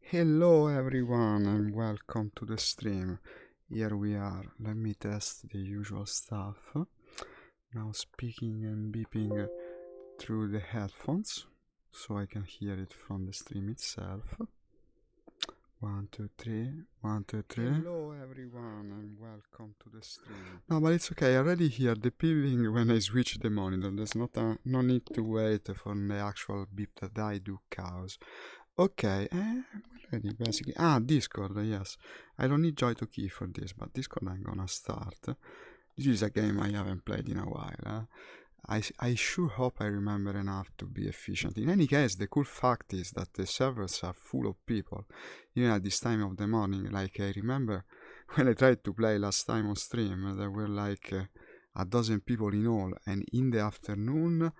Hello everyone and welcome to the stream. Here we are. Let me test the usual stuff. Now speaking and beeping through the headphones so I can hear it from the stream itself. 1, 2, 3. 1, 2, 3. Hello everyone and welcome to the stream. No, but it's okay. I already hear the beeping when I switch the monitor. There's no need to wait for the actual beep that I do cause. Okay, ready basically. Discord, yes. I don't need Joy to key for this, but Discord I'm gonna start. This is a game I haven't played in a while. I sure hope I remember enough to be efficient. In any case, the cool fact is that the servers are full of people, even at this time of the morning. Like, I remember when I tried to play last time on stream, there were like a dozen people in all, and in the afternoon,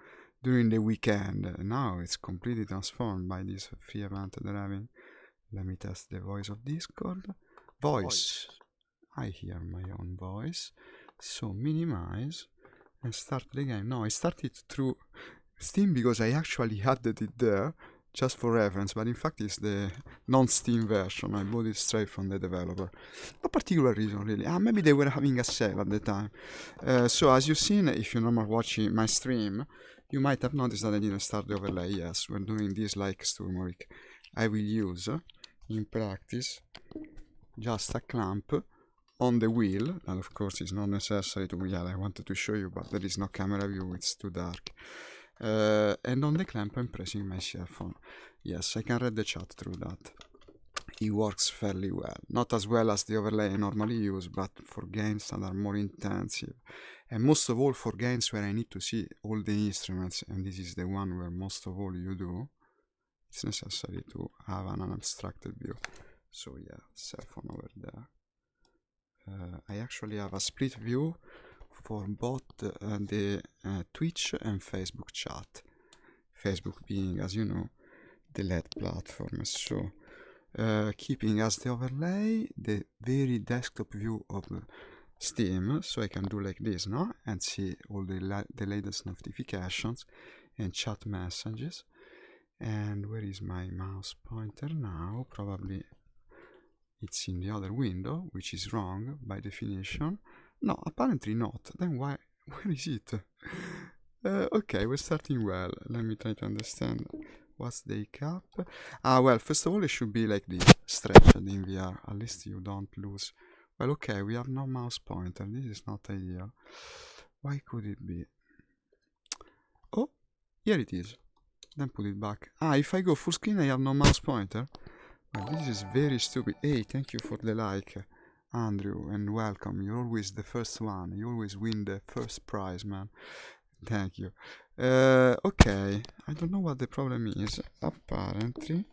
during the weekend. Now it's completely transformed by this free event they're having. Let me test the voice of Discord. Voice. I hear my own voice. So minimize and start the game. No, I started through Steam because I actually added it there just for reference, but in fact it's the non-Steam version. I bought it straight from the developer. No particular reason really. Maybe they were having a sale at the time. So as you've seen, if you're normal watching my stream, you might have noticed that I didn't start the overlay. Yes, we're doing this like Sturmovik. I will use, in practice, just a clamp on the wheel, and of course it's not necessary to, I wanted to show you, but there is no camera view, it's too dark. And on the clamp I'm pressing my cell phone. Yes, I can read the chat through that. It works fairly well. Not as well as the overlay I normally use, but for games that are more intensive. And most of all for games where I need to see all the instruments, and this is the one where most of all you do, it's necessary to have an unobstructed view. So yeah, cell phone over there. I actually have a split view for both the Twitch and Facebook chat. Facebook being, as you know, the LED platform. So keeping as the overlay the very desktop view of Steam, so I can do like this, no? And see all the latest notifications and chat messages. And where is my mouse pointer now? Probably it's in the other window, which is wrong by definition. No, apparently not. Then where is it? Okay, we're starting well. Let me try to understand. What's the hiccup? Well, first of all, it should be like this, stretched in VR. At least you don't lose. Well, okay, we have no mouse pointer. This is not ideal. Why could it be? Oh, here it is. Then put it back. If I go full screen, I have no mouse pointer. Well, this is very stupid. Hey, thank you for the like, Andrew, and welcome. You're always the first one. You always win the first prize, man. Thank you. Okay, I don't know what the problem is. Apparently,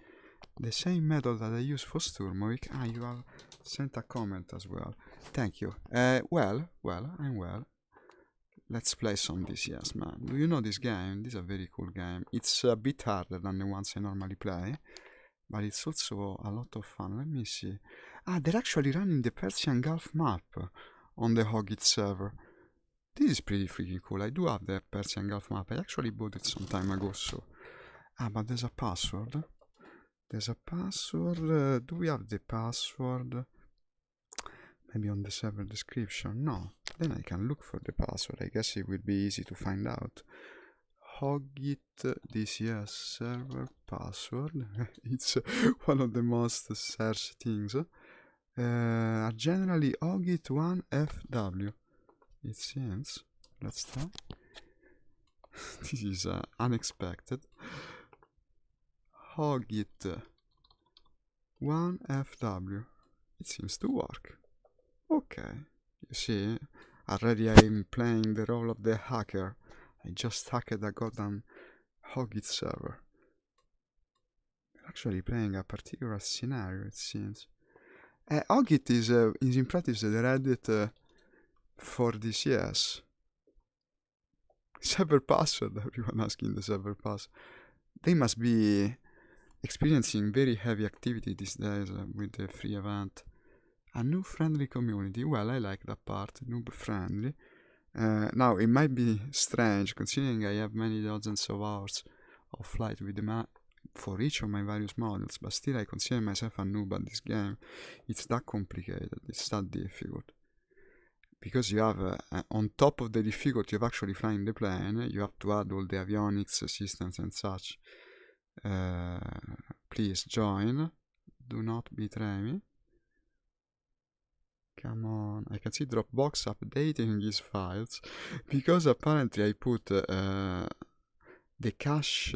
the same method that I use for Sturmovik. You have sent a comment as well. Thank you. Well, I'm well. Let's play some DCS, man. Do you know this game? This is a very cool game. It's a bit harder than the ones I normally play, but it's also a lot of fun. Let me see. They're actually running the Persian Gulf map on the Hoggit server. This is pretty freaking cool. I do have the Persian Gulf map. I actually bought it some time ago, so... but there's a password. There's a password. Do we have the password? Maybe on the server description? No. Then I can look for the password. I guess it would be easy to find out. Hoggit DCS server password. It's one of the most searched things. Generally Hoggit1FW. It seems. Let's try. This is unexpected. Hoggit1FW. It seems to work. Okay. You see, already I'm playing the role of the hacker. I just hacked a goddamn Hoggit server. Actually playing a particular scenario, it seems. Hoggit is in practice the Reddit for DCS. Server password, everyone asking the server password. They must be experiencing very heavy activity these days with the free event. A noob friendly community. Well, I like that part, noob friendly. Now, it might be strange considering I have many dozens of hours of flight with the for each of my various models, but still I consider myself a noob at this game. It's that complicated, it's that difficult. Because you have, on top of the difficulty of actually flying the plane, you have to add all the avionics systems and such. Please join. Do not betray me. Come on. I can see Dropbox updating his files. Because apparently I put the cache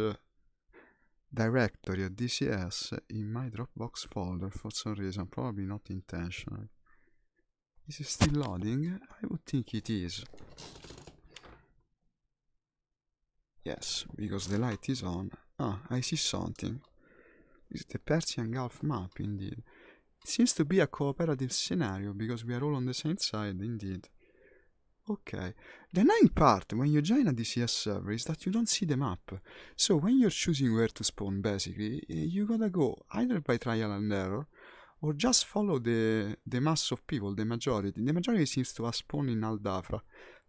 directory of DCS in my Dropbox folder for some reason. Probably not intentional. Is it still loading? I would think it is. Yes, because the light is on. Ah, I see something. It's the Persian Gulf map, indeed. It seems to be a cooperative scenario, because we are all on the same side, indeed. Okay. The annoying part when you join a DCS server is that you don't see the map. So when you're choosing where to spawn, basically, you gotta go either by trial and error, or just follow the mass of people, the majority. The majority seems to have spawned in Al Dafra.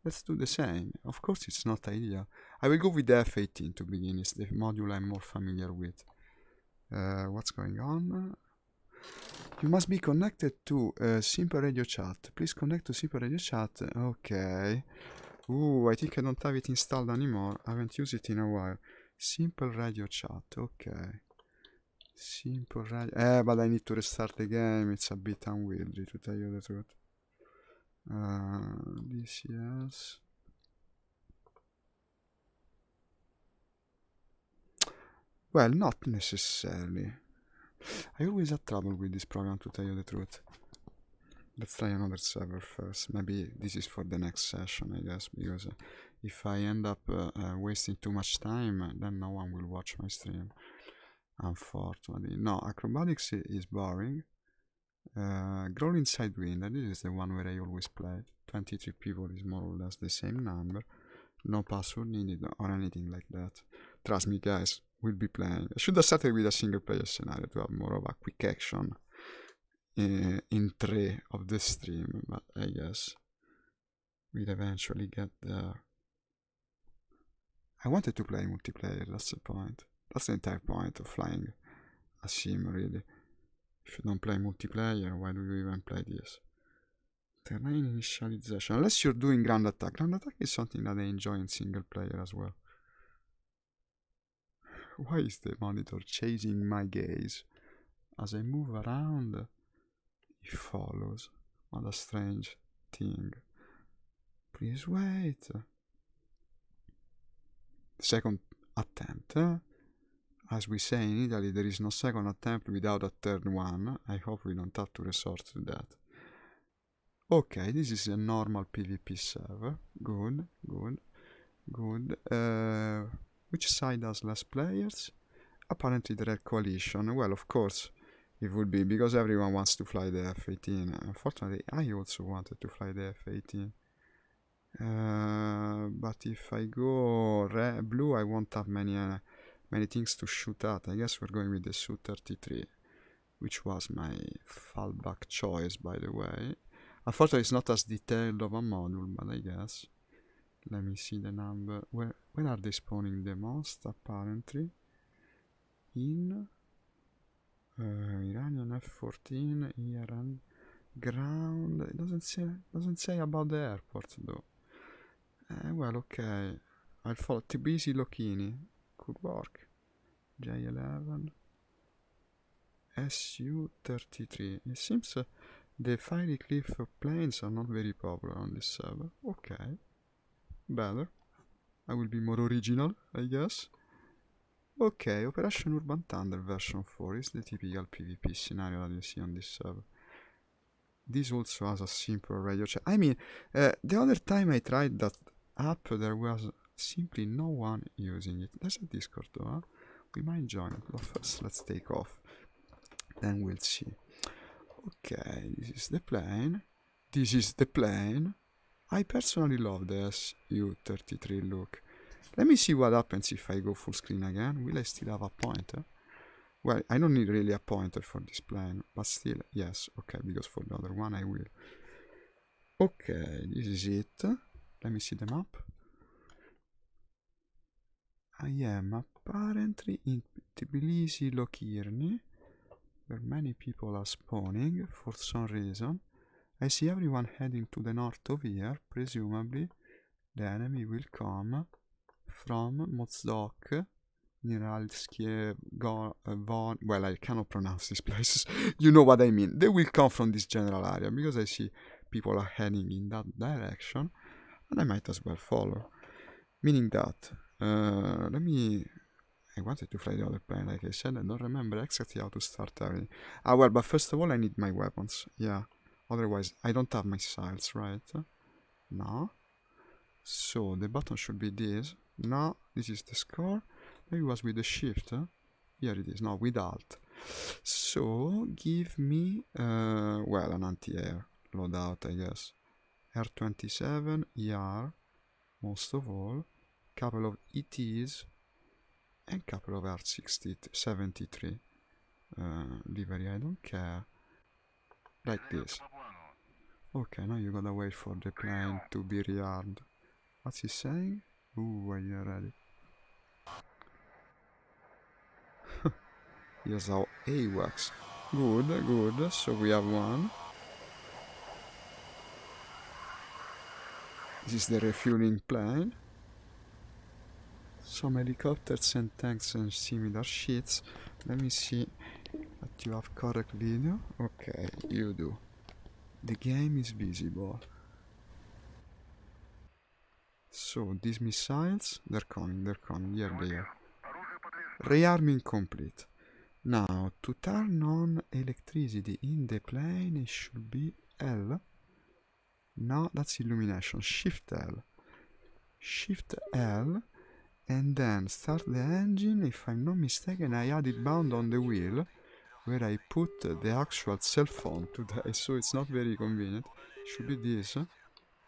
Let's do the same. Of course it's not ideal. I will go with the F-18 to begin. It's the module I'm more familiar with. What's going on? You must be connected to Simple Radio Chat. Please connect to Simple Radio Chat. Okay. Ooh, I think I don't have it installed anymore. I haven't used it in a while. Simple Radio Chat. Okay. Simple radio. But I need to restart the game. It's a bit unwieldy, to tell you the truth. DCS. Well, not necessarily. I always have trouble with this program, to tell you the truth. Let's try another server first. Maybe this is for the next session, I guess, because if I end up wasting too much time, then no one will watch my stream. Unfortunately. No, acrobatics is boring. Growl Inside Wind, and this is the one where I always played. 23 people is more or less the same number. No password needed or anything like that. Trust me, guys, we'll be playing. I should have started with a single player scenario to have more of a quick action in 3 of the stream, but I guess we'll eventually get there. I wanted to play multiplayer, that's the point. That's the entire point of flying a sim, really. If you don't play multiplayer, why do you even play this? Terrain initialization. Unless you're doing ground attack. Ground attack is something that I enjoy in single player as well. Why is the monitor chasing my gaze? As I move around, it follows. What a strange thing. Please wait. Second attempt. As we say in Italy, there is no second attempt without a third one. I hope we don't have to resort to that. Okay, this is a normal PvP server. Good, good, good. Which side has less players? Apparently the Red Coalition. Well, of course, it would be because everyone wants to fly the F-18. Unfortunately, I also wanted to fly the F-18. But if I go blue, I won't have many things to shoot at. I guess we're going with the Su-33, which was my fallback choice, by the way. Unfortunately, it's not as detailed of a module, but I guess. Let me see the number. Where are they spawning the most, apparently? In Iranian F-14, Iran ground. It doesn't say about the airport, though. Well, okay. I'll follow Tbilisi Lokini. Could work. J11. Su-33. It seems the Fiery Cliff planes are not very popular on this server. Okay. Better. I will be more original, I guess. Okay, Operation Urban Thunder version 4 is the typical PvP scenario that you see on this server. This also has a simple radio chat. I mean, the other time I tried that app, there was simply no one using it. There's a Discord though, huh? We might join it, but first let's take off. Then we'll see. Okay, this is the plane. This is the plane. I personally love the Su-33 look. Let me see what happens if I go full screen again. Will I still have a pointer? Well, I don't need really a pointer for this plane, but still, yes, okay, because for the other one I will. Okay, this is it. Let me see the map. I am Apparently in Tbilisi Lokirni, where many people are spawning for some reason. I see everyone heading to the north of here. Presumably the enemy will come from Mozdok, Niralskie, Von... Well, I cannot pronounce these places. You know what I mean. They will come from this general area, because I see people are heading in that direction, and I might as well follow. Meaning that, I wanted to fly the other plane, like I said. I don't remember exactly how to start everything. Ah, well, but first of all, I need my weapons. Yeah. Otherwise, I don't have missiles, right? No. So, the button should be this. No, this is the score. Maybe it was with the shift. Here it is. No, with alt. So, give me, well, an anti-air loadout, I guess. R27, ER, most of all. Couple of ETs. And couple of R73. Livery, I don't care. Like this. Okay, now you gotta wait for the plane to be rearmed. What's he saying? Ooh, are you ready? Here's our AWACS. Good, good. So we have one. This is the refueling plane. Some helicopters and tanks and similar shits. Let me see that you have correct video. Okay, you do. The game is visible. So, these missiles, they're coming, here they are. Rearming complete. Now, to turn on electricity in the plane, it should be L. No, that's illumination. Shift L. Shift L, and then start the engine. If I'm not mistaken, I added bound on the wheel, where I put the actual cell phone today, so it's not very convenient. It should be this.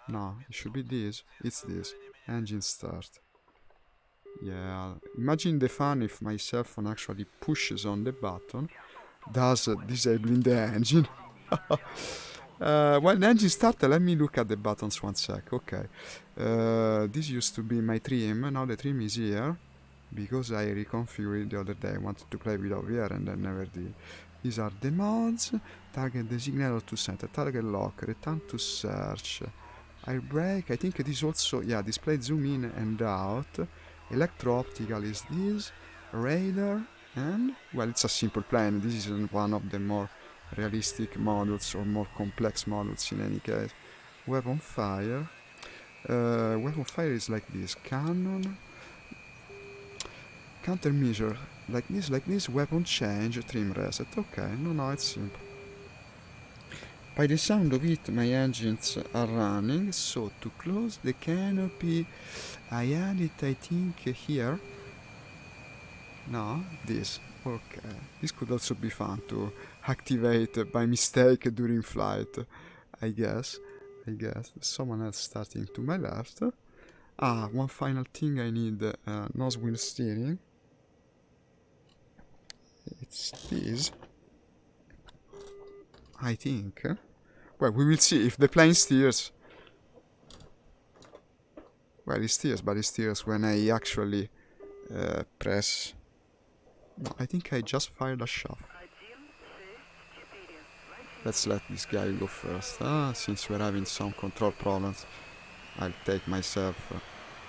No, it should be this. It's this. Engine start. Yeah, imagine the fun if my cell phone actually pushes on the button, thus disabling the engine. Well, the engine started. Let me look at the buttons one sec. Okay. This used to be my trim. Now the trim is here, because I reconfigured it the other day. I wanted to play with OVR and I never did. These are the mods. Target designator to center. Target lock. Return to search. Air brake. I think it is also, yeah, display zoom in and out. Electro-optical is this. Radar. And, well, it's a simple plane. This isn't one of the more realistic models or more complex models in any case. Weapon fire. Weapon fire is like this. Cannon. Countermeasure. Like this. Weapon change. Trim reset. Okay, no, it's simple. By the sound of it, my engines are running. So to close the canopy, I add it, I think, here. No, this. Okay. This could also be fun to activate by mistake during flight. I guess. Someone else starting to my left. Ah, one final thing I need. Nose wheel steering. It's this. I think. Well, we will see if the plane steers. Well, it steers, but it steers when I actually press. No, I think I just fired a shot. Let's let this guy go first. Since we're having some control problems, I'll take myself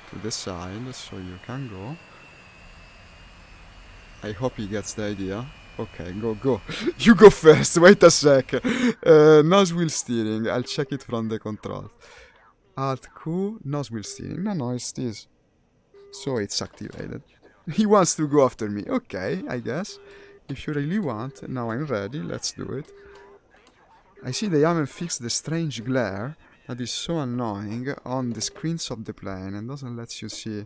to the side so you can go. I hope he gets the idea. Okay, go. You go first, wait a sec. Nose wheel steering, I'll check it from the controls. Alt Q, nose wheel steering. No, it's this. So it's activated. He wants to go after me. Okay, I guess. If you really want, now I'm ready, let's do it. I see they haven't fixed the strange glare that is so annoying on the screens of the plane and doesn't let you see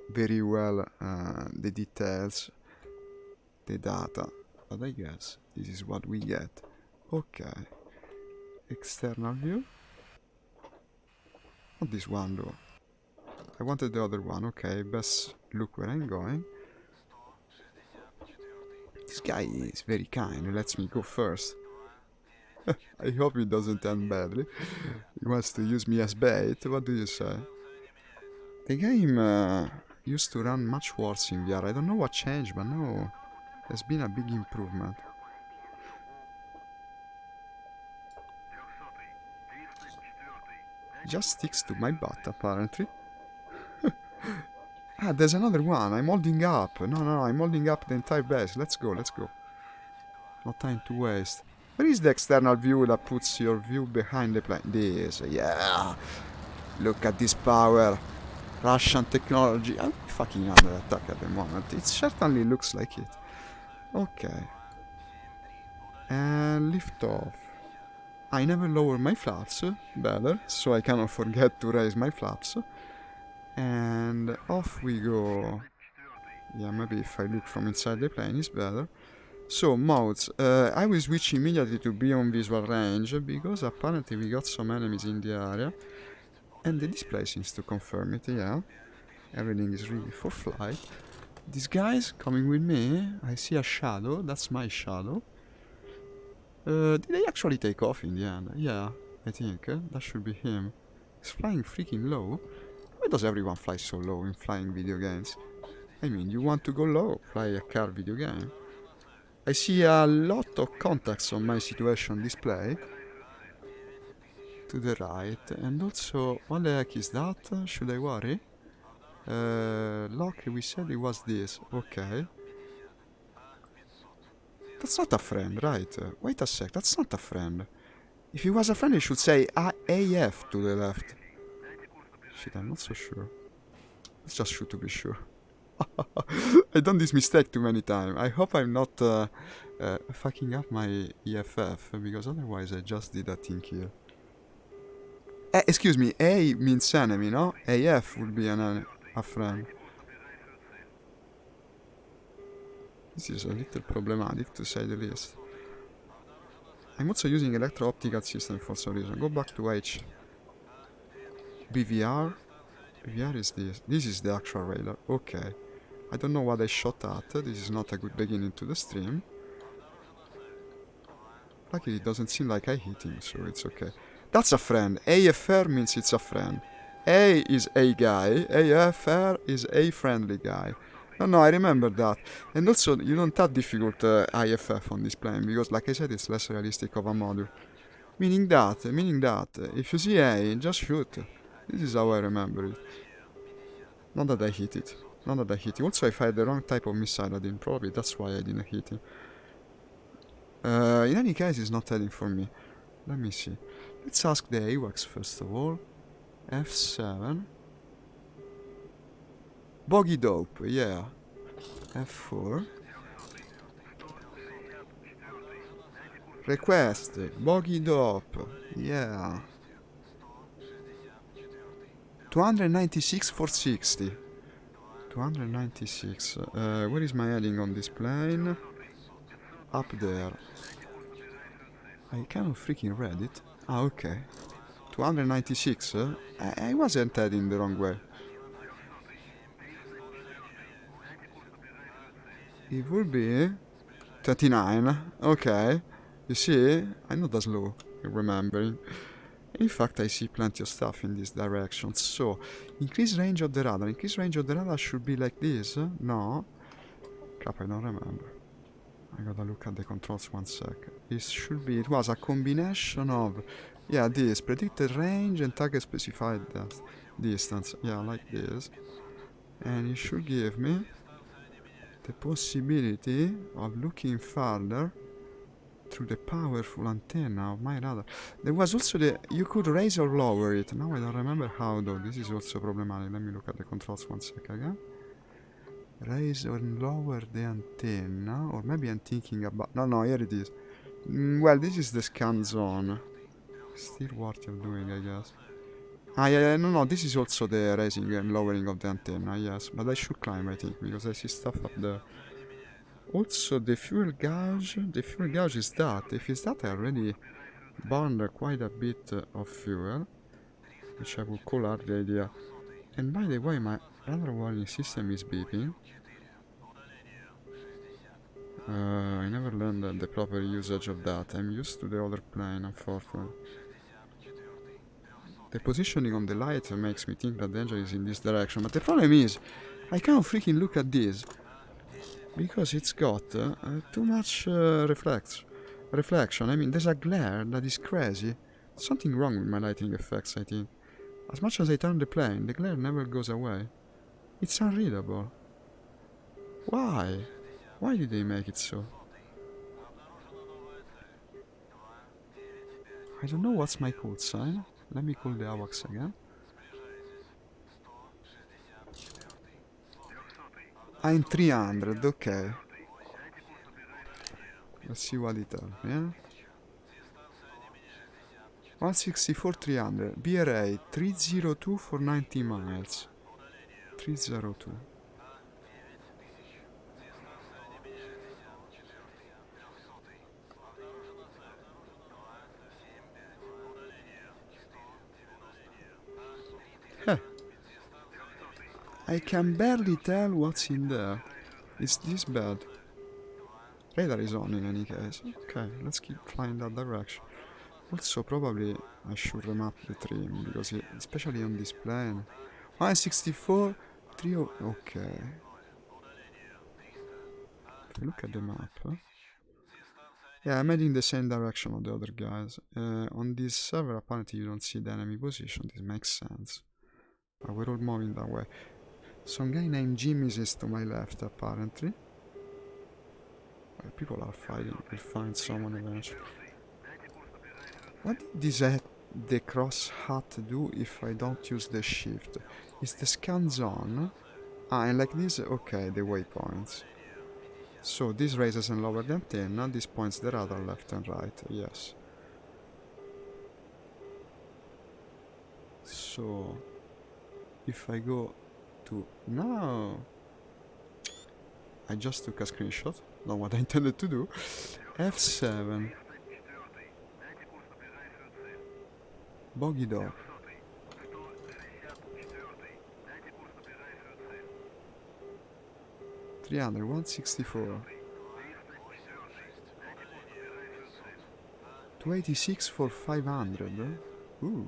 very well the details, the data, but I guess this is what we get. Okay, external view. Not this one though. I wanted the other one. Okay, best look where I'm going. This guy is very kind, he lets me go first. I hope it doesn't end badly. He wants to use me as bait. What do you say? The game used to run much worse in VR. I don't know what changed, but no, there's been a big improvement. Just sticks to my butt, apparently. Ah, there's another one. I'm holding up. No, I'm holding up the entire base. Let's go. No time to waste. Where is the external view that puts your view behind the plane? This, yeah. Look at this power. Russian technology. I'm fucking under attack at the moment. It certainly looks like it. Okay. And lift off. I never lower my flaps, better, so I cannot forget to raise my flaps. And off we go. Yeah, maybe if I look from inside the plane is better. So, modes. I will switch immediately to beyond visual range, because apparently we got some enemies in the area. And the display seems to confirm it, yeah. Everything is ready for flight. These guys coming with me. I see a shadow, that's my shadow. Did they actually take off in the end? Yeah, I think. That should be him. He's flying freaking low. Why does everyone fly so low in flying video games? I mean, you want to go low, fly a car video game. I see a lot of contacts on my situation display. To the right. And also, what the heck is that? Should I worry? Lock, we said it was this. Okay. That's not a friend, right? Wait a sec, that's not a friend. If he was a friend, he should say AF to the left. Shit, I'm not so sure. Let's just shoot to be sure. I've done this mistake too many times. I hope I'm not fucking up my EFF, because otherwise I just did a thing here. Excuse me, A means enemy, no? AF would be a friend. This is a little problematic, to say the least. I'm also using electro-optical system for some reason. Go back to H. BVR? BVR is this. This is the actual radar. Okay. I don't know what I shot at. This is not a good beginning to the stream. Luckily, it doesn't seem like I hit him, so it's okay. That's a friend. AFR means it's a friend. A is a guy. AFR is a friendly guy. No, I remember that. And also, you don't have difficult IFF on this plane, because, like I said, it's less realistic of a module. Meaning that, if you see A, just shoot. This is how I remember it. Not that I hit it. Also, if I had the wrong type of missile, I didn't. Probably that's why I didn't hit him. In any case, it's not heading for me. Let me see. Let's ask the AWACS first of all. F7. Boggy dope, yeah. F4. Request, boggy dope, yeah. 296 for 60. 296. Where is my heading on this plane? Up there. I kind of freaking read it. Ah, okay. 296. I wasn't heading the wrong way. It would be 39. Okay. You see? I'm not as low, remembering. In fact, I see plenty of stuff in this direction. So, increase range of the radar. Increase range of the radar should be like this. No. Crap, I don't remember. I gotta look at the controls 1 sec. It was a combination of, yeah, this. Predicted range and target specified distance. Yeah, like this. And it should give me the possibility of looking further through the powerful antenna of my radar. There was also you could raise or lower it. Now I don't remember how though. This is also problematic. Let me look at the controls 1 sec again. Raise or lower the antenna, or maybe I'm thinking about... No, here it is. Well, this is the scan zone. Still worth of doing, I guess. Yeah, no, this is also the raising and lowering of the antenna, yes. But I should climb, I think, because I see stuff up there. Also, the fuel gauge is that. If it's that, I already burned quite a bit of fuel, which I would call out the idea. And by the way, my radar warning system is beeping. I never learned the proper usage of that. I'm used to the other plane, unfortunately. The positioning on the light makes me think that danger is in this direction, but the problem is, I can't freaking look at this because it's got too much reflection. I mean, there's a glare that is crazy. Something wrong with my lighting effects, I think. As much as I turn the plane, the glare never goes away. It's unreadable. Why? Why did they make it so? I don't know what's my code sign. Let me call the AWACS again. I'm 300, okay. Let's see what it tells me, yeah? 164 300, BRA 302 for 90 miles. 302. Huh. I can barely tell what's in there. It's this bad. Radar is on in any case. Okay, let's keep flying that direction. Also, probably I should remap the trim, because especially on this plane. 164, 30. Okay. Look at the map. Huh? Yeah, I'm heading the same direction of the other guys. On this server, apparently you don't see the enemy position. This makes sense. But we're all moving that way. Some guy named Jimmy is to my left, apparently. Well, people are fighting. We'll find someone eventually. What does the cross hat do if I don't use the shift? Is the scan zone? Ah, and like this, okay, the waypoints. So this raises and lowers the antenna, this points the radar left and right, yes. So, if I go to... No! I just took a screenshot, not what I intended to do. F7. Boggy dog. 300, 164. 286 for 500. Ooh.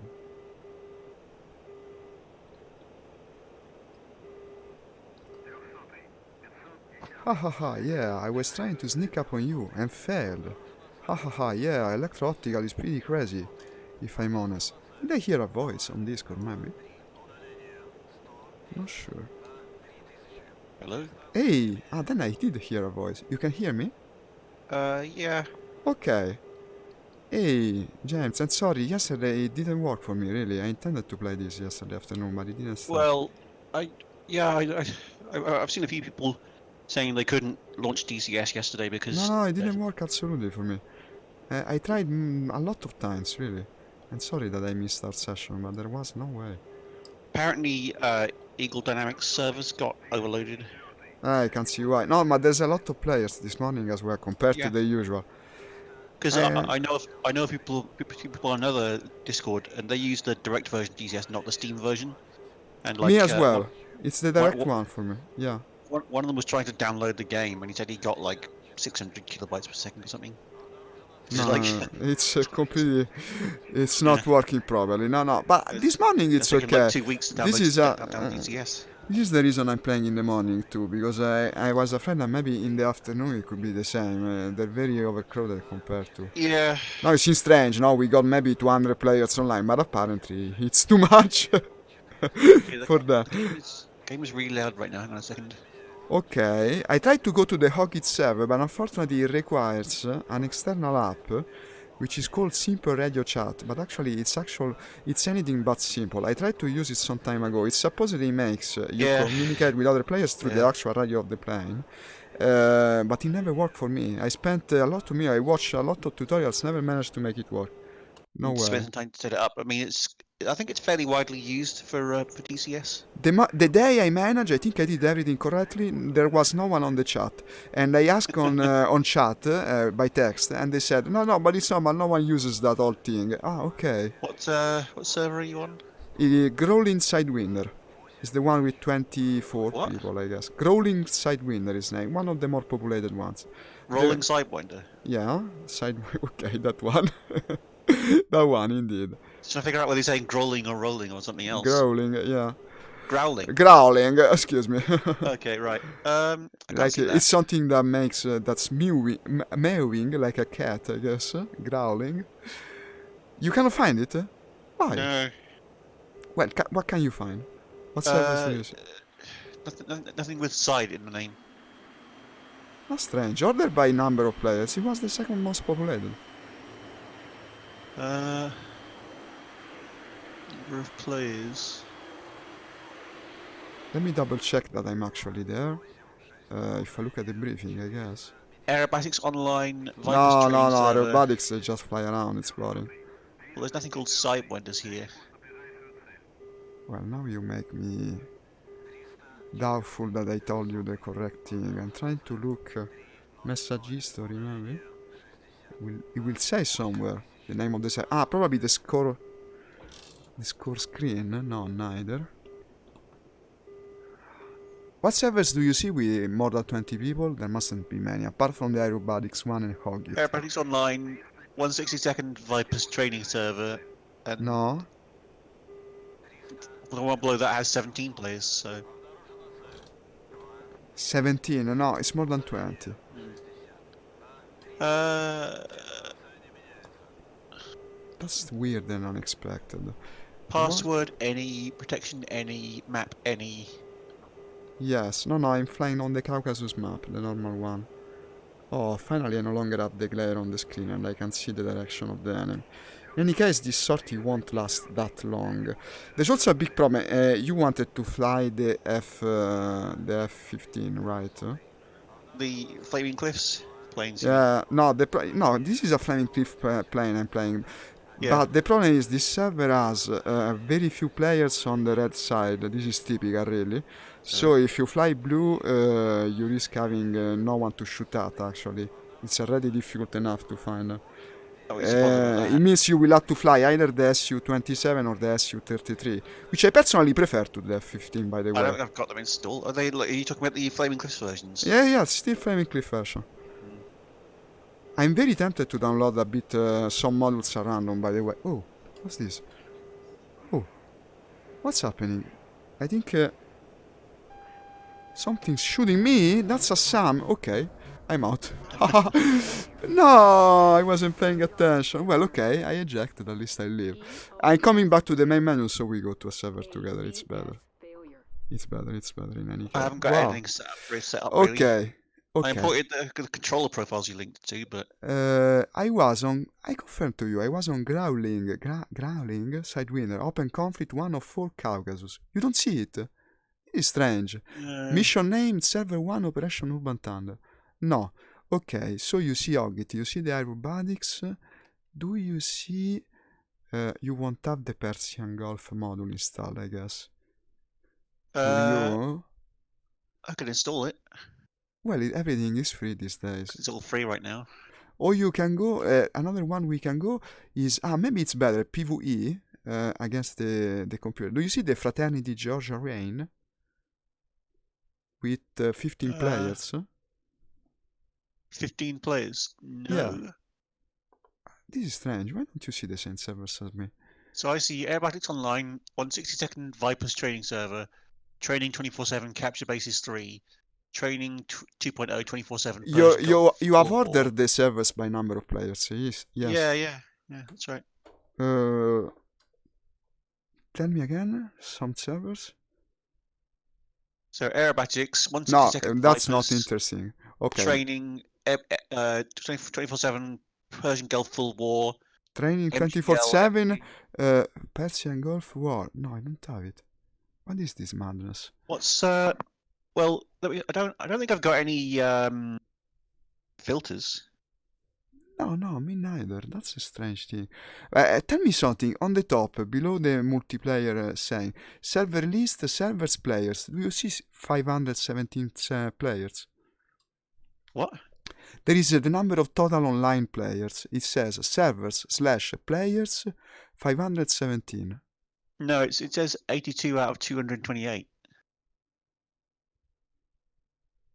Ha ha ha, yeah, I was trying to sneak up on you and failed. Ha ha ha, yeah, electro-optical is pretty crazy, if I'm honest. Did I hear a voice on Discord, maybe? Not sure. Hello? Hey! Ah, then I did hear a voice. You can hear me? Yeah. Okay. Hey, James, I'm sorry, yesterday it didn't work for me, really. I intended to play this yesterday afternoon, but it didn't start. Well, I've seen a few people saying they couldn't launch DCS yesterday because... No, it didn't work absolutely for me. I tried a lot of times, really. I'm sorry that I missed our session, but there was no way. Apparently, Eagle Dynamics servers got overloaded. I can see why. No, but there's a lot of players this morning as well, compared to the usual. Because I know people on another Discord, and they use the direct version DCS, not the Steam version. And like me as well. It's the direct one for me. Yeah. One of them was trying to download the game, and he said he got like 600 kilobytes per second or something. No, it's completely. It's not working properly. No. But this morning it's okay. Like 2 weeks to download, DCS. This is the reason I'm playing in the morning too, because I was afraid that maybe in the afternoon it could be the same. They're very overcrowded compared to... Yeah. Now it seems strange, no? We got maybe 200 players online, but apparently it's too much for that. The game is really loud right now, hang on a second. Okay, I tried to go to the Hogit server, but unfortunately it requires an external app, which is called Simple Radio Chat, but actually it's anything but simple. I tried to use it some time ago. It supposedly makes you communicate with other players through the actual radio of the plane, but it never worked for me. I spent a lot of I watched a lot of tutorials, never managed to make it work. No way. Spend some time to set it up. I mean, I think it's fairly widely used for DCS. The day I managed, I think I did everything correctly. There was no one on the chat, and I asked on chat by text, and they said no, but it's normal. No one uses that whole thing. Ah, okay. What server are you on? Growling Sidewinder is the one with 24 people, I guess. Growling Sidewinder is name, one of the more populated ones. Rolling Sidewinder. Yeah, Okay, that one. That one, indeed. Just trying to figure out whether he's saying growling or rolling or something else. Growling, yeah. growling. Growling. Excuse me. Okay, right. I can't Like see that. it's something that makes that's mewing like a cat, I guess. Growling. You cannot find it. Why? No. Well, what can you find? What servers do you see? Nothing with side in the name. That's strange. Ordered by number of players, it was the second most populated. Number of players. Let me double check that I'm actually there. If I look at the briefing, I guess. Aerobatics Online, Viper's No, training server. aerobatics, they just fly around, it's boring. Well, there's nothing called sidewinders here. Well, now you make me doubtful that I told you the correct thing. I'm trying to look message history, maybe. It will say somewhere the name of the site. Ah, probably the score. The score screen? No, neither. What servers do you see with more than 20 people? There mustn't be many, apart from the aerobatics one and Hoggit. Aerobatics Online, 162nd Viper's training server, and No. the one below that has 17 players, so... 17, no, it's more than 20. That's weird and unexpected. Password, any, protection, any, map, any. Yes, no, I'm flying on the Caucasus map, the normal one. Oh, finally I no longer have the glare on the screen and I can see the direction of the enemy. In any case, this sortie won't last that long. There's also a big problem. You wanted to fly the F-15, right? The Flaming Cliffs planes. Yeah, no, no, this is a Flaming Cliff plane I'm playing. Yeah. But the problem is this server has very few players on the red side. This is typical, really. So if you fly blue, you risk having no one to shoot at, actually. It's already difficult enough to find. It means you will have to fly either the Su-27 or the Su-33, which I personally prefer to the F-15, by the way. I don't think I've got them installed. Are you talking about the Flaming Cliffs versions? Yeah, it's still Flaming Cliff version. I'm very tempted to download a bit some modules are random, by the way. Oh, what's this? Oh, what's happening? I think something's shooting me. That's a Sam. Okay, I'm out. No, I wasn't paying attention. Well, okay, I ejected. At least I live. I'm coming back to the main menu, so we go to a server together. It's better. It's better in any case. I haven't got anything set up. Okay. Really. Okay. I imported the controller profiles you linked to, but... I confirm to you, I was on Growling, Sidewinder, Open Conflict 1 of 4 Caucasus. You don't see it? It is strange. Mission name, Server 1, Operation Urban Thunder. No. Okay, so you see Hoggit, you see the aerobatics. Do you see... you won't have the Persian Gulf module installed, I guess. Do you? I could install it. Well, everything is free these days. It's all free right now. Or you can go, another one we can go is, maybe it's better, PvE against the computer. Do you see the Fraternity Georgia Reign? With 15 players? 15 players? No. Yeah. This is strange. Why don't you see the same servers as me? So I see Aerobatics Online, 162nd Viper's training server, training 24/7, capture bases 3. Training 2.0 24/7. You have ordered the servers by number of players, yes? Yeah, that's right. Tell me again, some servers? So Aerobatics, 162nd. No, that's not interesting. Okay. Training 24/7, Persian Gulf Full War. Training 24/7, Persian Gulf War. No, I don't have it. What is this madness? What's well, I don't think I've got any filters. No, me neither. That's a strange thing. Tell me something. On the top, below the multiplayer saying, server list, servers players. Do you see 517 players? What? There is the number of total online players. It says servers/players 517. No, it says 82 out of 228.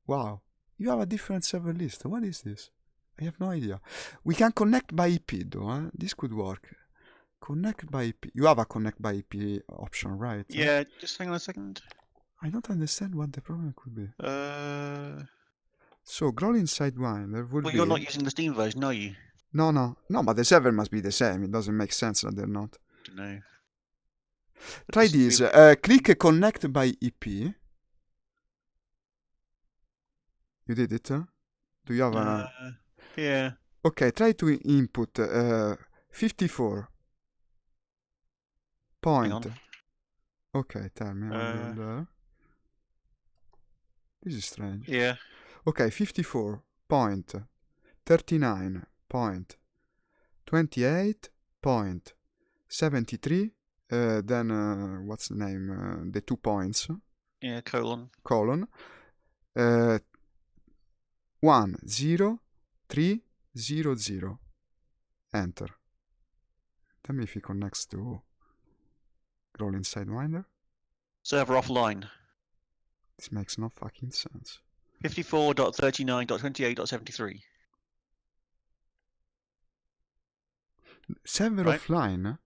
Wow, you have a different server list. What is this? I have no idea. We can connect by IP though, This could work. Connect by IP. You have a connect by IP option, right? Yeah, just hang on a second. I don't understand what the problem could be. Well, So, Growl inside wine, there would be... you're not using the Steam version, are you? No, but the server must be the same. It doesn't make sense that they're not. Don't know. Try this. Click connect by IP. You did it? Do you have a... Yeah. Okay, try to input 54. Point. Hang on. Okay, tell me when you're there. This is strange. Yeah. Okay, 54.39.28.73. Then what's the name? The 2 points. Yeah, colon. 10300. Enter. Tell me if it connects to Growl inside Winder. Server offline. This makes no fucking sense. 54.39.28.73. Server Right. offline?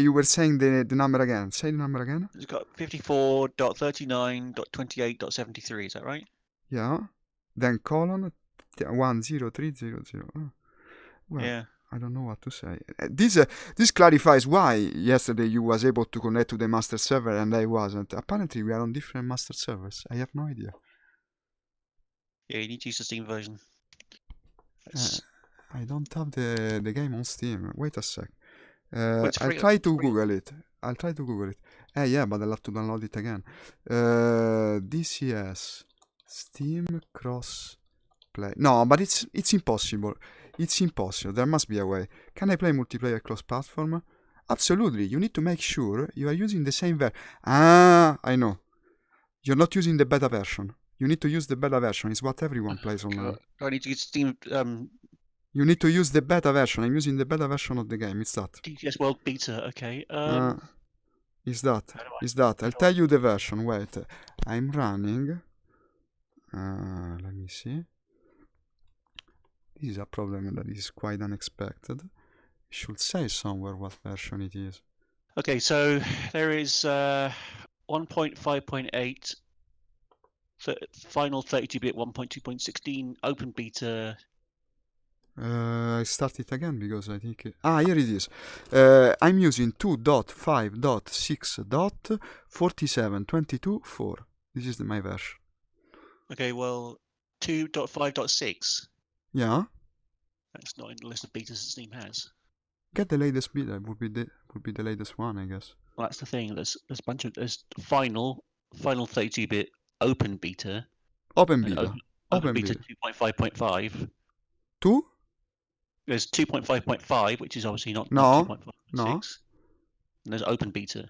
You were saying the number again. Say the number again. It's got 54.39.28.73, is that right? Yeah. Then colon 10300. Oh. Well, Yeah. I don't know what to say. This clarifies why yesterday you was able to connect to the master server and I wasn't. Apparently we are on different master servers. I have no idea. Yeah, you need to use the Steam version. I don't have the game on Steam. Wait a sec. Well, it's I'll free. try to It's free. Google it. Yeah, but I'll have to download it again. DCS Steam Cross Play. No, but it's impossible. It's impossible. There must be a way. Can I play multiplayer cross-platform? Absolutely. You need to make sure you are using the same version. I know. You're not using the beta version. You need to use the beta version. It's what everyone plays online. I need to use Steam. You need to use the beta version. I'm using the beta version of the game. It's that. DCS World Beta. Okay. Is that? I'll tell you the version. Wait. I'm running. Let me see. This is a problem that is quite unexpected. It should say somewhere what version it is. Okay, so there is 1.5.8, final 32-bit 1.2.16, open beta. I start it again because I think... here it is. I'm using 2.5.6.4722.4. This is my version. Okay, well, 2.5.6. Yeah? That's not in the list of betas that Steam has. Get the latest beta. Would be the latest one, I guess. Well, that's the thing. There's a bunch of... There's final 32-bit open beta. Open beta. Open beta 2.5.5. 2? There's 2.5.5, which is obviously not 2.5.6. No. And there's open beta.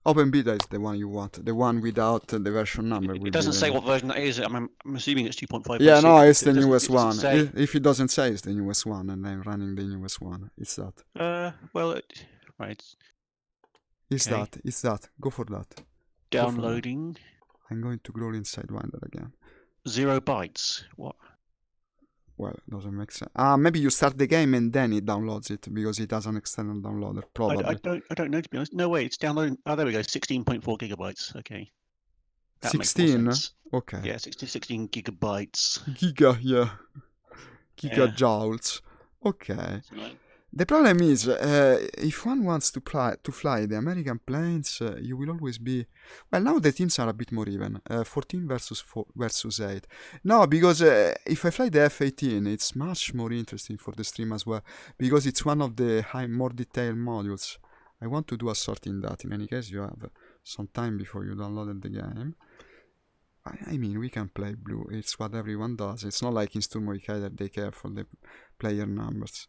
Open beta is the one you want. The one without the version number. It doesn't say what version that is. I'm assuming it's 2.5. Yeah, no, it's the newest one. Say... If it doesn't say it's the newest one, and I'm running the newest one, it's that. Well, right. It's that. Go for that. Downloading. I'm going to Growl inside Winder again. 0 bytes. What? Well, it doesn't make sense. Maybe you start the game and then it downloads it because it has an external downloader. Probably. I don't know, to be honest. No way, it's downloading. Oh, there we go. 16.4 gigabytes. Okay. That 16? Makes more sense. Okay. Yeah, 16 gigabytes. Gigajoules. Okay. The problem is, if one wants to fly the American planes, you will always be... Well, now the teams are a bit more even. 14 versus 8. No, because if I fly the F-18, it's much more interesting for the stream as well, because it's one of the more detailed modules. I want to do a sort in that. In any case, you have some time before you downloaded the game. I mean, we can play blue. It's what everyone does. It's not like in Sturm that they care for the player numbers.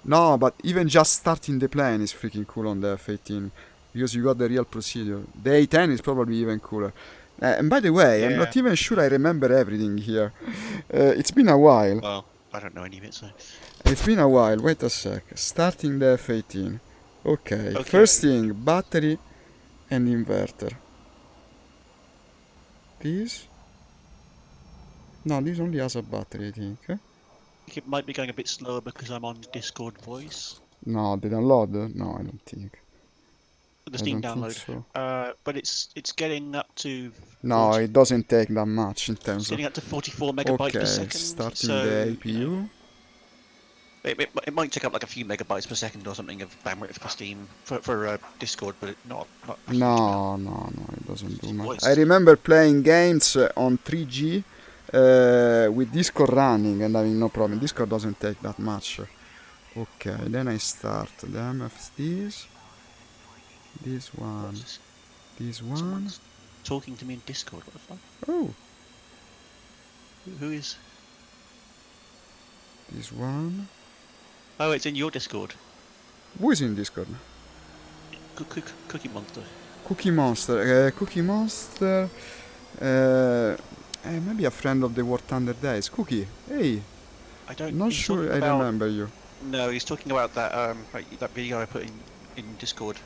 No, but even just starting the plane is freaking cool on the F-18, because you got the real procedure. The A-10 is probably even cooler. And by the way, I'm not even sure I remember everything here. It's been a while. Well, I don't know any of it, so... It's been a while. Wait a sec. Starting the F-18. Okay. First thing, battery and inverter. This? No, this only has a battery, I think. It might be going a bit slower because I'm on Discord voice. No, they download? No, I don't think. The I Steam don't think download. so. But it's getting up to No, it doesn't take that much in it's terms of... getting up to 44 megabytes per Okay, second. starting So the APU. you know, it might take up like a few megabytes per second or something of bandwidth for Steam for Discord, but not a huge amount. No, it doesn't do It's much. voice. I remember playing games on 3G with Discord running and having no problem. Discord doesn't take that much. Okay, then I start the MFDs. This one. What's this? This one. Someone's talking to me in Discord. What the fuck? Oh, Who is? this one. Oh, it's in your Discord. Who is in Discord? Cookie Monster. Cookie Monster. Cookie Monster. Maybe a friend of the War Thunder Days. Cookie. Hey. I don't. Not he's sure talking I about- remember you. No, he's talking about that that video I put in Discord.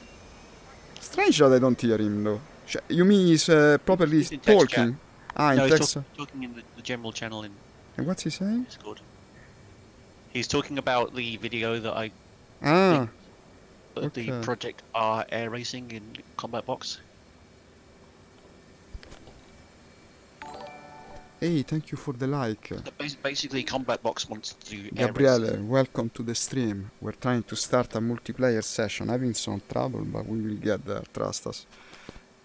Strange that I don't hear him though. You mean he's properly He's in text talking? chat. Ah, No, in he's text. talking in the general channel in And what's he saying? Discord. He's talking about the video that I Ah, the Okay. Project R air racing in Combat Box. hey, thank you for the like. Basically, Combat Box wants to do air Gabriele, racing. welcome to the stream. We're trying to start a multiplayer session. Having some trouble, but we will get there, trust us.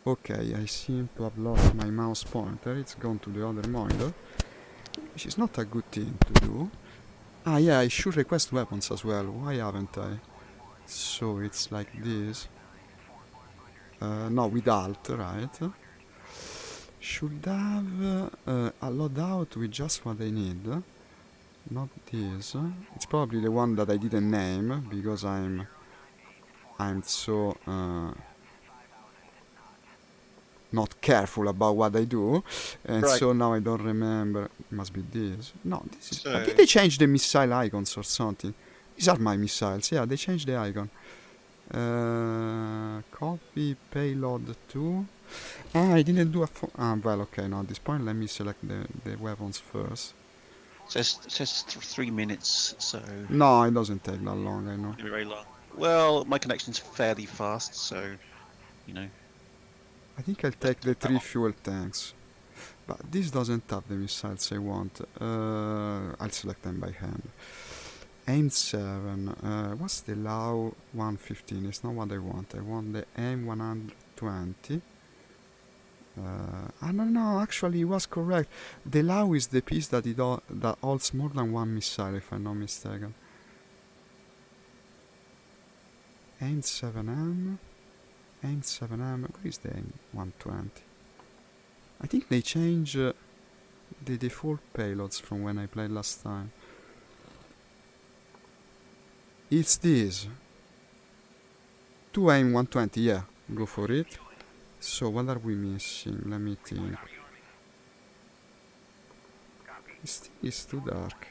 Okay, I seem to have lost my mouse pointer. It's gone to the other monitor, which is not a good thing to do. Ah, yeah, I should request weapons as well. Why haven't I? So it's like this. No, with Alt, right? Should have a loadout with just what I need. Not this. It's probably the one that I didn't name because I'm so not careful about what I do, and Right. so now I don't remember. Must be this. No, this is. So- Did they change the missile icons or something? These are my missiles. Yeah, they changed the icon. Copy payload 2. Ah, I didn't do a. Well, okay. Now at this point, let me select the weapons first. Says 3 minutes, so No, it doesn't take that long. I know. it'll be very long. Well, my connection's fairly fast, so you know. I think I'll take the 3 fuel tanks. But this doesn't have the missiles I want. I'll select them by hand. AIM 7. What's the LAW 115? It's not what I want. I want the AIM 120. No, actually, it was correct. The LAW is the piece that that holds more than one missile, if I'm not mistaken. AIM 7M. AIM 7M. Where is the AIM 120? I think they change the default payloads from when I played last time. It's this. 2 AIM 120, yeah, go for it. So what are we missing? Let me think. It's too dark.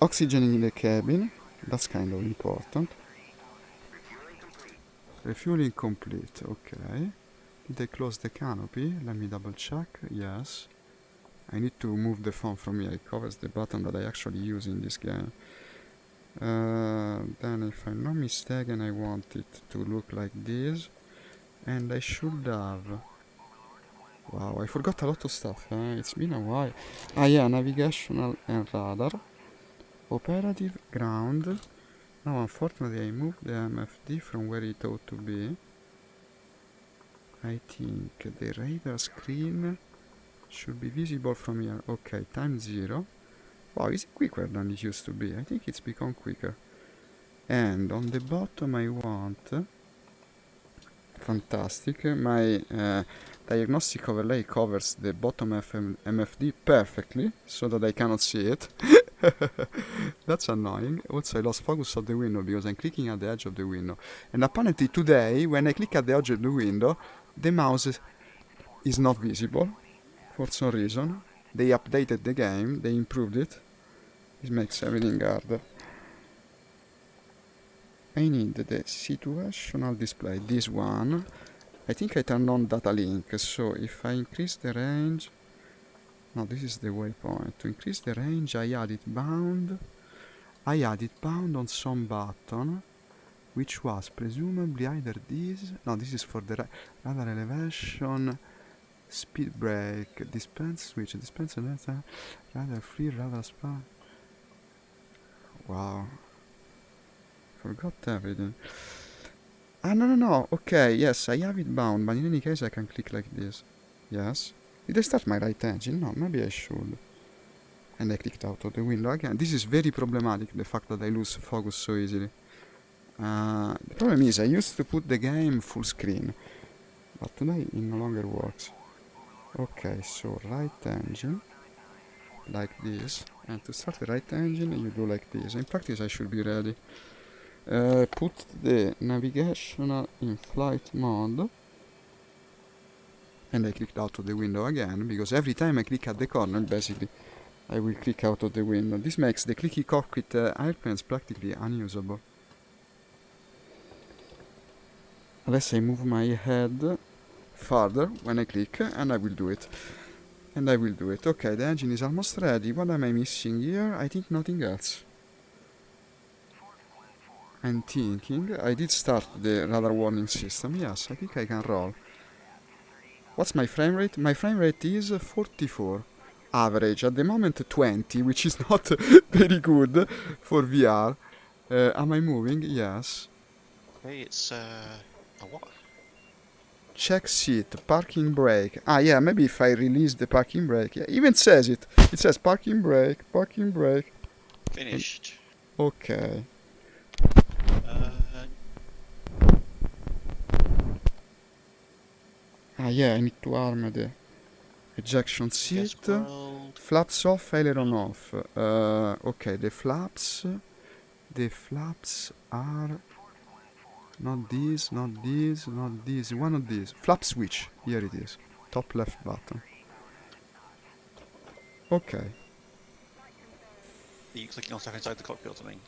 Oxygen in the cabin, that's kind of important. Refueling complete, okay. Did I close the canopy? Let me double check, yes. I need to move the phone from here, it covers the button that I actually use in this game. Then if I'm not mistaken, I want it to look like this. And I should have... Wow, I forgot a lot of stuff, it's been a while. Ah yeah, navigational and radar. Operative, ground. Now unfortunately I moved the MFD from where it ought to be. I think the radar screen should be visible from here. Okay, time 0. Wow, is it quicker than it used to be? I think it's become quicker. And on the bottom I want... Fantastic. My diagnostic overlay covers the bottom MFD perfectly, so that I cannot see it. That's annoying. Also, I lost focus of the window because I'm clicking at the edge of the window. And apparently today, when I click at the edge of the window, the mouse is not visible for some reason. They updated the game, they improved it. This makes everything harder. I need the situational display, this one. I think I turned on data link, so if I increase the range... No, this is the waypoint. To increase the range I added bound. I added bound on some button, which was presumably either this. No, this is for the radar elevation, speed brake, dispense switch, dispense radar free, radar span. Wow. Forgot everything. Ah, no. Okay, yes, I have it bound, but in any case I can click like this. Yes. Did I start my right engine? No, maybe I should. And I clicked out of the window again. This is very problematic, the fact that I lose focus so easily. The problem is I used to put the game full screen, but today it no longer works. Okay, so right engine, like this. And to start the right engine, you do like this. In practice, I should be ready. Put the navigational in flight mode. And I clicked out of the window again, because every time I click at the corner, basically, I will click out of the window. This makes the clicky cockpit airplanes practically unusable. Unless I move my head farther when I click, and I will do it. Okay, the engine is almost ready. What am I missing here? I think nothing else. I'm thinking. I did start the radar warning system. Yes, I think I can roll. What's my frame rate? My frame rate is 44. Average. At the moment 20, which is not very good for VR. Am I moving? Yes. Okay, it's a what? Check seat, parking brake. Ah, yeah, maybe if I release the parking brake. Yeah, even says it. It says parking brake. Finished. Okay. Yeah, I need to arm the ejection seat. Flaps off, aileron off. Okay, the flaps are not these. One of these. Flap switch. Here it is. Top left button. Okay. Are you clicking on stuff inside the cockpit or something?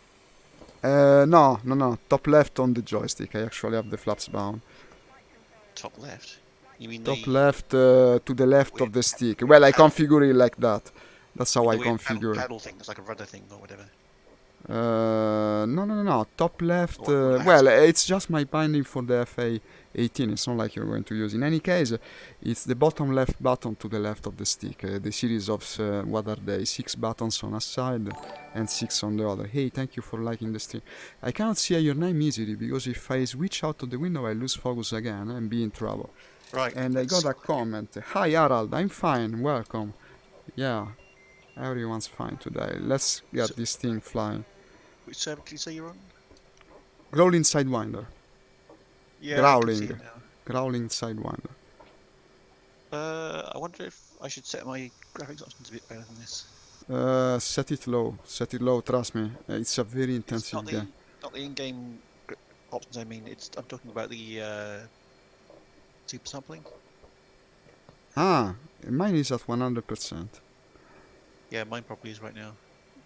No. Top left on the joystick. I actually have the flaps bound. Top left? You mean top left to the left of the stick. Well, I configure it like that. That's how I configure it. Paddle thing, it's like a rudder thing or whatever. No. Top left. Well, it's just my binding for the FA18. It's not like you're going to use. In any case, it's the bottom left button to the left of the stick. The series of what are they? 6 buttons on a side and 6 on the other. Hey, thank you for liking the stream. I cannot see your name easily because if I switch out of the window, I lose focus again and be in trouble. Right. And I got a comment. Hi Harald, I'm fine. Welcome. Yeah. Everyone's fine today. Let's get this thing flying. Which server can you say you're on? Growling Sidewinder. Yeah, Growling Sidewinder. I wonder if I should set my graphics options a bit better than this. Set it low, trust me. It's a very intensive game. Not the in-game options, I mean. I'm talking about the super sampling. Ah, mine is at 100%. Yeah, mine probably is right now.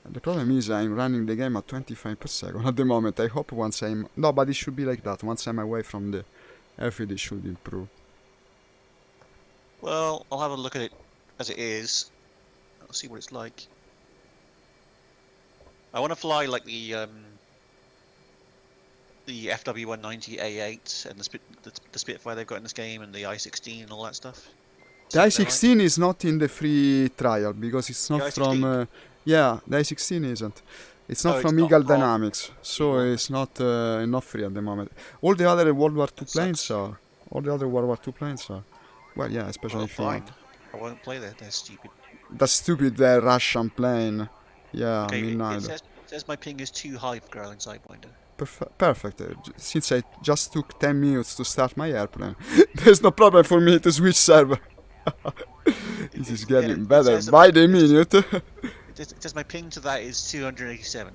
The problem is I'm running the game at 25 per second at the moment. I hope once I'm... No, but it should be like that. Once I'm away from the everything should improve. Well, I'll have a look at it as it is. I'll see what it's like. I want to fly like the FW190A8 and the Spitfire they've got in this game and the I-16 and all that stuff. The I-16 is not in the free trial because it's not from... yeah, the I-16 isn't. It's not from Eagle Dynamics, so it's not free at the moment. All the other World War II planes are. Well, yeah, especially if you want. I won't play that. They're stupid. The stupid Russian plane. Yeah, okay, me neither. It says my ping is too high for Growling Sidewinder. Perfect. Since I just took 10 minutes to start my airplane, there's no problem for me to switch server. This is getting better by the minute. It says my ping to that is 287.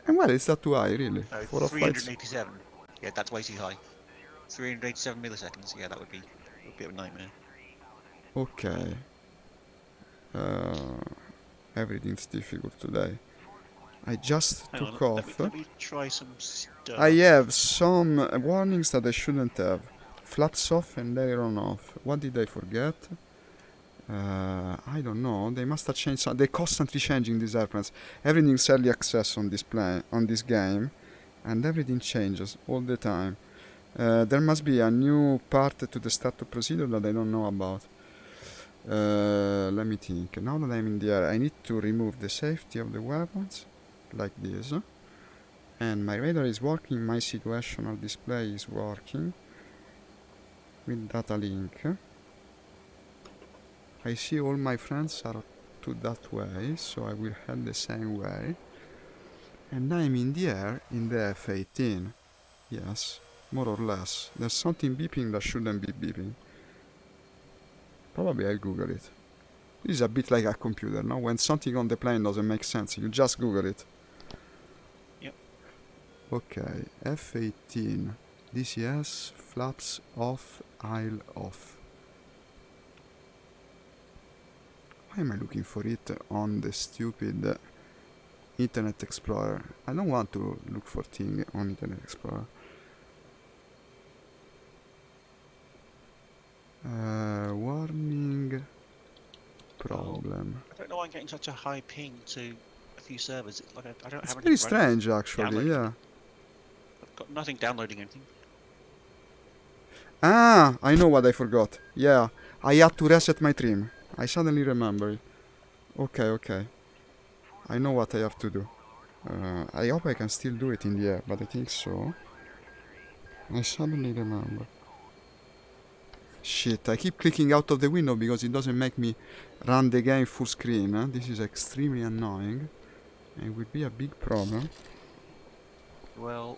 And what is that too high, really? No, 387. Yeah, that's way too high. 387 milliseconds. Yeah, that would be a bit of a nightmare. Okay. Everything's difficult today. I just took off. Let me try some stuff. I have some warnings that I shouldn't have. Flaps off and aileron off. What did I forget? I don't know. They must have changed. They're constantly changing these airplanes. Everything's early access on this game, and everything changes all the time. There must be a new part to the startup procedure that I don't know about. Let me think. Now that I'm in the air, I need to remove the safety of the weapons, like this. And my radar is working. My situational display is working with data link. I see all my friends are to that way, so I will head the same way. And I'm in the air in the F-18. Yes, more or less. There's something beeping that shouldn't be beeping. Probably I'll Google it. This is a bit like a computer, no? When something on the plane doesn't make sense, you just Google it. Yep. Okay, F-18. DCS, flaps off, aisle off. Why am I looking for it on the stupid Internet Explorer? I don't want to look for things on Internet Explorer. Warning problem. I don't know why I'm getting such a high ping to a few servers. It's like I don't It's have very anything strange, actually, downloading. yeah. I've got nothing downloading anything. Ah, I know what I forgot. Yeah, I had to reset my trim. I suddenly remember it. Okay. I know what I have to do. I hope I can still do it in the air, but I think so. I suddenly remember. Shit, I keep clicking out of the window because it doesn't make me run the game full screen. This is extremely annoying. And it would be a big problem. Well,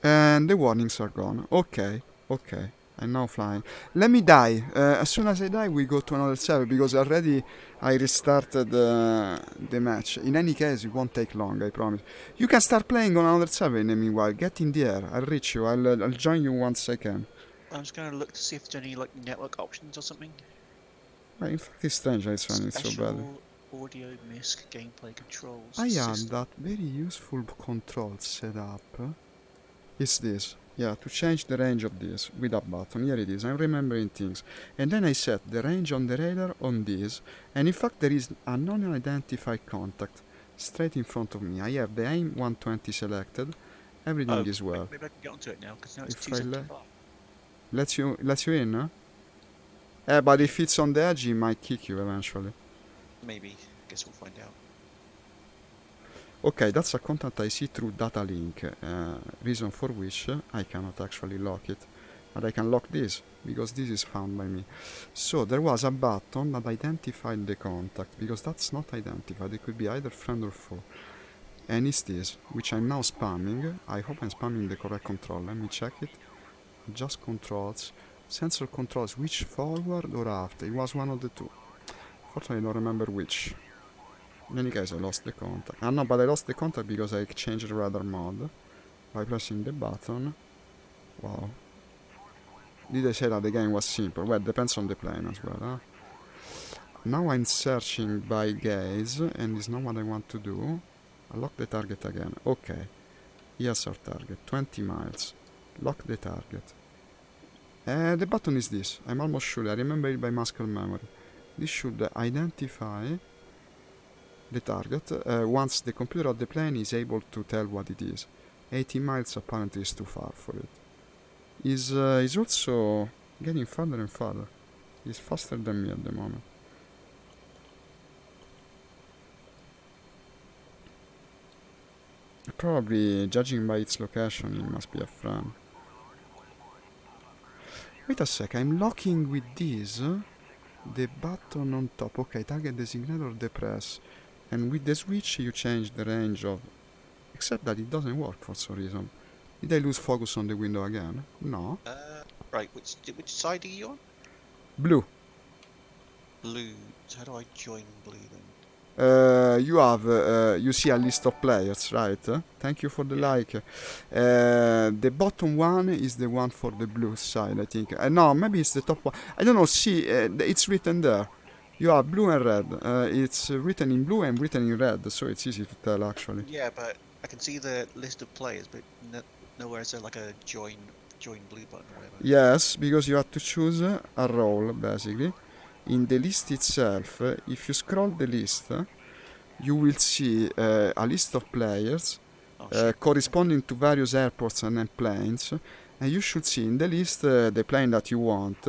And the warnings are gone. Okay. I'm now flying. Let me die. As soon as I die, we go to another server because already I restarted the match. In any case, it won't take long, I promise. You can start playing on another server in the meanwhile. Get in the air. I'll reach you. I'll join you once I can. I'm just going to look to see if there's any like network options or something. Well, in fact, it's strange it's running so badly. Special audio misc gameplay controls. I had system. that very useful control set up. It's this. Yeah, to change the range of this with a button. Here it is. I'm remembering things. And then I set the range on the radar on this. And in fact, there is a non-identified contact straight in front of me. I have the AIM 120 selected. Everything is well. Maybe I can get onto it now because now it's If I 275. lets you in, huh? But if it's on the edge, it might kick you eventually. Maybe. Guess we'll find out. Okay, that's a contact I see through data link, reason for which I cannot actually lock it. But I can lock this, because this is found by me. So there was a button that identified the contact, because that's not identified, it could be either friend or foe. And it's this, which I'm now spamming. I hope I'm spamming the correct control, let me check it. Just controls, sensor controls which forward or aft, it was one of the two. Fortunately I don't remember which. In any case, I lost the contact. Ah no, but I lost the contact because I changed the radar mode by pressing the button. Wow. Did I say that the game was simple? Well, it depends on the plane as well, huh? Now I'm searching by gaze, and it's not what I want to do. I lock the target again. Okay. Yes, our target. 20 miles. Lock the target. The button is this. I'm almost sure. I remember it by muscle memory. This should identify the target once the computer of the plane is able to tell what it is. 80 miles apparently is too far for it. Is also getting farther and farther. He's faster than me at the moment. Probably, judging by its location, it must be a friend. Wait a sec, I'm locking with this. The button on top. Okay, target designator depress. And with the switch you change the range of... Except that it doesn't work for some reason. Did I lose focus on the window again? No. Right, which side are you on? Blue. Blue. So how do I join blue then? You see a list of players, right? Thank you for the like. The bottom one is the one for the blue side, I think. No, maybe it's the top one. I don't know, see, it's written there. You have blue and red. It's written in blue and written in red, so it's easy to tell actually. Yeah, but I can see the list of players, but nowhere is there like a join join blue button or whatever. Yes, because you have to choose a role, basically. In the list itself, if you scroll the list, you will see a list of players Oh shit. corresponding to various airports and then planes, and you should see in the list the plane that you want,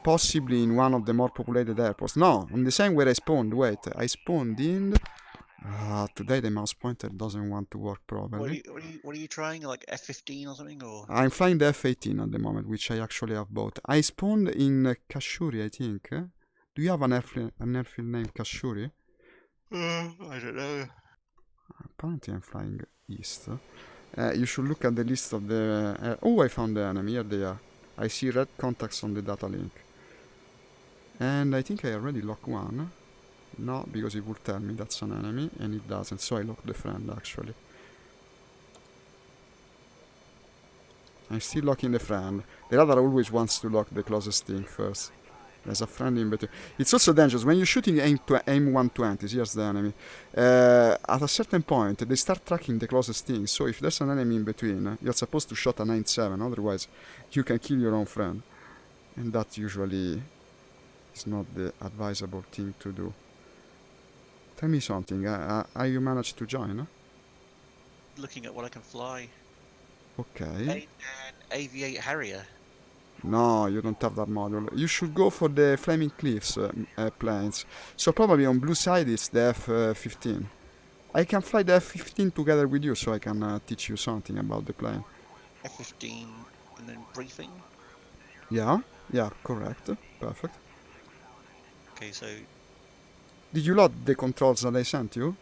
possibly in one of the more populated airports. No, on the same where I spawned. Wait, I spawned in... today the mouse pointer doesn't want to work properly. What are you trying? Like F-15 or something, or? I'm flying the F-18 at the moment, which I actually have bought. I spawned in Kashuri, I think. Do you have an airfield named Kashuri? I don't know. Apparently I'm flying east. You should look at the list of the... oh, I found the enemy. Here they are. I see red contacts on the data link. And I think I already locked one. No, because it would tell me that's an enemy, and it doesn't. So I locked the friend, actually. I'm still locking the friend. The radar always wants to lock the closest thing first. There's a friend in between. It's also dangerous when you're shooting aim 120s. Here's the enemy. At a certain point, they start tracking the closest thing. So if there's an enemy in between, you're supposed to shoot a 9.7. Otherwise, you can kill your own friend, and that usually is not the advisable thing to do. Tell me something. Are you managed to join? Looking at what I can fly. Okay. An AV-8 Harrier. No, you don't have that model. You should go for the Flaming Cliffs planes. So probably on blue side it's the F-15. I can fly the F-15 together with you, so I can teach you something about the plane. F-15 and then briefing. Yeah, correct. Perfect. Okay, so... Did you load the controls that I sent you?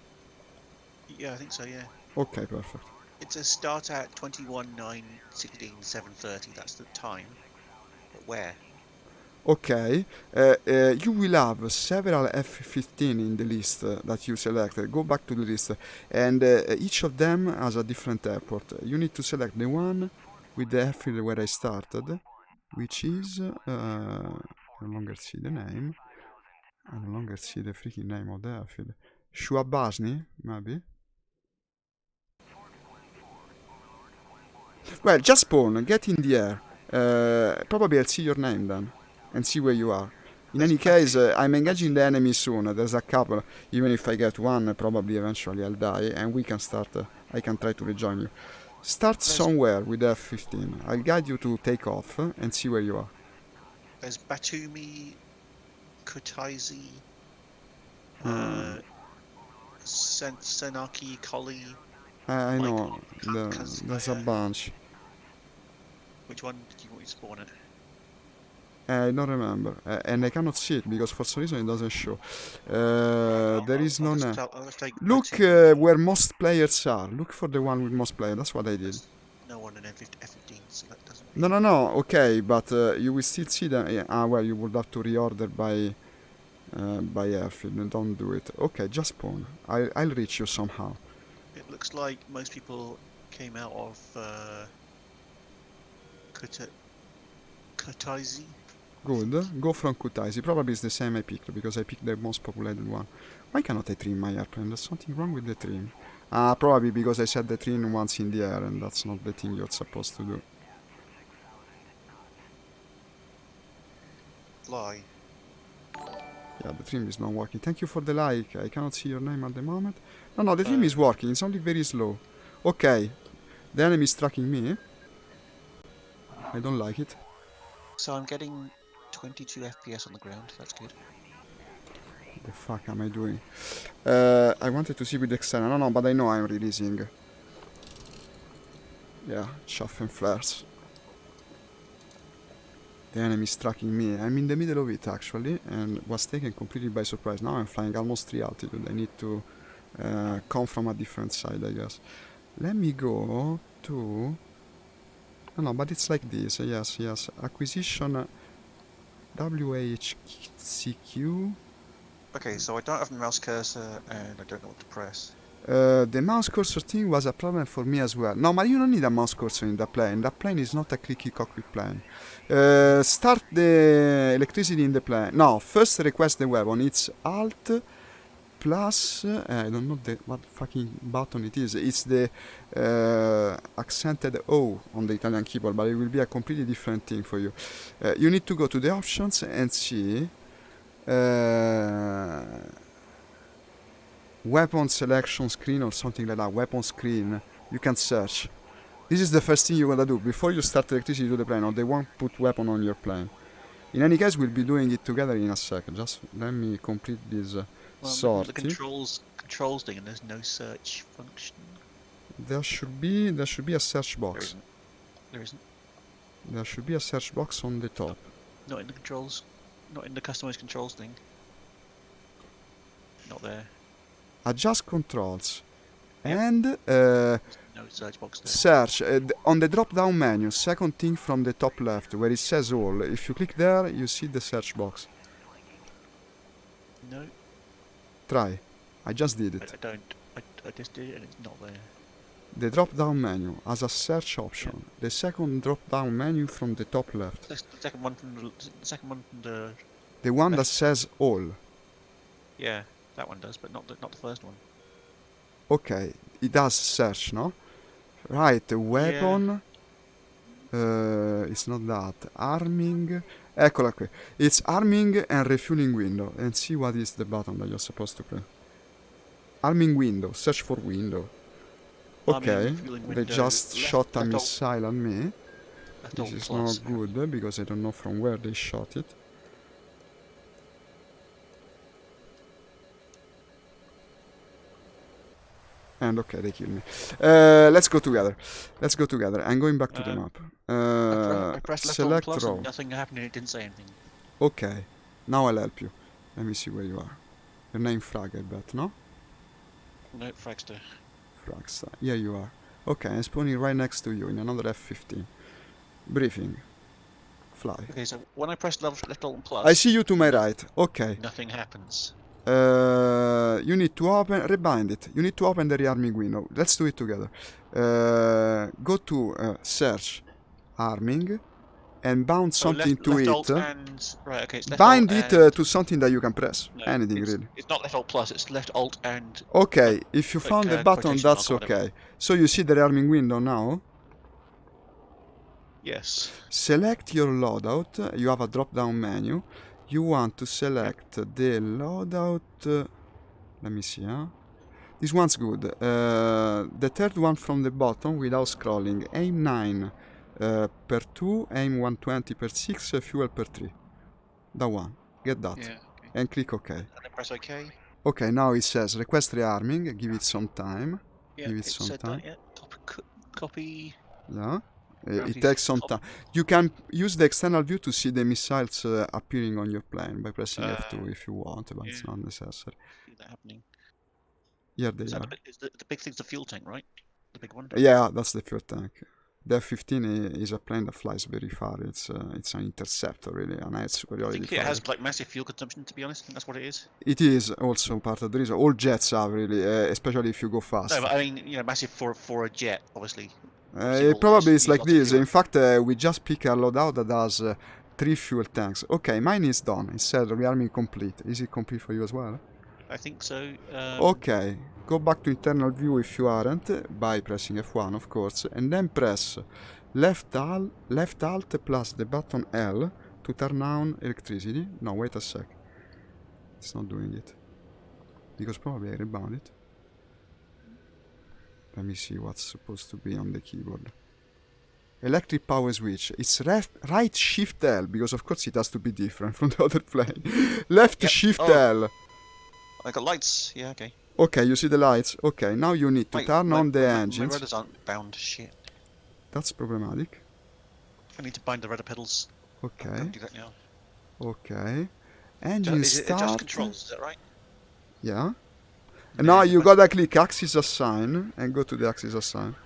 Yeah, I think so, yeah. Okay, perfect. It says start at 21:9:16:7:30. That's the time. But where? Okay, you will have several F-15 in the list that you selected. Go back to the list, and each of them has a different airport. You need to select the one with the airfield where I started, which is... I no longer see the name. I no longer see the freaking name of the airfield. Shuabasni, maybe? Well, just spawn, get in the air. Probably I'll see your name then, and see where you are. In any case, I'm engaging the enemy soon. There's a couple. Even if I get one, probably eventually I'll die, and we can start. I can try to rejoin you. Start somewhere with F-15. I'll guide you to take off and see where you are. There's Batumi, Kutaisi, Senaki, Koli. I know, there's a bunch. Which one did you want me to spawn at? I don't remember, and I cannot see it because for some reason it doesn't show. There is no name. Look where most players are. Look for the one with most players. That's what I did. No one in F-15, so that doesn't... No. Okay, but you will still see them. Yeah, well, you would have to reorder by airfield. Don't do it. Okay, just spawn. I'll reach you somehow. It looks like most people came out of Kutaisi. Good. Go from Kutaisi. Probably it's the same I picked because I picked the most populated one. Why cannot I trim my airplane? There's something wrong with the trim. Probably because I set the trim once in the air and that's not the thing you're supposed to do. Fly. Yeah, the trim is not working. Thank you for the like. I cannot see your name at the moment. No, the trim is working. It's only very slow. Okay. The enemy is tracking me. I don't like it. So I'm getting 22 FPS on the ground. That's good. The fuck am I doing? I wanted to see with the external. No, but I know I'm releasing. Yeah, chaff and flares. The enemy is tracking me. I'm in the middle of it actually, and was taken completely by surprise. Now I'm flying almost 3 altitude. I need to come from a different side, I guess. Let me go to... No, but it's like this. Yes. Acquisition WHCQ. Okay, so I don't have the mouse cursor and I don't know what to press. The mouse cursor thing was a problem for me as well. No, but you don't need a mouse cursor in that plane. That plane is not a clicky cockpit plane. Start the electricity in the plane. No, first request the weapon. It's Alt plus, I don't know what fucking button it is. It's the accented O on the Italian keyboard, but it will be a completely different thing for you. You need to go to the options and see weapon selection screen or something like that. Weapon screen. You can search. This is the first thing you gotta do before you start electricity to the plane, or they won't put weapon on your plane. In any case, we'll be doing it together in a second. Just let me complete this sorting. The controls thing, and there's no search function. There should be a search box. There isn't. There should be a search box on the top. Not in the controls. Not in the customized controls thing. Not there. Adjust controls. Yep. And No search box there. search on the drop down menu, second thing from the top left where it says all. If you click there, you see the search box. No. Try. I just did it. I don't. I just did it and it's not there. The drop down menu has a search option. Yep. The second drop down menu from the top left. The second one from the The one that says all. Yeah, that one does, but not the first one. Okay, it does search, no? Right, weapon. It's not that. Arming. Eccola qui. It's arming and refueling window. And see what is the button that you're supposed to press. Arming window. Search for window. Okay, they just shot a missile at me. This is not good because I don't know from where they shot it. And okay, they killed me. Let's go together. Let's go together. I'm going back to the map. I pressed left select plus row. and nothing happened and it didn't say anything. Okay, now I'll help you. Let me see where you are. Your name Frag, I bet, no? No, Fragster. Fragster. Yeah, you are. Okay, I'm spawning right next to you in another F-15. Briefing. Fly. Okay, so when I press left alt and plus, I see you to my right. Okay. nothing happens. You need to open, rebind it. You need to open the rearming window. Let's do it together. Go to search arming and bound something to it. Right, okay, it's left bind alt it to something that you can press. No, Anything it's, really. It's not left alt plus, it's left alt and... Okay, if you found the button, quotation that's mark or whatever. okay. So you see the rearming window now. Yes. Select your loadout. You have a drop down menu. You want to select the loadout. Let me see, huh? This one's good. The third one from the bottom without scrolling. Aim 9 per 2, aim 120 per 6, fuel per 3. That one. Get that. Yeah, okay. And click OK. And then press OK. Okay, now it says request rearming. Give it some time. Yeah, Give it some said time. that, yeah. Copy. Yeah. Right, It takes some time. You can use the external view to see the missiles appearing on your plane by pressing F2 if you want, but it's not necessary. See that happening. Here they are. The big thing's the fuel tank, right? The big one? Yeah, that's the fuel tank. The F-15 is a plane that flies very far. It's an interceptor, really, an air I superiority think it fighter. has like massive fuel consumption, to be honest. I think that's what it is. It is also part of the reason. All jets have, really, especially if you go fast. No, but I mean, you know, massive for a jet, obviously. It probably is like this. In fact, we just pick a loadout that has 3 fuel tanks. Okay, mine is done. It said rearming complete. Is it complete for you as well? I think so. Okay, go back to internal view if you aren't, by pressing F1 of course, and then press left alt plus the button L to turn on electricity. No, wait a sec. It's not doing it. Because probably I rebound it. Let me see what's supposed to be on the keyboard. Electric power switch. It's right shift L, because of course it has to be different from the other plane. Left shift L. I got lights. Yeah, okay. Okay, you see the lights. Okay, now you need to turn on the engines. My rudders aren't bound. Shit. That's problematic. I need to bind the rudder pedals. Okay. I'll do that now. Okay. Engine start. Adjust controls, is that right? Yeah. And now you gotta click axis assign and go to the axis assign.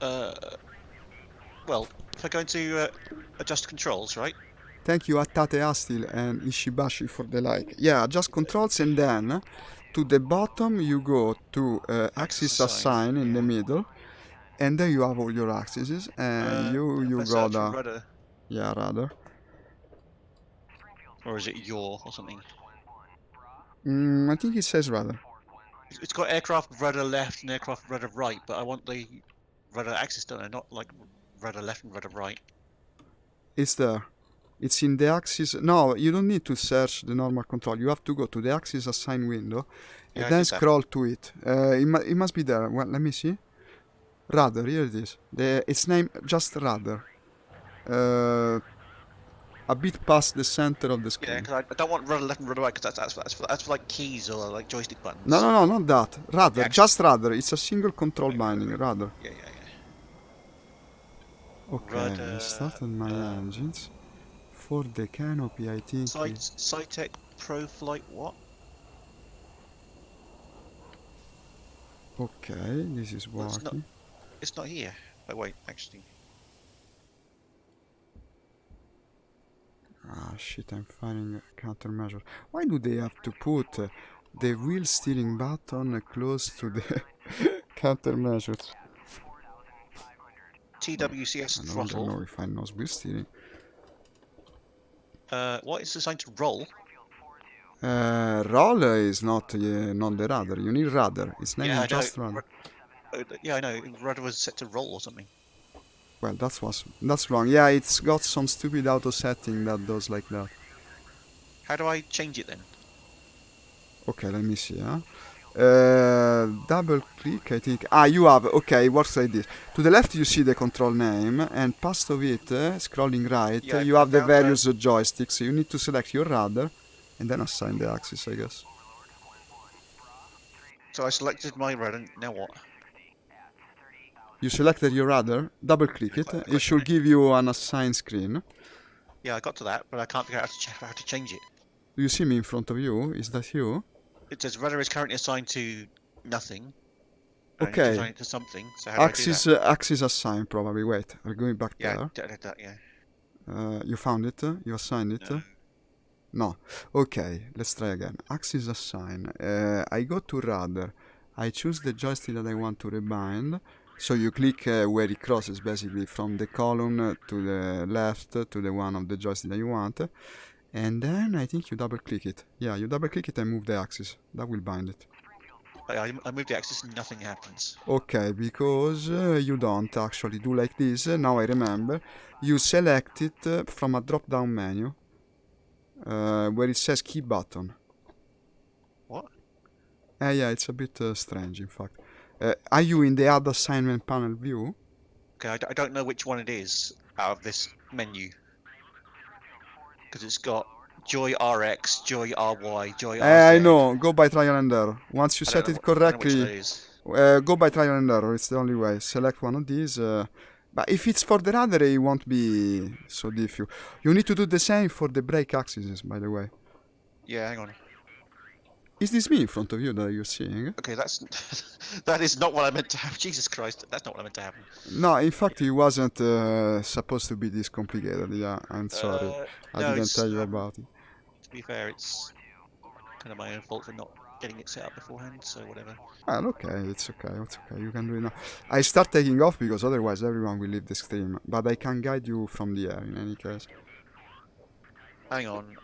Well, if I go into adjust controls, right? Thank you Atate Astil and Ishibashi for the like. Yeah, adjust controls and then to the bottom you go to axis assign in the middle, and there you have all your axes and you gotta... Rudder. Yeah, rather. Or is it your or something? I think it says radar. It's got aircraft rudder left and aircraft rudder right, but I want the rudder axis, don't I? Not like rudder left and rudder right. It's there. It's in the axis. No, you don't need to search the normal control. You have to go to the axis assign window Yeah, and I then did that. scroll to it. It must be there. Well, let me see. Rudder, here it is. It's named just rudder. A bit past the center of the Yeah, screen. because I don't want rudder left and rudder right, because that's for like keys or like joystick buttons. No, not that. Rudder, axis. just rudder. It's a single control binding, rudder. Yeah. Okay, Rudder, I started my engines. For the canopy, I think... Cytec Pro Flight what? Okay, this is working. It's not here. Oh wait, actually. Ah shit, I'm finding a countermeasure. Why do they have to put the wheel steering button close to the countermeasures? TWCS I throttle. don't know if I know wheel steering. What is assigned to roll? Roll is not the rudder. You need rudder. Its name is just rudder. Yeah, I know. Rudder was set to roll or something. Well, that's wrong. Yeah, it's got some stupid auto setting that does like that. How do I change it then? Okay, let me see. Double click, I think. You have. Okay, it works like this. To the left, you see the control name, and past of it, scrolling right, Yeah, you have the various joysticks. You need to select your rudder, and then assign the axis, I guess. So I selected my rudder. Now what? You selected your rudder. Double click it. It should give you an assign screen. Yeah, I got to that, but I can't figure out how to change it. Do you see me in front of you? Is that you? It says rudder is currently assigned to nothing. Okay. I need to assign it to something. So how do I do that? Axis assign, probably. Wait, I'm going back there. Yeah. You found it? You assigned it? No. Okay, let's try again. Axis assign. I go to rudder. I choose the joystick that I want to rebind. So you click where it crosses, basically, from the column to the left to the one of the joystick that you want. And then I think you double click it. Yeah, you double click it and move the axis. That will bind it. I move the axis and nothing happens. Okay, because you don't actually do like this. Now I remember. You select it from a drop-down menu where it says key button. What? Yeah, it's a bit strange, in fact. Are you in the add assignment panel view? Okay, I don't know which one it is out of this menu. Because it's got Joy RX, Joy RY, Joy RZ. I know. Go by trial and error. Once you set it correctly, go by trial and error. It's the only way. Select one of these. But if it's for the rudder, it won't be so difficult. You need to do the same for the brake axes, by the way. Yeah, hang on. Is this me in front of you that you're seeing? Okay, that is not what I meant to have. Jesus Christ, that's not what I meant to happen. No, in fact, it wasn't supposed to be this complicated. Yeah, I'm sorry. I didn't tell you about it. To be fair, it's kind of my own fault for not getting it set up beforehand, so whatever. Well, okay, it's okay. You can do it now. I start taking off because otherwise everyone will leave the stream. But I can guide you from the air in any case. Hang on.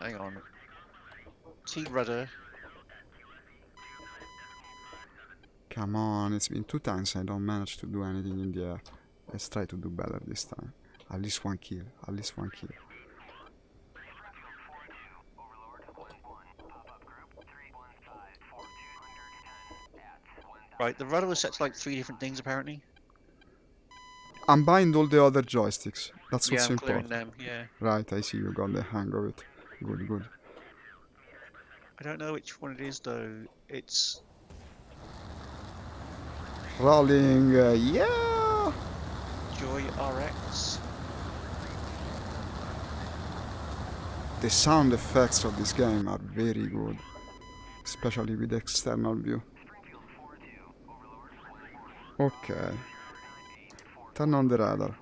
T rudder. Come on, it's been 2 times I don't manage to do anything in the air. Let's try to do better this time. At least one kill. Right, the rudder was set to like 3 different things apparently. Unbind all the other joysticks. That's what's I'm important. clearing them, yeah. Right, I see you got the hang of it. Good. I don't know which one it is though. It's rolling, yeah! Joy RX. The sound effects of this game are very good, especially with the external view. Okay. Turn on the radar.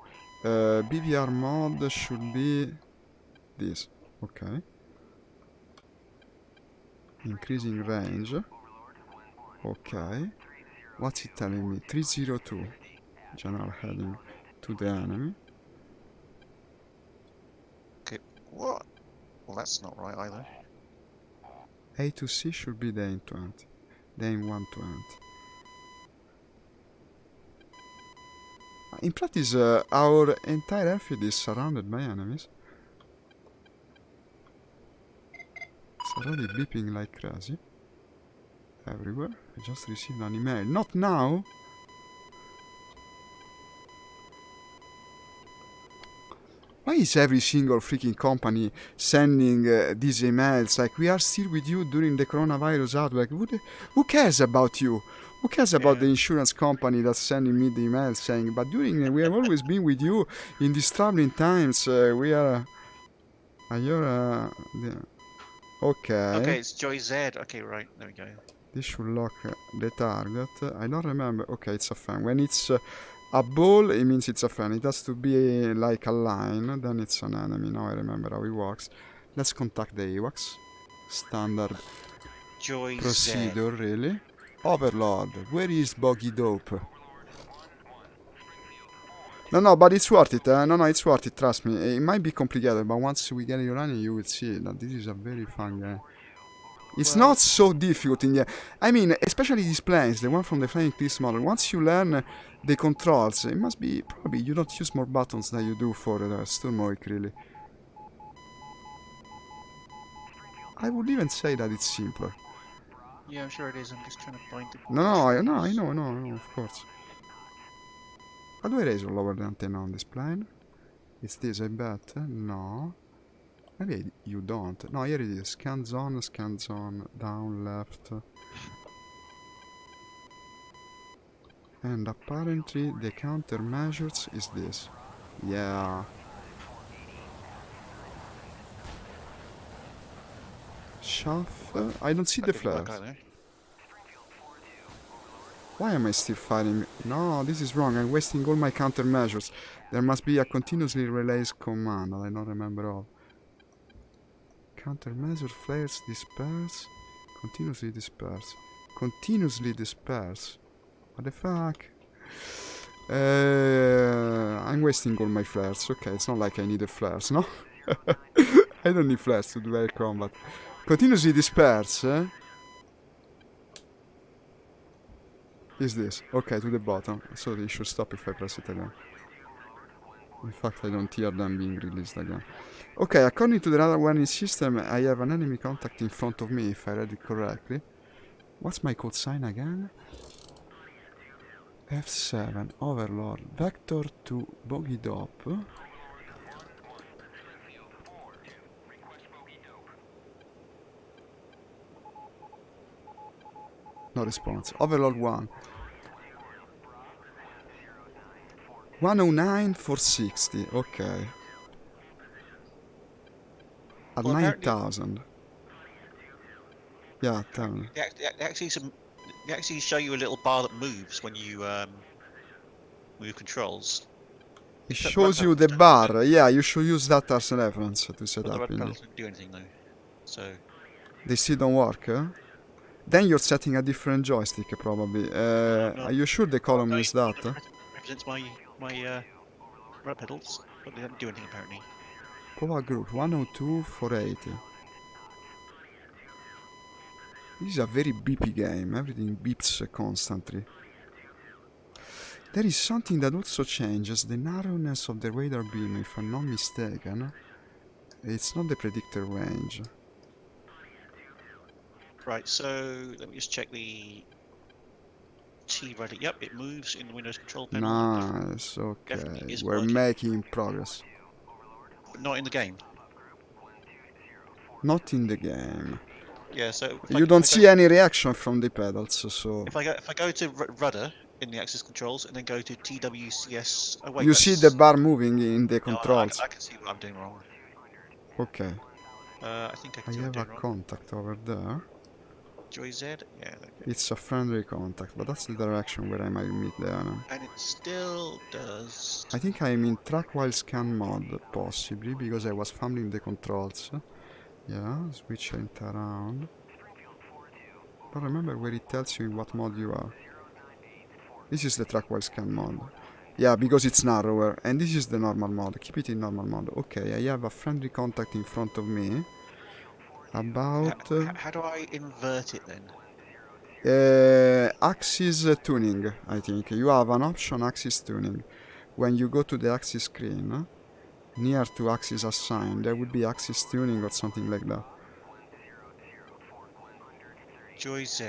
BVR mode should be this. Okay. Increasing range. Okay. What's it telling me? 302. General heading to the enemy. Okay, what? Well, that's not right either. A to C should be the aim 20. The aim 120. In practice, our entire airfield is surrounded by enemies. It's already beeping like crazy. Everywhere. I just received an email. Not now! Why is every single freaking company sending these emails like, we are still with you during the coronavirus outbreak? Who cares about you? Who cares about the insurance company that's sending me the email saying, but during we have always been with you in these troubling times. We are. Okay. Okay, it's Joy Z. Okay, right. There we go. This should lock the target. I don't remember. Okay, it's a fan. When it's a ball, it means it's a fan. It has to be like a line, then it's an enemy. Now I remember how it works. Let's contact the AWACS. Standard Joy procedure, Z. really. Overlord, where is Boggy Dope? No, but it's worth it. No, it's worth it, trust me. It might be complicated, but once we get it running, you will see that this is a very fun game. It's not so difficult in the... I mean, especially these planes, the one from the Flying Cliffs model. Once you learn the controls, it must be... Probably you don't use more buttons than you do for Sturmovik, really. I would even say that it's simpler. Yeah, I'm sure it is. I'm just trying to find the... No, I know, of course. How do I raise or lower the antenna on this plane? It's this, I bet. No. Maybe you don't. No, here it is. Scan zone, down, left. And apparently the countermeasures is this. Yeah. Shaft. I don't see the flares. Why am I still fighting? No, this is wrong. I'm wasting all my countermeasures. There must be a continuously relays command that I don't remember of. Countermeasure, flares, disperse. Continuously disperse. Continuously disperse. What the fuck? I'm wasting all my flares. Okay, it's not like I need flares, no? I don't need flares to do air combat. Continuously disperse, eh? Is this? Okay, to the bottom. So they should stop if I press it again. In fact, I don't hear them being released again. Okay, according to the radar warning system, I have an enemy contact in front of me, if I read it correctly. What's my code sign again? F7, Overlord, Vector to Boggy Dope. No response. Overlord 1. 109 for 60, okay. At well, 9,000. Yeah, tell me. They actually show you a little bar that moves when you move controls. It shows you the bar. Yeah, you should use that as a reference to set up. The red pedals don't do anything though. So they still don't work, eh? Then you're setting a different joystick, probably. No. Are you sure the column is that? Represents my red pedals, but they don't do anything apparently. Power group 102 for 80. This is a very beepy game. Everything beeps constantly. There is something that also changes the narrowness of the radar beam, if I'm not mistaken. It's not the predicted range. Right, so let me just check the T-radar. Yep, it moves in the Windows control panel. Nice, okay. We're working. making progress. But not in the game. Not in the game. Yeah, so you don't see any reaction from the pedals, so... If I go to rudder in the access controls and then go to TWCS... Oh, wait, you see the bar moving in the controls. No, I can see what I'm doing wrong. Okay. I think I can see I what have I'm doing a contact over there. Joy Z? Yeah, okay. It's a friendly contact, but that's the direction where I might meet the enemy. And it still does... I think I'm in track while scan mode, possibly, because I was fumbling the controls. Yeah, switch it around. But remember where it tells you in what mode you are. This is the track while scan mode. Yeah, because it's narrower, and this is the normal mode. Keep it in normal mode. Okay, I have a friendly contact in front of me. About How do I invert it then? axis tuning, I think. You have an option axis tuning. When you go to the axis screen, near to axis assigned, there would be axis tuning or something like that. Joy Z.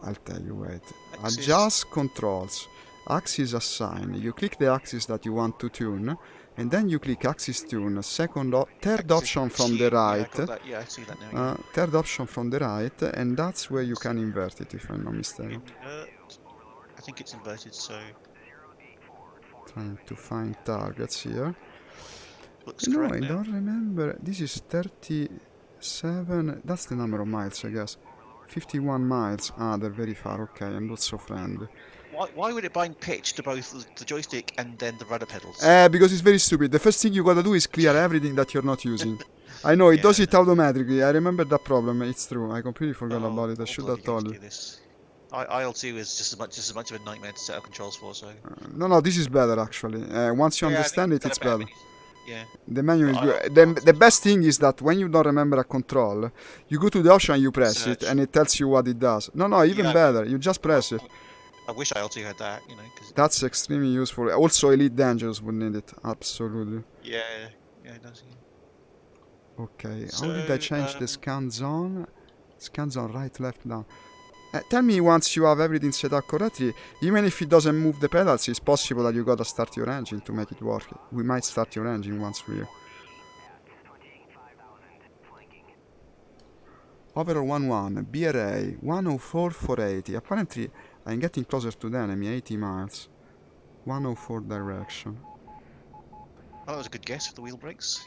I'll tell you, wait. Axis. Adjust controls. Axis assign. You click the axis that you want to tune, and then you click axis tune. Third option from the right. Yeah, I see that now. Third option from the right, and that's where you can invert it, if I'm not mistaken. Invert. I think it's inverted, so. Trying to find targets here. Looks no, correct I now. don't remember. This is 37. That's the number of miles, I guess. 51 miles. Ah, they're very far. Okay, I'm not so friendly. Why would it bind pitch to both the joystick and then the rudder pedals? Because it's very stupid. The first thing you gotta do is clear everything that you're not using. I know, it does it automatically. I remember that problem. It's true. I completely forgot about it. I should have told you. IL2 is just as much of a nightmare to set up controls for, so... No, this is better, actually. Once you understand it, it's better. Yeah. The menu is good. The best thing is that when you don't remember a control, you go to the option and you press it, and it tells you what it does. No, even better. You just press it. I wish IL2 had that, you know. That's extremely useful. Also, Elite Dangerous would need it. Absolutely. Yeah, it does. Yeah. Okay, so, how did I change the scan zone? Scan zone right, left, down. Tell me once you have everything set up correctly, even if it doesn't move the pedals, it's possible that you gotta start your engine to make it work. We might start your engine once we're... Overall 1-1, BRA, 104 480. Apparently, I'm getting closer to the enemy, 80 miles. 104 direction. Oh, that was a good guess for the wheel brakes.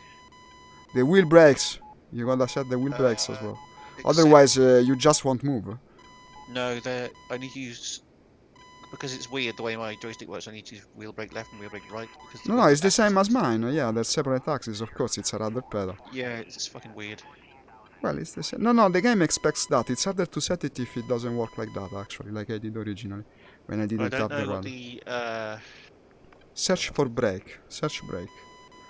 The wheel brakes! You gotta set the wheel brakes as well. Otherwise, you just won't move. No, I need to use... Because it's weird the way my joystick works, I need to use wheel brake left and wheel brake right. No, it's the same as mine. Yeah, they're separate axes. Of course, it's a rudder pedal. Yeah, it's fucking weird. Well, it's the same. No, the game expects that. It's harder to set it if it doesn't work like that, actually, like I did originally, when I didn't have the rudder. Search for brake. Search brake.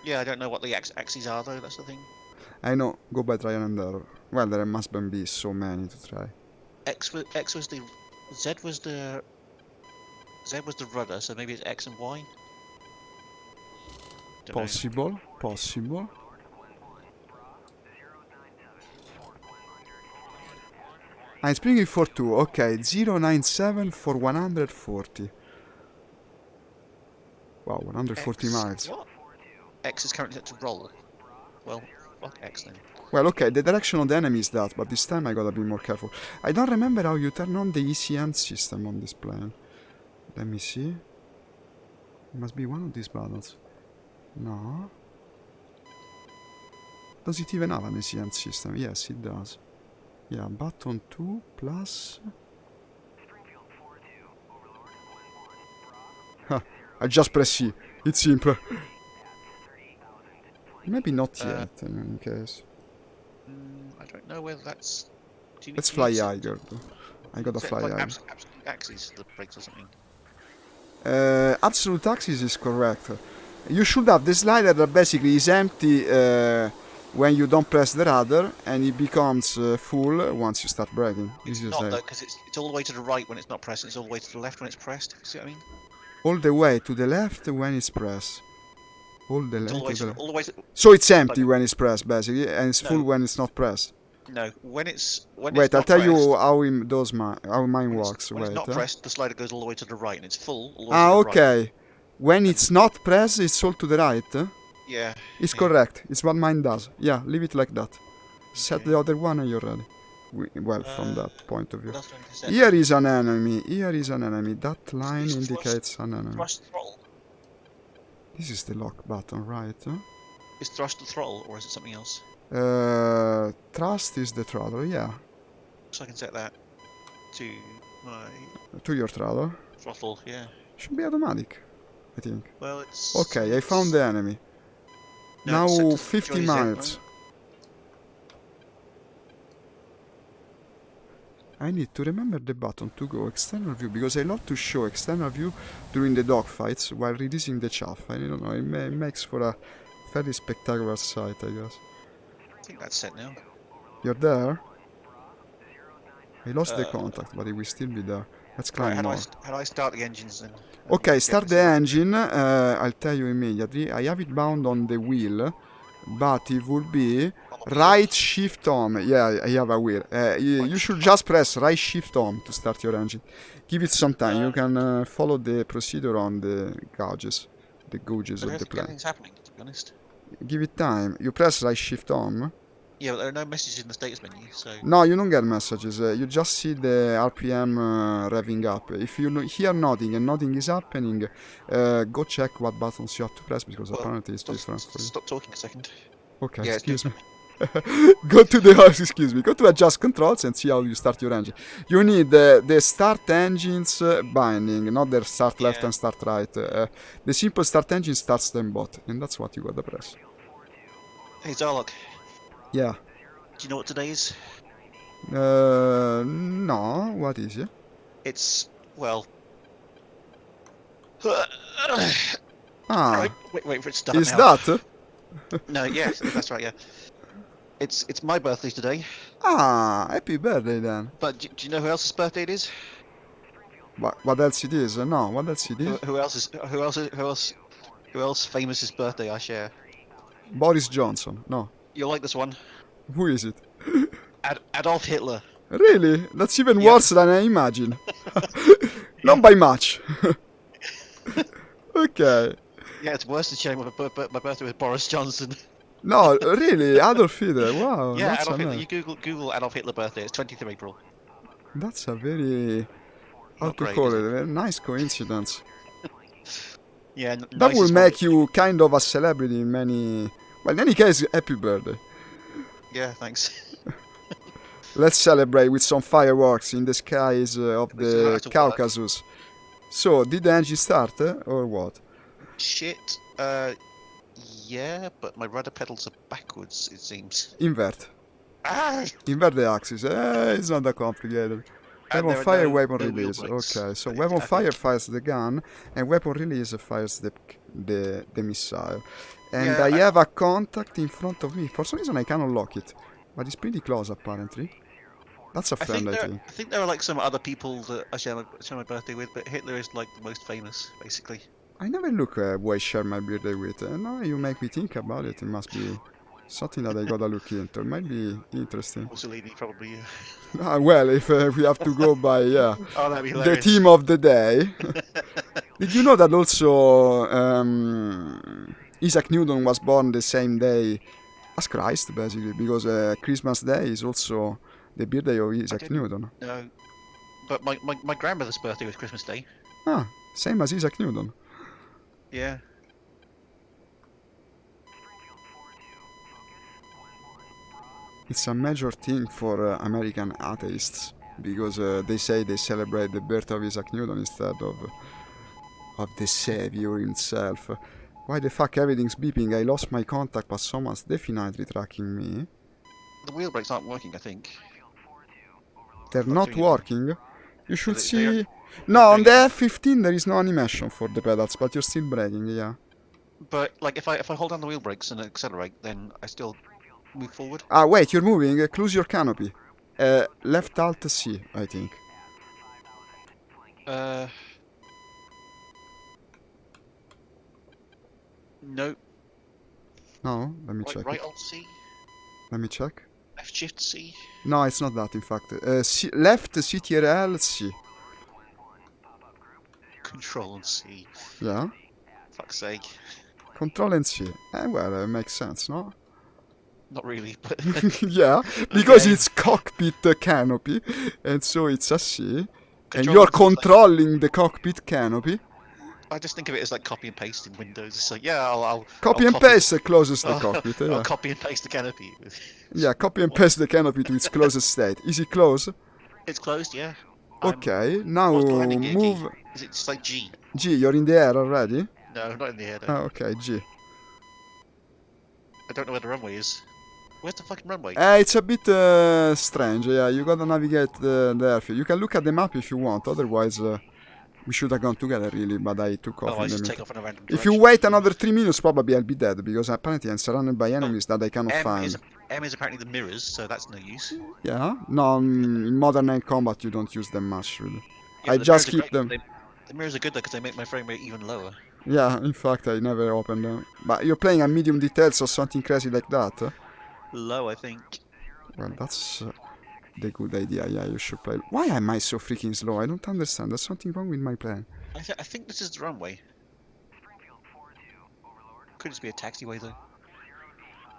Yeah, I don't know what the axes are, though, that's the thing. I know, go by trial and error. Well, there must be so many to try. X was the... Z was the rudder, so maybe it's X and Y? Possible. I'm springing for 2. Okay, 097 for 140. Wow, 140 miles. What? X is currently set to roll. Well, fuck X then. Well, okay, the direction of the enemy is that, but this time I gotta be more careful. I don't remember how you turn on the ECN system on this plane. Let me see. It must be one of these buttons. No. Does it even have an ECN system? Yes, it does. Yeah, button 2 plus... Huh, I just press C. It's simple. Maybe not yet, in any case. I don't know whether that's... Let's fly higher. I gotta fly higher. Absolute axis, the brakes or something. Absolute axis is correct. You should have the slider that basically is empty when you don't press the rudder, and it becomes full once you start braking. It's not though, because it's all the way to the right when it's not pressed, and it's all the way to the left when it's pressed. See what I mean? All the way to the left when it's pressed. All the way to the left. So it's empty when it's pressed, basically, and it's full when it's not pressed. No, when it's Wait, I'll tell you how mine works. When it's not pressed, the slider goes all the way to the right, and it's full. All the way to the okay. Right. When it's not pressed, it's all to the right. Yeah. It's correct. It's what mine does. Yeah, leave it like that. Set the other one and you're ready. Well, from that point of view. Here is an enemy. That line indicates an enemy. Thrust throttle. This is the lock button, right? Is thrust the throttle, or is it something else? Thrust is the throttle, yeah. So I can set that to my... To your throttle? Throttle, yeah. Should be automatic, I think. Well, it's... Okay, I found the enemy. No, now 50 miles. I need to remember the button to go external view, because I love to show external view during the dogfights while releasing the chaff. I don't know, it makes for a fairly spectacular sight, I guess. I think that's set now. You're there? I lost the contact, but he will still be there. Let's climb Right, more. how do I start the engines then? Okay, start the engine. I'll tell you immediately. I have it bound on the wheel, but it would be right shift on. Yeah, I have a wheel. You should just press right shift on to start your engine. Give it some time. You can follow the procedure on the gauges of the plane. Nothing's happening, to be honest. Give it time. You press right shift on. Yeah, but there are no messages in the status menu, so... No, you don't get messages. You just see the RPM revving up. If you hear nothing and nothing is happening, go check what buttons you have to press, because apparently it's different for you. Stop talking a second. Okay, Yeah, excuse me. Go to the excuse me. Go to adjust controls and see how you start your engine. You need the start engines binding, not the start left and start right. The simple start engine starts them both, and that's what you gotta press. Hey, Zarlock. Yeah. Do you know what today is? No. What is it? It's, well... Ah. Wait for it to start Is now. that? No, yeah, that's right, yeah. It's my birthday today. Ah, happy birthday then. But do you know who else's birthday it is? What else it is? No, what else it is? Who else famous's birthday I share? Boris Johnson. No. You'll like this one. Who is it? Adolf Hitler. Really? That's even worse than I imagine. Not by much. Okay. Yeah, it's worse than sharing my birthday with Boris Johnson. No, really? Adolf Hitler? Wow. Yeah, that's Adolf Hitler. nice. You Google Adolf Hitler birthday. It's 20th of April. That's a very... How Not to great, call is it? it? A very nice coincidence. Yeah, That will make you kind of a celebrity in many... Well, in any case, happy birthday. Yeah, thanks. Let's celebrate with some fireworks in the skies of the Caucasus. So, did the engine start, or what? Shit. Yeah, but my rudder pedals are backwards, it seems. Invert. Ah! Invert the axis. It's not that complicated. Weapon fire, weapon release. Okay, so weapon fire fires the gun, and weapon release fires the missile. And Yeah, I have a contact in front of me. For some reason I cannot lock it, but it's pretty close apparently. That's a friend, I think. I think there are like some other people that I share my birthday with, but Hitler is like the most famous, basically. I never look who I share my birthday with. Now you make me think about it. It must be something that I gotta look into. It might be interesting. Mussolini, probably. Well, if we have to go by, yeah, Oh, that'd be the hilarious. theme of the day. Did you know that also Isaac Newton was born the same day as Christ, basically? Because Christmas Day is also the birthday of Isaac Newton. No, but my grandmother's birthday was Christmas Day. Ah, same as Isaac Newton. Yeah. It's a major thing for American atheists, because they say they celebrate the birth of Isaac Newton instead of the savior himself. Why the fuck everything's beeping? I lost my contact, but someone's definitely tracking me. The wheel brakes aren't working, I think. They're not working? You should see... are- No, on the F15 there is no animation for the pedals, but you're still braking, yeah. But like if I hold down the wheel brakes and accelerate, then I still move forward. Ah, wait, you're moving. Close your canopy. Left Alt C, I think. No. No? Let me check. Right Alt C. Let me check. Left Shift C. No, it's not that, in fact. Left CTRL C. Control and C. Yeah? Fuck's sake. Control and C. Well, it makes sense, no? Not really, but Yeah, because Okay. it's cockpit canopy, and so it's a C. And Control you're and C is like- controlling the cockpit canopy. I just think of it as like copy and paste in Windows. It's like, yeah, I'll Copy I'll and paste closes the I'll- cockpit. I'll Yeah. copy and paste the canopy. Yeah, copy and paste the canopy to its closest state. Is it close? It's closed, yeah. Okay, now What's the landing gear move. key? Is it just like G? G, you're in the air already? No, not in the air. No. Ah, okay, G. I don't know where the runway is. Where's the fucking runway? It's a bit strange, yeah, you gotta navigate the airfield. You can look at the map if you want, otherwise We should have gone together, really, but I took off in Otherwise, the just middle. take off in a random If you direction. wait another 3 minutes, probably I'll be dead, because apparently I'm surrounded by enemies that I cannot M find. is apparently the mirrors, so that's no use. Yeah? No, in Modern Night Combat you don't use them much, really. Yeah, I but the just mirrors are keep great. them. The mirrors are good though because they make my frame rate even lower. Yeah, in fact, I never opened them. But you're playing at medium details or something crazy like that? Low, I think. Well, that's the good idea. Yeah, you should play. Why am I so freaking slow? I don't understand. There's something wrong with my plan. I think this is the runway. Could just be a taxiway though.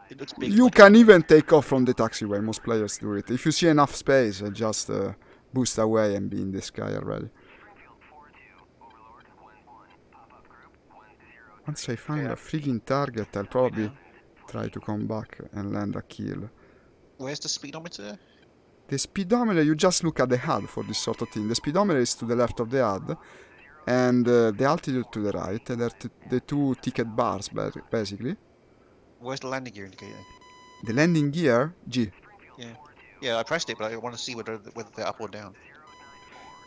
It looks big. You like can even take off from the taxiway. Most players do it. If you see enough space, just boost away and be in the sky already. Once I find a freaking target, I'll probably try to come back and land a kill. Where's the speedometer? The speedometer, you just look at the HUD for this sort of thing. The speedometer is to the left of the HUD, and the altitude to the right. They're the two ticket bars, basically. Where's the landing gear indicator? The landing gear, G. Yeah, I pressed it, but I want to see whether they're up or down.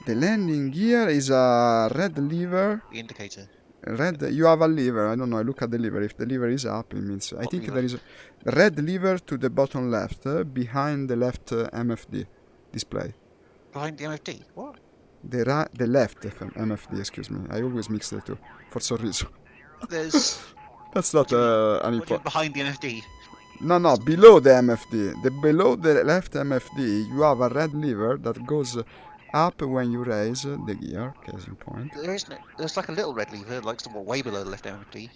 The landing gear is a red lever. The indicator. Red, you have a lever. I don't know. I look at the lever. If the lever is up, it means I think there is a red lever to the bottom left, behind the left MFD display. Behind the MFD? What? The left MFD. Excuse me. I always mix the two for some reason. There's. That's not an important. Behind the MFD. No, below the MFD. Below the left MFD, you have a red lever that goes up when you raise the gear. Case in point. There's like a little red lever, like way below the left MFD.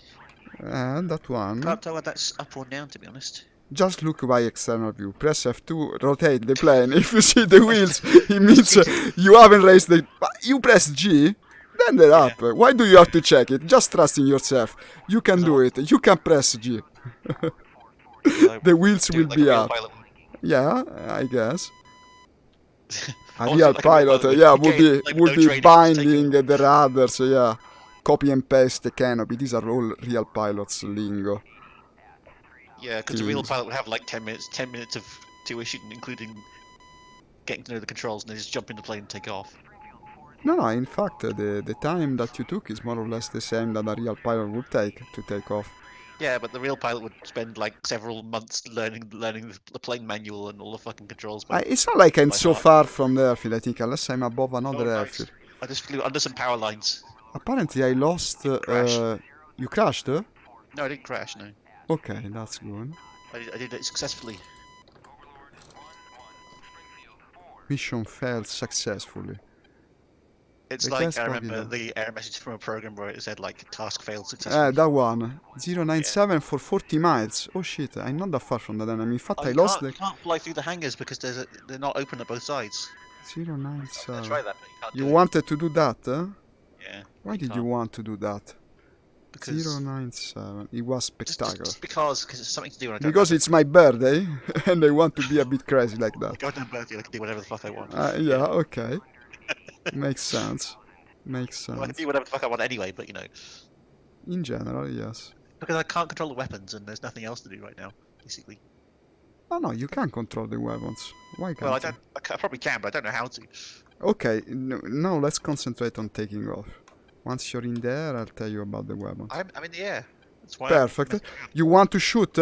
And that one. Can't tell whether that's up or down, to be honest. Just look by external view. Press F2, rotate the plane. If you see the wheels, it means you haven't raised the. You press G, then they're up. Why do you have to check it? Just trust in yourself. You can do it. You can press G. The wheels will be up. Yeah, I guess. A real pilot, would be binding the rudders, yeah. Copy and paste the canopy. These are all real pilots lingo. Yeah, because a real pilot would have like 10 minutes of tuition, including getting to know the controls, and then just jump in the plane and take off. No, in fact, the time that you took is more or less the same that a real pilot would take to take off. Yeah, but the real pilot would spend like several months learning the plane manual and all the fucking controls. It's not like I'm so far from the airfield, I think, unless I'm above another airfield. I just flew under some power lines. Apparently I lost... you crashed? No, I didn't crash, no. Okay, that's good. I did it successfully. Mission failed successfully. It's like, I remember the error message from a program where it said like, task failed successfully. That one. 097 for 40 miles. Oh shit, I'm not that far from that enemy. In fact, I lost the... You can't fly through the hangars because they're not open at both sides. 097. Try that, but you wanted to do that, huh? Yeah. Why did you want to do that? Because 097. It was spectacular. Just because it's something to do. Because it's my birthday, and I want to be a bit crazy like that. Goddamn birthday, I can do whatever the fuck I want. Yeah, okay. Makes sense. Makes sense. Well, I can do whatever the fuck I want anyway, but you know. In general, yes. Because I can't control the weapons, and there's nothing else to do right now, basically. Oh no, you can control the weapons. Why can't you? Well, I probably can, but I don't know how to. Okay, now let's concentrate on taking off. Once you're in the air, I'll tell you about the weapons. I'm in the air. That's why. Perfect. You want to shoot?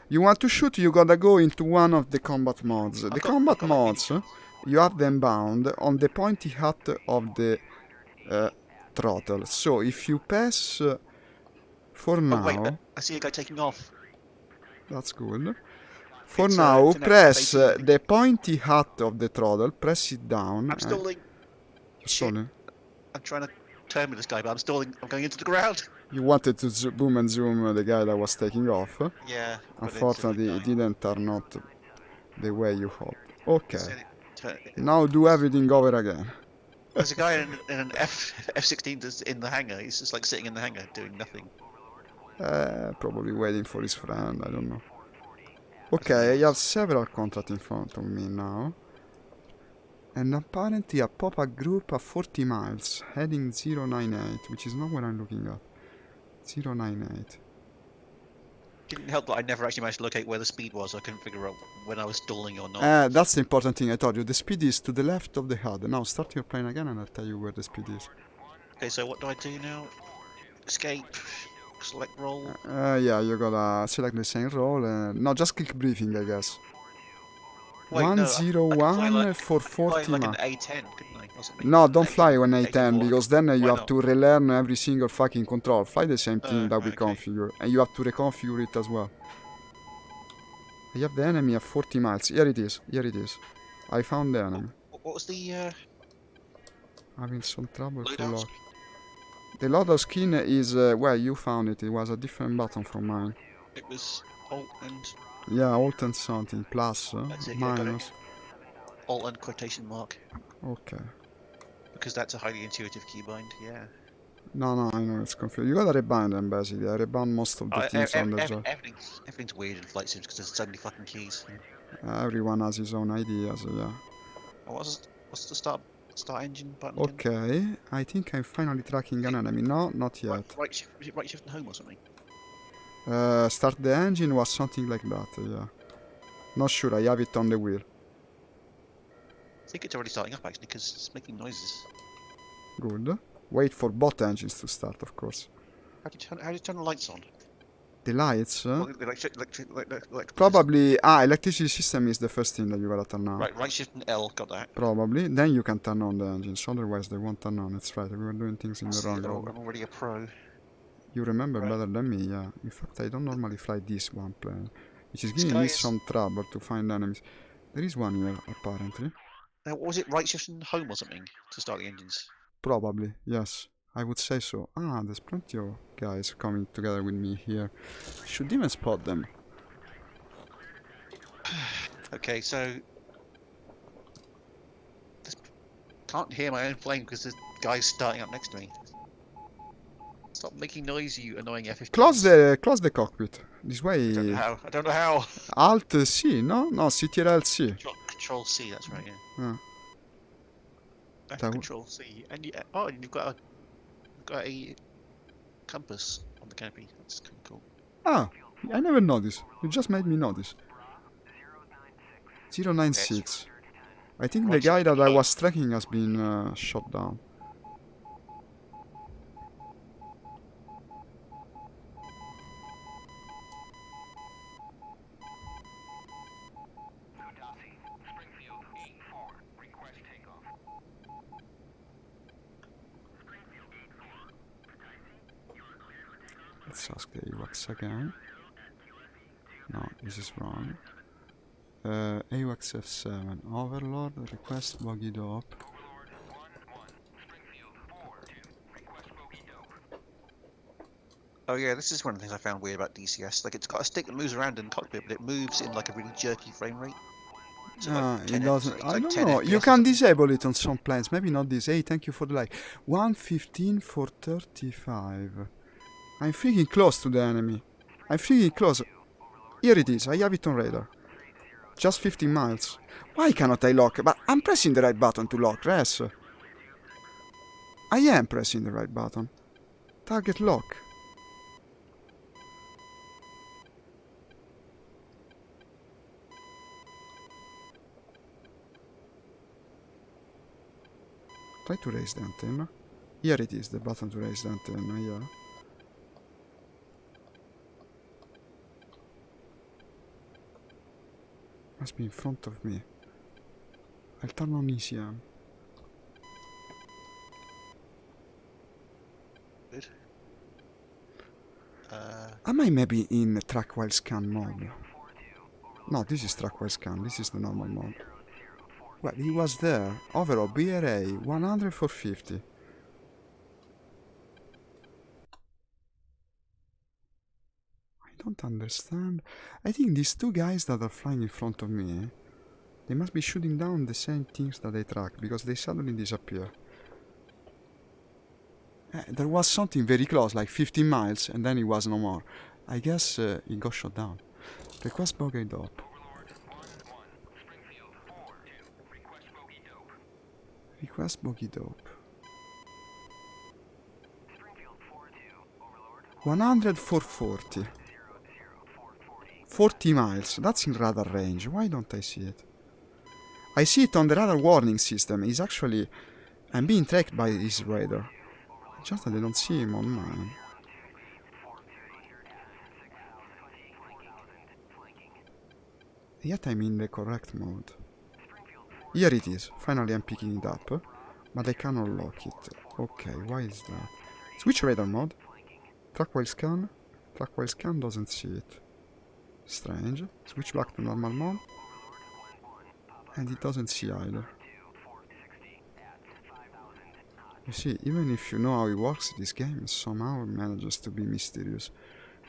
You want to shoot? You gotta go into one of the combat modes. The combat modes, you have them bound on the pointy hat of the throttle. So if you pass for now... Wait, I see a guy taking off. That's good. For now, press the pointy hat of the throttle, press it down. I'm stalling. Stalling? I'm trying to turn with this guy, but I'm stalling. I'm going into the ground. You wanted to boom and zoom the guy that was taking off. Yeah. Unfortunately, it didn't turn out the way you hoped. Okay. Now do everything over again. There's a guy in an F-16 that's in the hangar. He's just like sitting in the hangar doing nothing. Probably waiting for his friend, I don't know. Okay, I have several contracts in front of me now. And apparently a pop-up group at 40 miles, heading 098, which is not what I'm looking at. 098. Didn't help that I never actually managed to locate where the speed was. I couldn't figure out when I was stalling or not. That's the important thing I told you. The speed is to the left of the HUD. Now start your plane again and I'll tell you where the speed is. Okay, so what do I do now? Escape, select role. Yeah, you gotta select the same role. No, just click briefing, I guess. Wait, no, I could fly 101 for fly 40 like an ma. A10, couldn't I? Or something. No, don't fly A10, when A10 A1. because then you Why have not? to relearn every single fucking control. Fly the same thing that we Right, okay. configure, and you have to reconfigure it as well. I have the enemy at 40 miles. Here it is. Here it is. I found the enemy. What was the Having some trouble to loadout? lock. The loadout skin is well, you found it. It was a different button from mine. It was Alt and... Yeah, alt and something. Plus, That's it, yeah, got it. minus. Alt and quotation mark. Okay. Because that's a highly intuitive keybind, yeah. No, I know it's confused. You gotta rebind them basically. I rebind most of the things on the job. Everything's weird in flight sims because there's so many fucking keys. Everyone has his own ideas, yeah. Oh, what's the start engine button again? Okay, I think I'm finally tracking an enemy. No, not yet. Is it right shift and home or something? Start the engine was something like that, yeah. Not sure, I have it on the wheel. I think it's already starting up actually because it's making noises. Good. Wait for both engines to start, of course. How do you turn the lights on? The lights? Well, the electrical Probably... electricity system is the first thing that you gotta turn on. right shift and L, got that. Probably. Then you can turn on the engines, otherwise they won't turn on. It's right, we were doing things in the wrong way. I'm already a pro. You remember Right. better than me, yeah. In fact, I don't normally fly this one plane, which is giving me some trouble to find enemies. There is one here, apparently. What was it, right shift and home or something to start the engines? Probably, yes. I would say so. There's plenty of guys coming together with me here. Should even spot them. Okay, so... Can't hear my own plane because the guy's starting up next to me. Stop making noise, you annoying F-15. Close the cockpit. This way. I don't know how. Alt C, no? No, CTRL C. Control C, that's right, yeah. Control C. And you've got a compass on the canopy. That's kind of cool. I never noticed. You just made me notice. 096. I think the guy that I was tracking has been shot down. Let's ask the AWACS again. No, this is wrong. AWACS F7. Overlord, request bogey dope. Oh yeah, this is one of the things I found weird about DCS. Like, it's got a stick that moves around in the cockpit, but it moves in like a really jerky frame rate. So it doesn't. I don't know. You can disable it on some planes. Maybe not this. Hey, thank you for the like. 115 for 35. I'm freaking close to the enemy. I'm freaking close. Here it is. I have it on radar. Just 15 miles. Why cannot I lock? But I'm pressing the right button to lock. Yes. I am pressing the right button. Target lock. Try to raise the antenna. Here it is, the button to raise the antenna, yeah. Must be in front of me. I'll turn on ECM. Good. Am I maybe in track while scan mode? No, this is track while scan, this is the normal mode. Well, he was there. Overall, BRA, 100 for 50. I don't understand. I think these two guys that are flying in front of me, they must be shooting down the same things that they track, because they suddenly disappear. There was something very close, like 15 miles, and then it was no more. I guess it got shot down. Request bogey dope. Request bogey dope. 100 for 40. 40 miles. That's in radar range. Why don't I see it? I see it on the radar warning system. It's actually... I'm being tracked by this radar. Just that I don't see him on mine. Yet I'm in the correct mode. Here it is. Finally I'm picking it up. But I cannot lock it. Okay, why is that? Switch radar mode. Track while scan. Track while scan doesn't see it. Strange. Switch back to normal mode. And it doesn't see either. You see, even if you know how it works, this game somehow manages to be mysterious.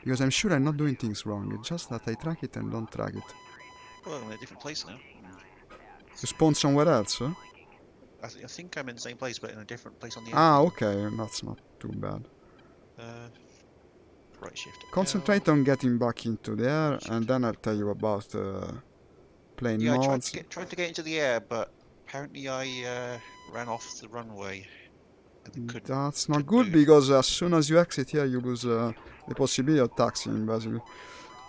Because I'm sure I'm not doing things wrong, it's just that I track it and don't track it. Well, I'm in a different place now. You spawn somewhere else, huh? I think I'm in the same place, but in a different place on the Ah, okay, that's not too bad. Right shift. Concentrate on getting back into the air, and then I'll tell you about plane mods. I tried to get into the air, but apparently I ran off the runway. That's not good, because as soon as you exit here, you lose the possibility of taxiing, basically.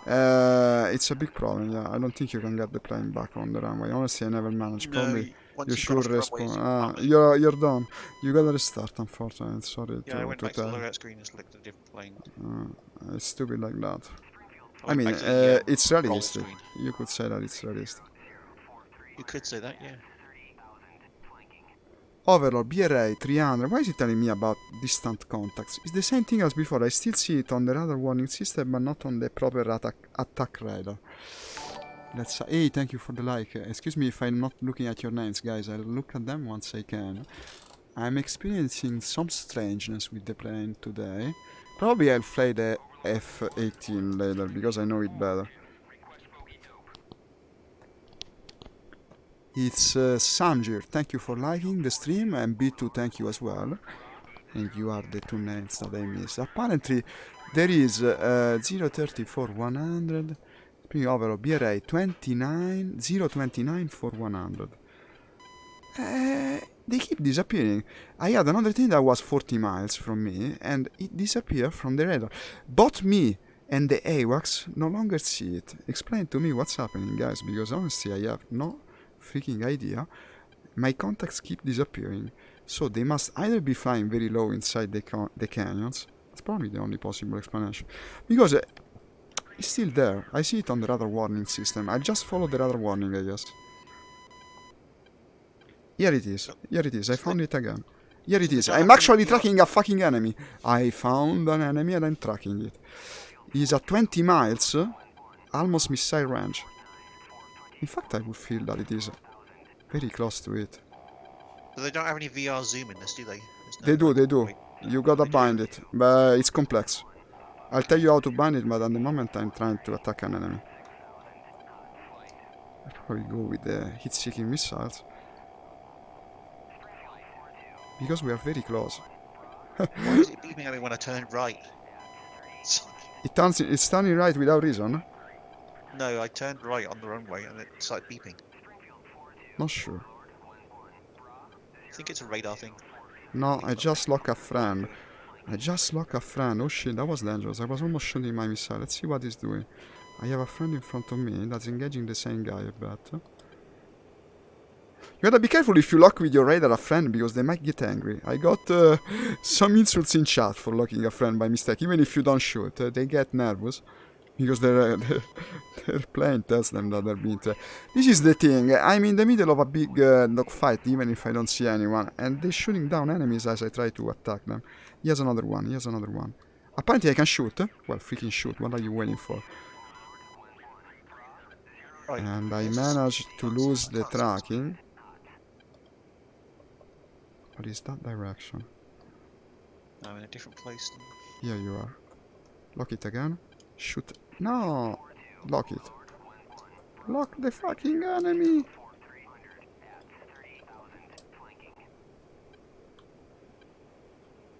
It's a big problem, yeah. I don't think you can get the plane back on the runway. Honestly, I never managed. Probably you should respawn. You're done. You gotta restart, unfortunately. Sorry yeah, I went back to the loadout screen and selected a different plane. It's stupid like that. I mean, it's realistic. You could say that it's realistic. You could say that, yeah. Overall, BRA 300. Why is it telling me about distant contacts? It's the same thing as before. I still see it on the radar warning system, but not on the proper attack radar. Let's. Hey, thank you for the like. Excuse me if I'm not looking at your names, guys. I'll look at them once I can. I'm experiencing some strangeness with the plane today. Probably I'll fly the F-18 later, because I know it better. It's Samjir, thank you for liking the stream, and B2, thank you as well. And you are the two names that I missed. Apparently, there is 030 for 100, spring overall BRA 29, 029 for 100. They keep disappearing. I had another thing that was 40 miles from me, and it disappeared from the radar. Both me and the AWACS no longer see it. Explain to me what's happening, guys, because honestly I have no freaking idea. My contacts keep disappearing, so they must either be flying very low inside the canyons. It's probably the only possible explanation, because it's still there. I see it on the radar warning system. I just follow the radar warning, I guess. Here it is. Here it is. I found it again. Here it is. I'm actually tracking a fucking enemy. I found an enemy and I'm tracking it. He's at 20 miles, almost missile range. In fact, I would feel that it is very close to it. So they don't have any VR zoom in this, do they? They do. You gotta bind it, but it's complex. I'll tell you how to bind it, but at the moment I'm trying to attack an enemy. I'll probably go with the heat-seeking missiles, because we are very close. Why is it beeping at me when I turn right? It's turning right without reason? No, I turned right on the runway and it started beeping. Not sure. I think it's a radar thing. No, I just lock a friend. Oh shit, that was dangerous. I was almost shooting my missile. Let's see what he's doing. I have a friend in front of me that's engaging the same guy, I bet. You gotta be careful if you lock with your radar a friend, because they might get angry. I got some insults in chat for locking a friend by mistake. Even if you don't shoot, they get nervous, because their plane tells them that they're being tracked. This is the thing. I'm in the middle of a big dogfight, even if I don't see anyone, and they're shooting down enemies as I try to attack them. Here's another one. Apparently I can shoot. Well, freaking shoot. What are you waiting for? Right. And I managed to lose the tracking. What is that direction? I'm in a different place. Here you are. Lock it again. Shoot. No! Lock it. Lock the fucking enemy!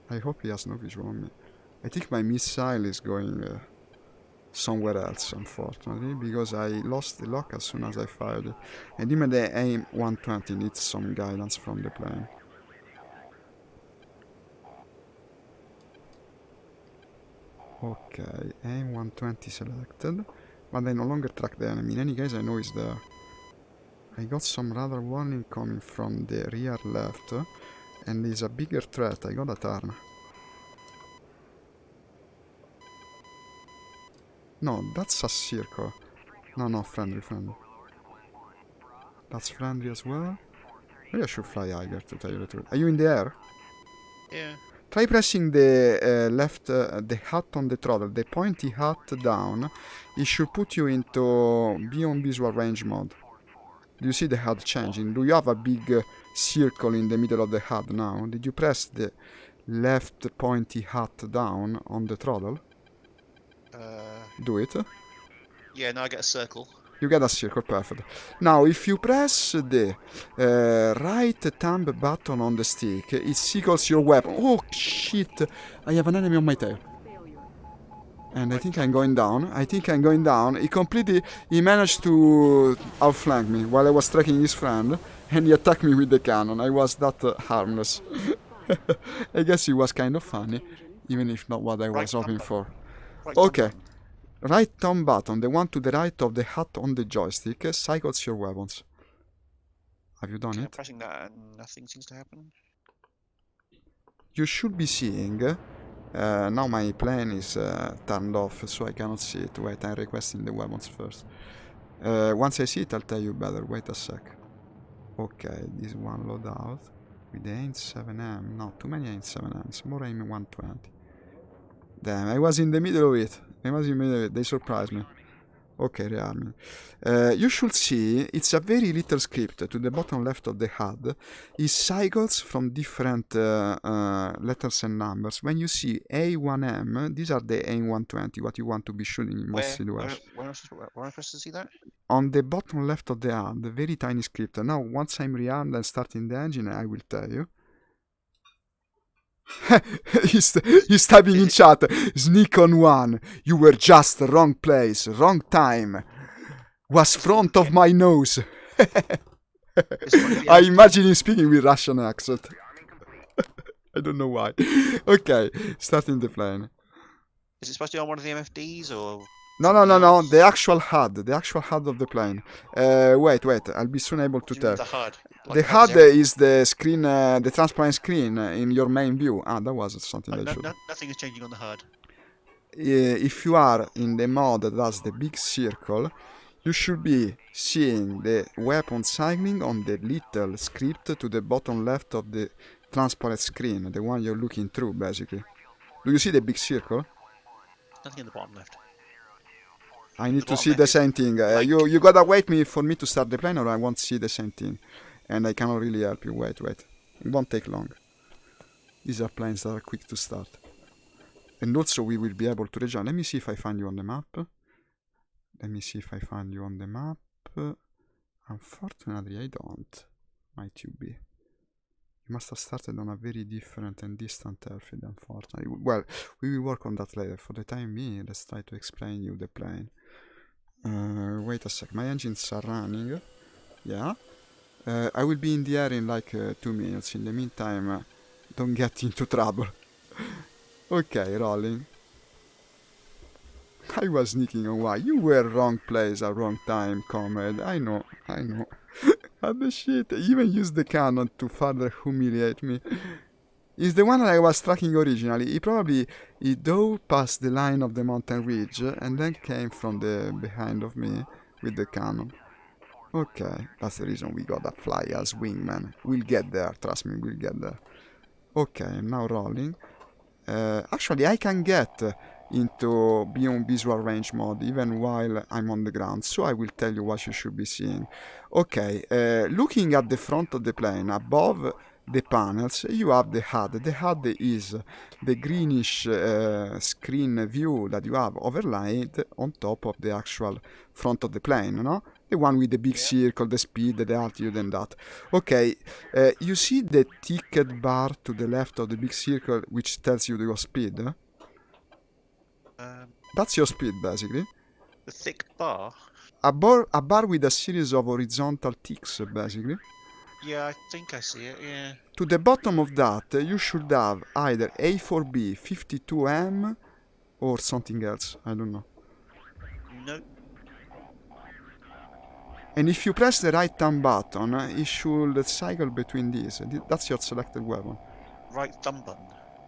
I hope he has no visual on me. I think my missile is going somewhere else, unfortunately, because I lost the lock as soon as I fired it. And even the AIM-120 needs some guidance from the plane. Okay, AIM-120 selected, but I no longer track the enemy. In any case, I know he's there. I got some radar warning coming from the rear left, and he's a bigger threat. I got a turn. No, that's a circle. No, friendly. That's friendly as well. Maybe I should fly higher, to tell you the truth. Are you in the air? Yeah. Try pressing the left, the hat on the throttle, the pointy hat down. It should put you into beyond visual range mode. Do you see the HUD changing? Do you have a big circle in the middle of the HUD now? Did you press the left pointy hat down on the throttle? Do it. Yeah, now I get a circle. You get a circle, perfect. Now, if you press the right thumb button on the stick, it cycles your weapon. Oh, shit! I have an enemy on my tail. And I think I'm going down. He managed to outflank me while I was tracking his friend, and he attacked me with the cannon. I was that harmless. I guess it was kind of funny, even if not what I was hoping for. Okay. Right thumb button, the one to the right of the hat on the joystick, cycles your weapons. Have you done it? Pressing that and nothing seems to happen. You should be seeing... now my plane is turned off, so I cannot see it. Wait, I'm requesting the weapons first. Once I see it, I'll tell you better. Wait a sec. Okay, this one loadout with the AIM 7M. No, too many AIM 7Ms. More AIM 120. Damn, I was in the middle of it. They surprised me. Okay, rearming. You should see, it's a very little script to the bottom left of the HUD. It cycles from different letters and numbers. When you see A1M, these are the A120, what you want to be shooting in most situations. Where am I supposed to see that? On the bottom left of the HUD, very tiny script. Now, once I'm rearmed and starting the engine, I will tell you. he's typing in chat. Sneak on one. You were just wrong place, wrong time. Was front of my nose. I imagine him speaking with Russian accent. I don't know why. Okay, starting the plane. Is it supposed to be on one of the MFDs or? No. The actual HUD of the plane. Wait. I'll be soon able to tell. The HUD. The HUD is the screen, the transparent screen in your main view. Ah, that was something that should. Nothing is changing on the HUD. If you are in the mode that has the big circle, you should be seeing the weapon cycling on the little script to the bottom left of the transparent screen, the one you're looking through, basically. Do you see the big circle? Nothing in the bottom left. I need to see the same thing. You gotta wait for me to start the plane, or I won't see the same thing. And I cannot really help you. Wait. It won't take long. These are planes that are quick to start. And also we will be able to rejoin. Let me see if I find you on the map. Unfortunately, I don't. Might you be? You must have started on a very different and distant airfield, unfortunately. Well, we will work on that later. For the time being, let's try to explain you the plane. Wait a sec. My engines are running. Yeah. I will be in the air in like 2 minutes. In the meantime, don't get into trouble. Okay, rolling. I was sneaking on why. You were wrong place at wrong time, comrade. I know. What the shit? I even used the cannon to further humiliate me. It's the one that I was tracking originally. He dove past the line of the mountain ridge and then came from the behind of me with the cannon. Okay, that's the reason we got that fly as wingman. We'll get there, trust me, we'll get there. Okay, I'm now rolling. Actually, I can get into beyond visual range mode even while I'm on the ground, so I will tell you what you should be seeing. Okay, looking at the front of the plane, above the panels, you have the HUD. The HUD is the greenish screen view that you have overlaid on top of the actual front of the plane, no? The one with the big circle, the speed, the altitude and that. Okay, you see the ticket bar to the left of the big circle which tells you your speed? That's your speed, basically. The thick bar? A bar with a series of horizontal ticks, basically. Yeah, I think I see it, yeah. To the bottom of that, you should have either A4B, 52M, or something else. I don't know. No. And if you press the right thumb button, it should cycle between these. That's your selected weapon. Right thumb button?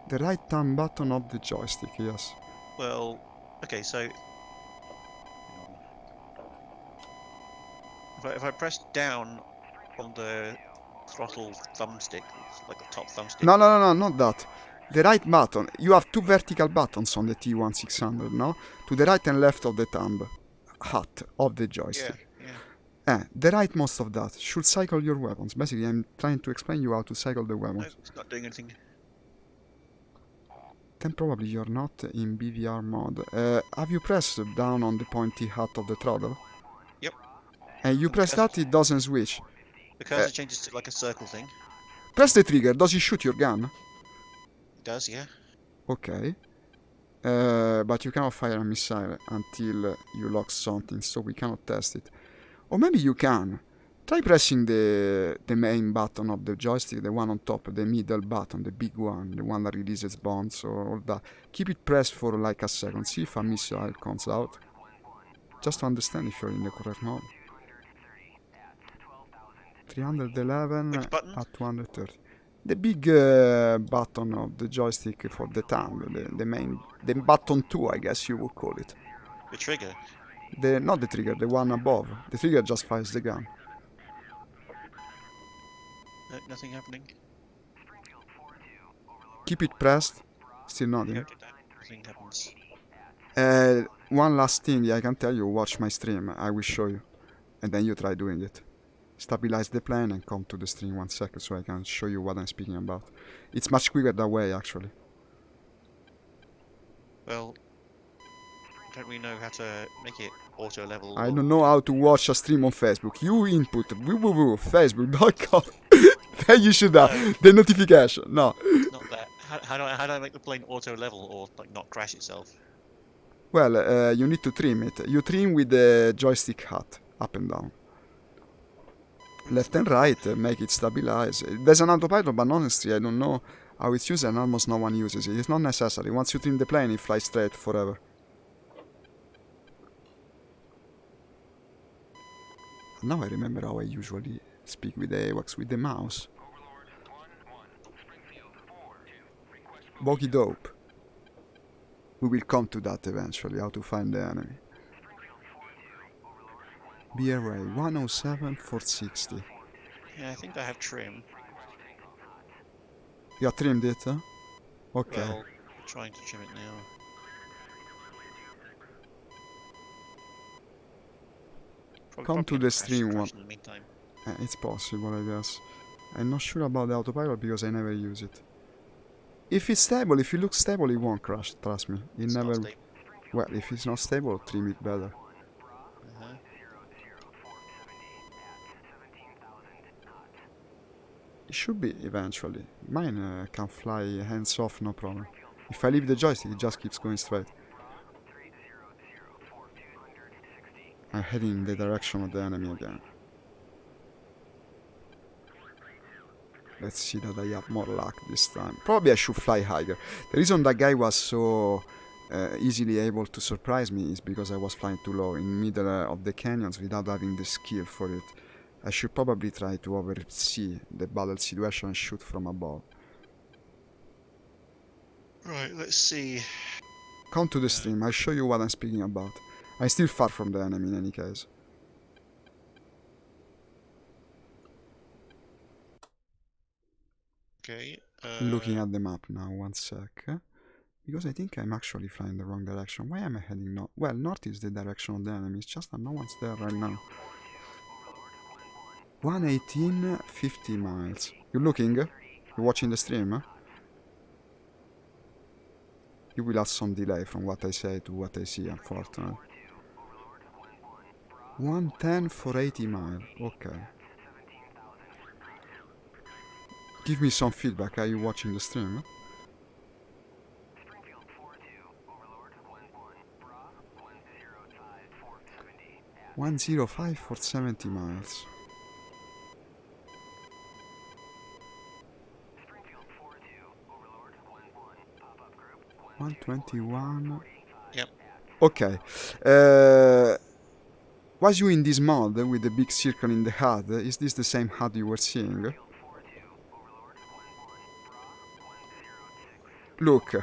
The right thumb button of the joystick, yes. Well, okay, so If I press down on the throttle thumbstick, like the top thumbstick. No, no, no, no, not that. The right button. You have two vertical buttons on the T1600, no? To the right and left of the thumb hut of the joystick. Yeah. The rightmost of that should cycle your weapons. Basically, I'm trying to explain you how to cycle the weapons. No, it's not doing anything. Then probably you're not in BVR mode. Have you pressed down on the pointy hut of the throttle? Yep. And you press that, it doesn't switch. The cursor changes to like a circle thing. Press the trigger. Does it shoot your gun? It does, yeah. Okay. But you cannot fire a missile until you lock something, so we cannot test it. Or maybe you can. Try pressing the main button of the joystick, the one on top, the middle button, the big one, the one that releases bombs or all that. Keep it pressed for like a second, see if a missile comes out. Just to understand if you're in the correct mode. 311 Which button? at 230. The big button of the joystick for the thumb, the button 2, I guess you would call it. The trigger? Not the trigger, the one above. The trigger just fires the gun. No, nothing happening. Keep it pressed. Still nothing. Nothing happens. One last thing I can tell you, watch my stream. I will show you. And then you try doing it. Stabilize the plane and come to the stream 1 second so I can show you what I'm speaking about. It's much quicker that way, actually. Well, I don't really know how to make it auto level. I don't know how to watch a stream on Facebook. You input facebook.com. Then you should have the notification. No. It's not that. How do I make the plane auto level or like not crash itself? Well, you need to trim it. You trim with the joystick hut, up and down. Left and right, make it stabilize. There's an autopilot, but honestly, I don't know how it's used and almost no one uses it. It's not necessary. Once you trim the plane, it flies straight forever. Now I remember how I usually speak with the AWACS with the mouse. Bogey dope. We will come to that eventually, how to find the enemy. BRA 107 460. Yeah, I think I have trim. You have trimmed it, huh? Okay. Well, trying to trim it now. Come to the stream one. In the meantime. It's possible, I guess. I'm not sure about the autopilot because I never use it. If it's stable, if it looks stable, it won't crash, trust me. It never... Well, if it's not stable, trim it better. It should be, eventually. Mine can fly hands off, no problem. If I leave the joystick, it just keeps going straight. I'm heading in the direction of the enemy again. Let's see that I have more luck this time. Probably I should fly higher. The reason that guy was so easily able to surprise me is because I was flying too low in the middle of the canyons without having the skill for it. I should probably try to oversee the battle situation and shoot from above. Right, let's see. Come to the stream, I'll show you what I'm speaking about. I'm still far from the enemy in any case. Okay. Looking at the map now, 1 sec. Because I think I'm actually flying the wrong direction. Why am I heading north? Well, north is the direction of the enemy, it's just that no one's there right now. 118, 50 miles. You looking? You watching the stream? You will have some delay from what I say to what I see, unfortunately. 110 for 80 miles. Okay. Give me some feedback. Are you watching the stream? $105 for 70 miles. $121. Yep. Okay. Was you in this mode with the big circle in the HUD? Is this the same HUD you were seeing? Look,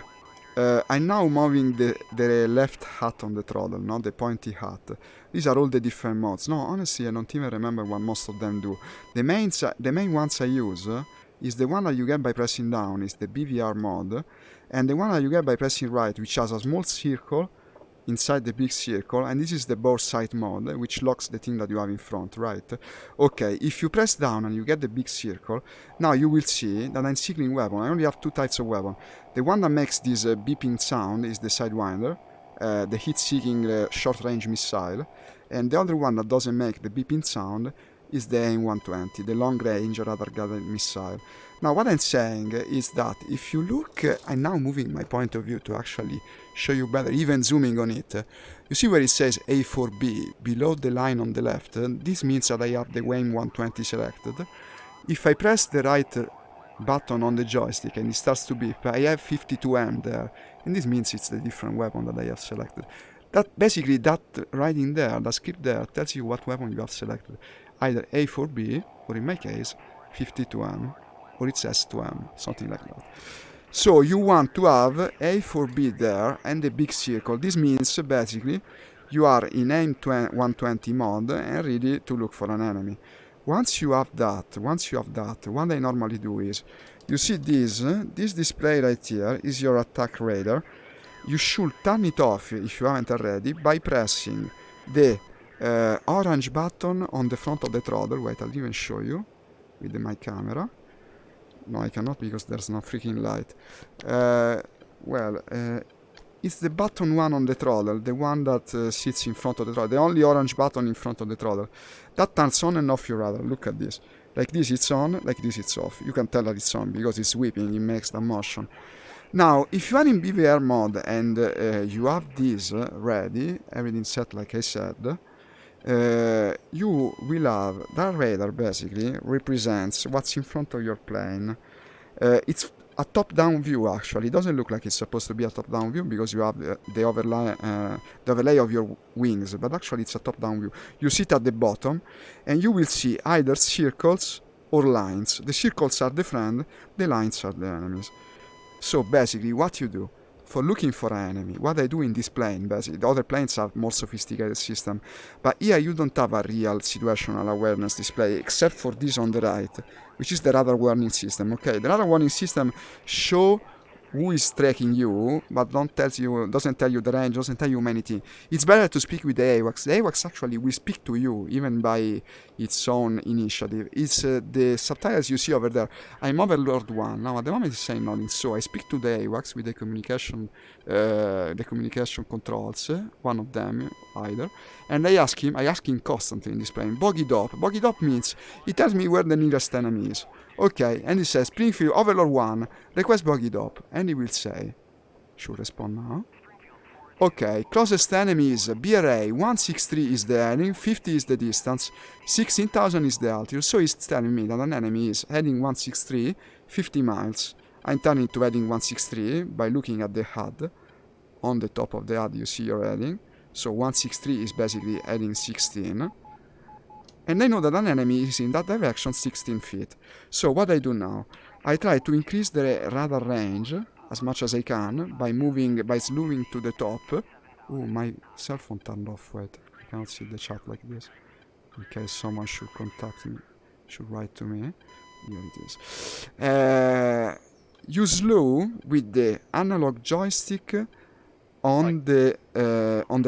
I'm now moving the left hat on the throttle, not the pointy hat. These are all the different modes. No, honestly, I don't even remember what most of them do. The main ones I use is the one that you get by pressing down, is the BVR mode, and the one that you get by pressing right, which has a small circle inside the big circle, and this is the bore sight mode, which locks the thing that you have in front, right? Okay, if you press down and you get the big circle, now you will see that I'm cycling weapon. I only have two types of weapon. The one that makes this beeping sound is the Sidewinder, the heat-seeking short-range missile, and the other one that doesn't make the beeping sound is the AIM-120, the long-range radar-guided missile. Now, what I'm saying is that if you look, I'm now moving my point of view to actually show you better, even zooming on it. You see where it says A4B below the line on the left? This means that I have the AIM-120 selected. If I press the right button on the joystick and it starts to beep, I have 52M there, and this means it's the different weapon that I have selected. That basically, that writing there, the script there, tells you what weapon you have selected. Either A4B, or in my case, 52M, or it's S2M, something like that. So you want to have A4B there and the big circle. This means basically you are in AIM-120 mode and ready to look for an enemy. Once you have that, what I normally do is, you see this display right here is your attack radar. You should turn it off if you haven't already by pressing the orange button on the front of the throttle. Wait, I'll even show you with my camera. No, I cannot because there's no freaking light. It's the button one on the throttle, the one that sits in front of the throttle, the only orange button in front of the throttle. That turns on and off your radar. Look at this. Like this it's on, like this it's off. You can tell that it's on because it's whipping, it makes the motion. Now, if you are in BVR mode and you have this ready, everything set like I said, you will have that radar basically represents what's in front of your plane. It's a top-down view actually. It doesn't look like it's supposed to be a top-down view because you have the overlay of your wings, but actually it's a top-down view. You sit at the bottom and you will see either circles or lines. The circles are the friend, the lines are the enemies. So basically what you do for looking for an enemy, what I do in this plane, basically, the other planes have more sophisticated system, but here you don't have a real situational awareness display, except for this on the right, which is the radar warning system. Okay, the radar warning system show who is tracking you, but doesn't tell you the range, doesn't tell you many things. It's better to speak with the AWACS. The AWACS actually will speak to you, even by its own initiative. It's the subtitles you see over there. I'm Overlord 1. Now at the moment it's saying nothing, so I speak to the AWACS with the communication controls, one of them either, and I ask him constantly in this plane, Boggy Dop. Boggy Dop means he tells me where the nearest enemy is. Okay, and he says, Springfield, Overlord 1, request Boggy Dop. And he will say, should respond now. Okay, closest enemy is BRA, 163 is the heading, 50 is the distance, 16,000 is the altitude. So he's telling me that an enemy is heading 163, 50 miles. I'm turning to heading 163 by looking at the HUD. On the top of the HUD you see your heading. So 163 is basically heading 16. And I know that an enemy is in that direction 16 feet. So what I do now, I try to increase the radar range as much as I can by slewing to the top. Oh, my cell phone turned off. Wait, I cannot see the chat like this. In case someone should contact me, should write to me. Here it is. You slew with the analog joystick on the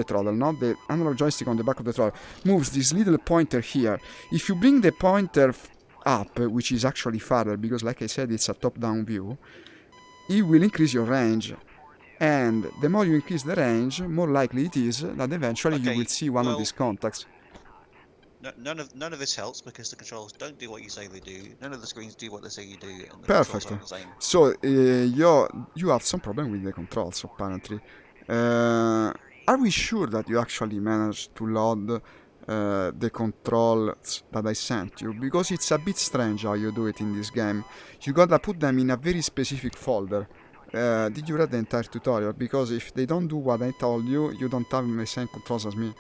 throttle, not the analog joystick on the back of the throttle, moves this little pointer here. If you bring the pointer up, which is actually farther, because like I said, it's a top-down view, it will increase your range. And the more you increase the range, more likely it is that eventually you will see one of these contacts. None of this helps because the controls don't do what you say they do. None of the screens do what they say you do. And the Perfect. Controls are the same. So you have some problem with the controls apparently. Are we sure that you actually managed to load the controls that I sent you? Because it's a bit strange how you do it in this game. You gotta put them in a very specific folder. Did you read the entire tutorial? Because if they don't do what I told you, you don't have the same controls as me.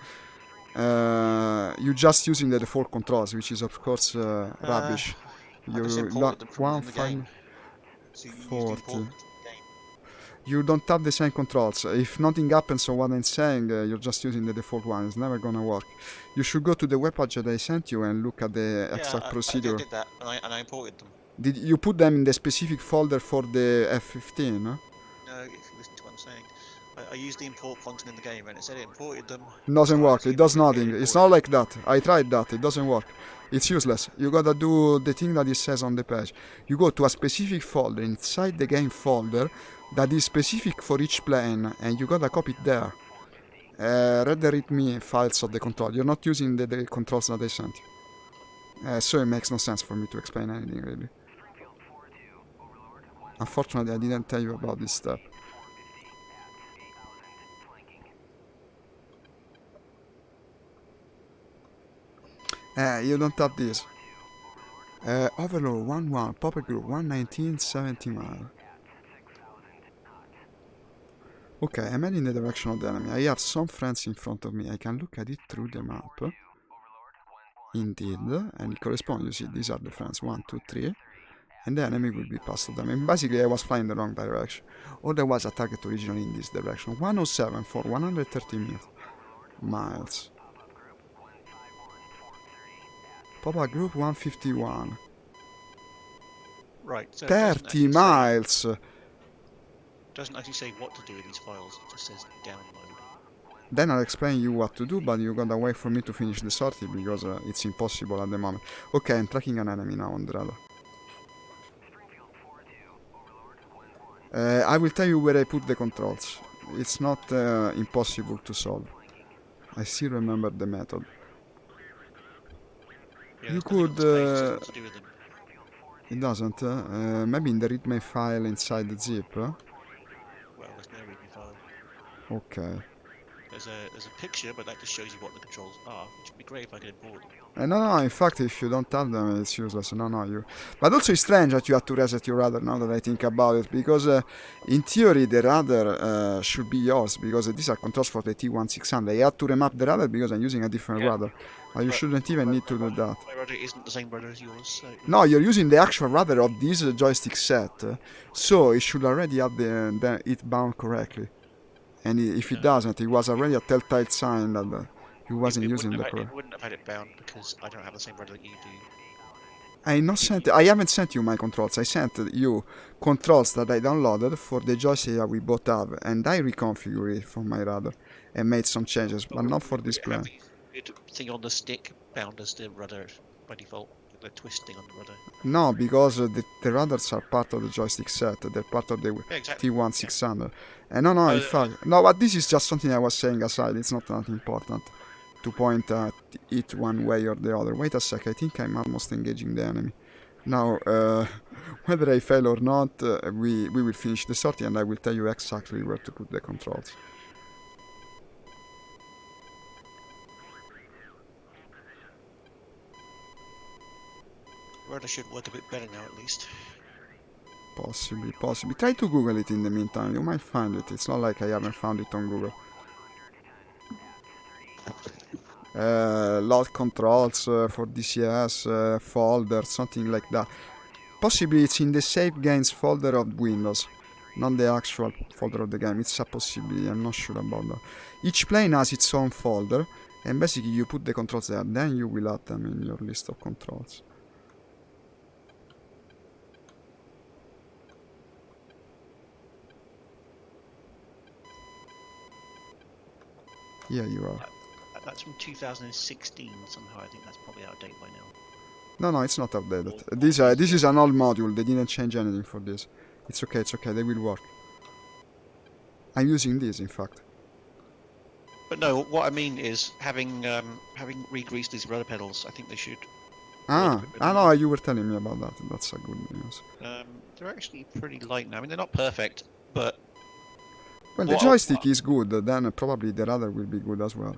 You're just using the default controls, which is of course rubbish. You imported them from the game. So you 40. You don't have the same controls. If nothing happens on what I'm saying, you're just using the default one. It's never gonna work. You should go to the web page that I sent you and look at the exact procedure. I did that, and I imported them. Did you put them in the specific folder for the F15? No, if you listen to what I'm saying. I used the import function in the game, and it said it imported them. Doesn't work. It does nothing. It's not like that. I tried that. It doesn't work. It's useless. You gotta do the thing that it says on the page. You go to a specific folder inside the game folder that is specific for each plane, and you gotta copy it there. Read the readme files of the control. You're not using the controls that I sent you. So it makes no sense for me to explain anything, really. Unfortunately, I didn't tell you about this step. You don't have this. Overlord 1-1, Puppet Group 119, 70 miles. Okay, I'm heading in the direction of the enemy. I have some friends in front of me. I can look at it through the map. Indeed, and it corresponds. You see, these are the friends. 1, 2, 3. And the enemy will be past of them. And basically, I was flying the wrong direction. Or there was a target originally in this direction. 107 for 130 miles. Papa Group 151. Right. So 30 miles! Doesn't actually say what to do with these files, it just says download. Then I'll explain you what to do, but you gotta wait for me to finish the sortie because it's impossible at the moment. Okay, I'm tracking an enemy now on the radar. I will tell you where I put the controls. It's not impossible to solve. I still remember the method. Yeah, you could... to do with them. It doesn't. Maybe in the readme file inside the zip. Well, there's no readme file. Okay. There's a picture, but that just shows you what the controls are, which would be great if I could import them. No, in fact, if you don't have them, it's useless. No, you... But also it's strange that you have to reset your radar now that I think about it, because in theory the radar should be yours, because these are controls for the T1600. I had to remap the radar because I'm using a different radar. But you shouldn't even need to do that. My radar isn't the same radar as yours, so... No, you're using the actual radar of this joystick set, so it should already have it bound correctly. And if it doesn't, it was already a telltale sign that he wasn't using the correct. It wouldn't have had it bound because I don't have the same radar that you do. I haven't sent you my controls. I sent you controls that I downloaded for the joystick that we both have, and I reconfigured it for my radar and made some changes, but not for this plan. The thing on the stick bound as the rudder by default, the twist thing on the rudder. No, because the rudders are part of the joystick set. They're part of the T1600. And no, in fact, no, but this is just something I was saying aside. It's not that important to point at it one way or the other. Wait a sec, I think I'm almost engaging the enemy. Now, whether I fail or not, we will finish the sortie and I will tell you exactly where to put the controls. Rudder should work a bit better now, at least. Possibly. Try to Google it in the meantime. You might find it. It's not like I haven't found it on Google. Load controls for DCS, folder, something like that. Possibly it's in the save games folder of Windows, not the actual folder of the game. It's a possibility. I'm not sure about that. Each plane has its own folder, and basically you put the controls there. Then you will add them in your list of controls. Yeah, you are. That's from 2016 somehow. I think that's probably out of date by now. No, it's not updated. This is an old module. They didn't change anything for this. It's okay. They will work. I'm using this, in fact. But no, what I mean is having re-greased these rudder pedals. I think they should. No, you were telling me about that. That's a good news. They're actually pretty light now. I mean, they're not perfect, but. Well, the joystick is good, then probably the rudder will be good as well.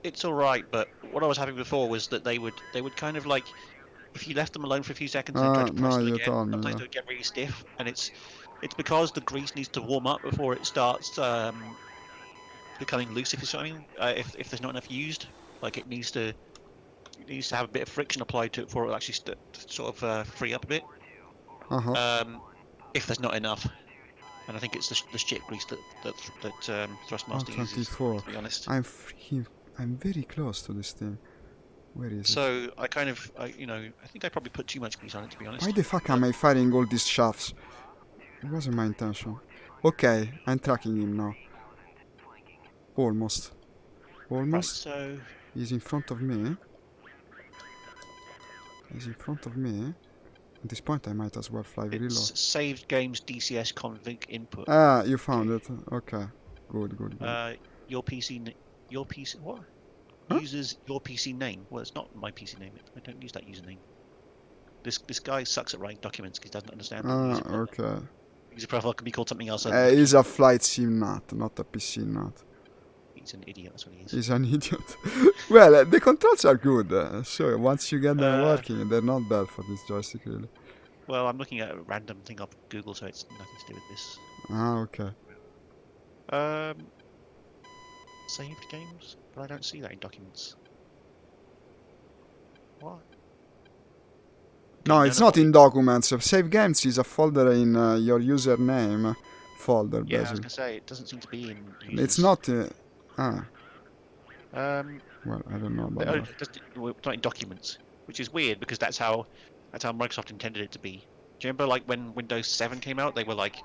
It's alright, but what I was having before was that they would kind of like, if you left them alone for a few seconds and tried to press them again, sometimes they would get really stiff, and it's because the grease needs to warm up before it starts becoming loose, if you see what I mean. If there's not enough used, like it needs to have a bit of friction applied to it before it will actually sort of free up a bit. If there's not enough. And I think it's the shit grease that Thrustmaster uses, to be honest. I'm very close to this thing. Where is it? So I think I probably put too much grease on it, to be honest. Why the fuck am I firing all these shafts? It wasn't my intention. Okay, I'm tracking him now. Almost. Right, so He's in front of me. At this point I might as well fly very low. it's saved games DCS config input. Ah, you found it. Okay. Good. Your PC what? Huh? Uses your PC name. Well, it's not my PC name. I don't use that username. This guy sucks at writing documents because he doesn't understand that okay. user profile can be called something else. He's a flight sim nut, not a PC nut. He's an idiot, that's what he is. He's an idiot. Well, the controls are good. So once you get them working, they're not bad for this joystick, really. Well, I'm looking at a random thing off Google, so it's nothing to do with this. Ah, okay. Saved games? But I don't see that in documents. What? No, it's not in documents. Save games is a folder in your username folder, yeah, basically. I was gonna say, it doesn't seem to be in users. It's not... well, I don't know about that. It's not in documents, which is weird because that's how Microsoft intended it to be. Do you remember, like, when Windows 7 came out, they were like,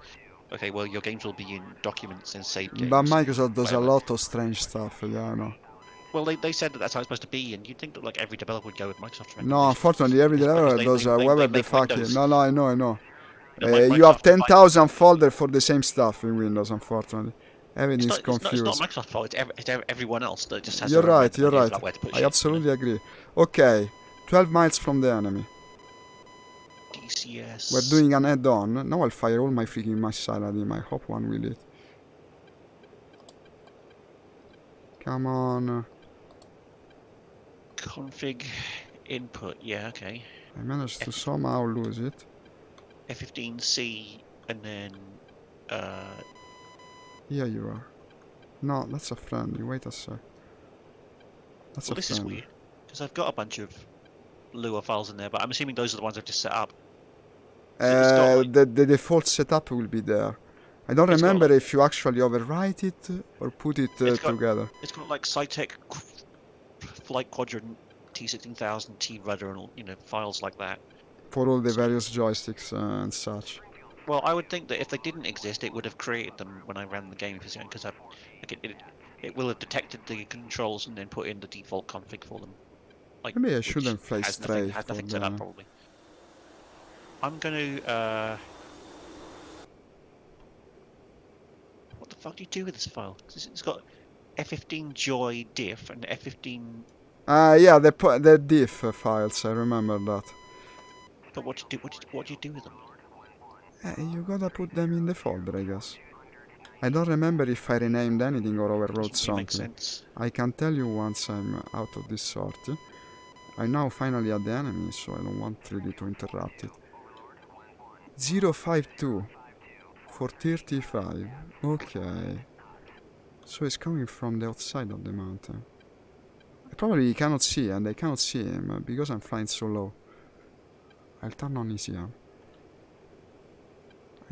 okay, well, your games will be in documents and saved games. But Microsoft does a lot of strange stuff, yeah, I know. Well, they said that that's how it's supposed to be, and you'd think that like every developer would go with Microsoft. No, unfortunately, every developer does whatever the fuck. No, I know. You have 10,000 folders for the same stuff in Windows, unfortunately. Everything's confused. It's not Microsoft's fault, it's everyone else that just has You're right. I absolutely agree. Okay, 12 miles from the enemy. DCS. We're doing an add-on. Now I'll fire all my freaking missiles at him. I hope one will hit. Come on. Config input, yeah, okay. I managed to somehow lose it. F15C and then Here you are. No, that's a friendly. Wait a sec. That's a friendly. This is weird because I've got a bunch of Lua files in there, but I'm assuming those are the ones I've just set up. The default setup will be there. I don't remember if you actually overwrite it or put it together. It's got like Cytec Flight Quadrant T16000 T Rudder and all, files like that. For all the various joysticks and such. Well, I would think that if they didn't exist, it would have created them when I ran the game, because it will have detected the controls and then put in the default config for them. Like, maybe I shouldn't fly straight. Has nothing set up, probably. I'm gonna. What the fuck do you do with this file? It's got F15 joy diff and F15. Yeah, the diff files. I remember that. But what do you do with them? You gotta put them in the folder, I guess. I don't remember if I renamed anything or overwrote something. I can tell you once I'm out of this sort. I'm now finally at the enemy, so I don't want really to interrupt it. 052 for 35. Okay. So it's coming from the outside of the mountain. I probably cannot see, and I cannot see him because I'm flying so low. I'll turn on easy. I'm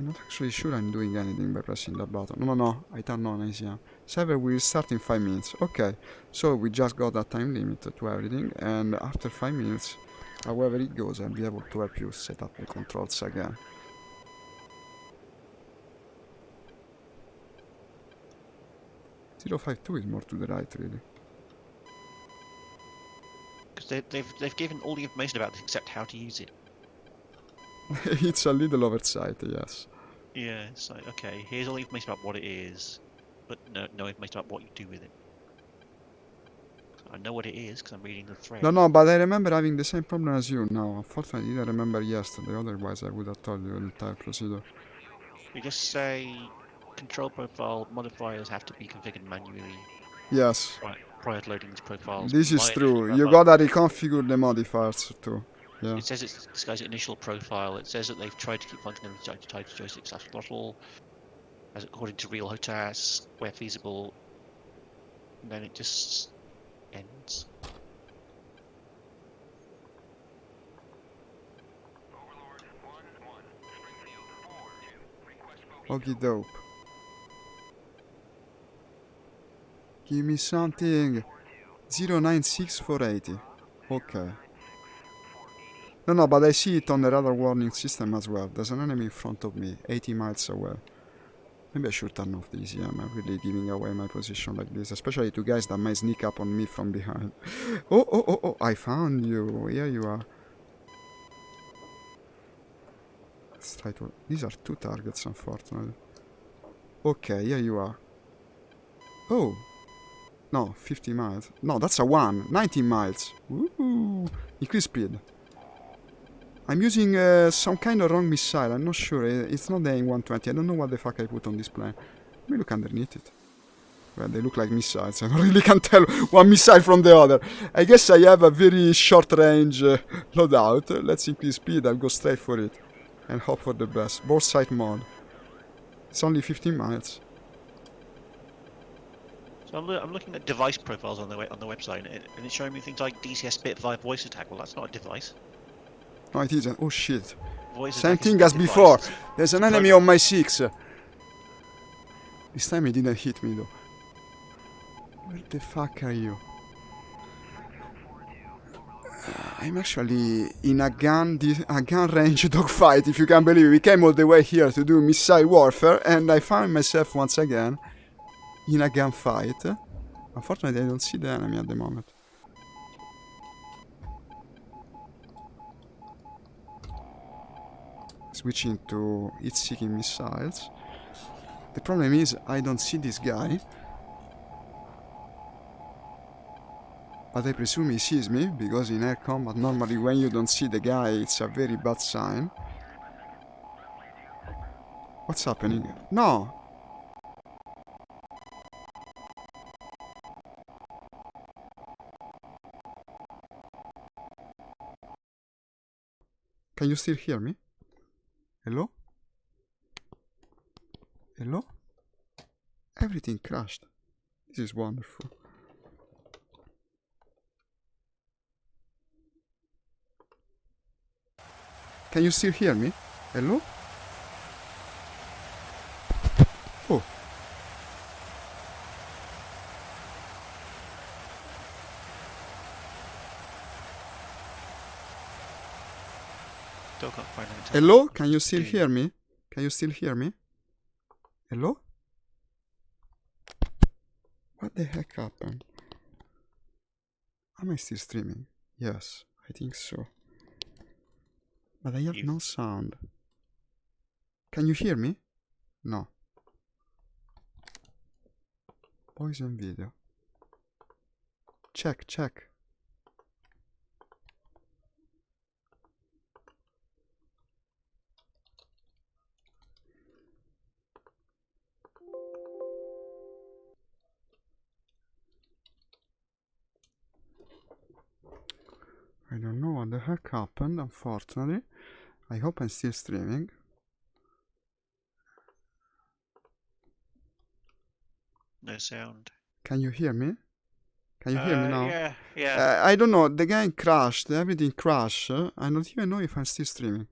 not actually sure I'm doing anything by pressing that button. No, I turn on easy. Server will start in 5 minutes. Okay, so we just got a time limit to everything, and after 5 minutes, however it goes, I'll be able to help you set up the controls again. .052 is more to the right, really. Because they've given all the information about this except how to use it. It's a little oversight, yes. Yeah, it's like, okay, here's all the information about what it is, but no information about what you do with it. I know what it is because I'm reading the thread. No, but I remember having the same problem as you now. Unfortunately, I didn't remember yesterday, otherwise I would have told you the entire procedure. You just say control profile modifiers have to be configured manually. Yes. Prior to loading these profiles. This is true. You gotta reconfigure the modifiers too. Yeah. It says it's this guy's initial profile. It says that they've tried to keep functionality tied to joystick/throttle, as according to real HOTAS, where feasible. And then it just ends. Okie dope. Give me something. 096480. Okay. No, but I see it on the radar warning system as well. There's an enemy in front of me, 80 miles away. Maybe I should turn off the ECM. I'm really giving away my position like this, especially to guys that might sneak up on me from behind. Oh, I found you. Here you are. Let's try to... These are 2 targets, unfortunately. Okay, here you are. Oh. No, 50 miles. No, that's a 1. 19 miles. Woohoo. Increase speed. I'm using some kind of wrong missile. I'm not sure. It's not the AIM-120. I don't know what the fuck I put on this plane. Let me look underneath it. Well, they look like missiles. I don't really can tell one missile from the other. I guess I have a very short range loadout. Let's increase speed. I'll go straight for it. And hope for the best. Board sight mode. It's only 15 miles. So I'm looking at device profiles on the website, and it's showing me things like DCS Spitfire voice attack. Well, that's not a device. No, it isn't. Oh shit. Voice Same thing as before. There's an enemy on my 6. This time he didn't hit me though. Where the fuck are you? I'm actually in a gun range dogfight, if you can believe it. We came all the way here to do missile warfare, and I found myself once again in a gunfight. Unfortunately, I don't see the enemy at the moment. Switching to heat-seeking missiles. The problem is I don't see this guy. But I presume he sees me, because in air combat normally when you don't see the guy it's a very bad sign. What's happening? No! Can you still hear me? Hello? Hello? Everything crashed. This is wonderful. Can you still hear me? Hello? Oh. Still can't find any. Hello? Can you still hear me? Can you still hear me? Hello? What the heck happened? Am I still streaming? Yes, I think so. But I have no sound. Can you hear me? No. Voice and video. Check. I don't know what the heck happened, unfortunately. I hope I'm still streaming. No sound. Can you hear me? Can you hear me now? Yeah. I don't know, the game crashed, everything crashed. I don't even know if I'm still streaming.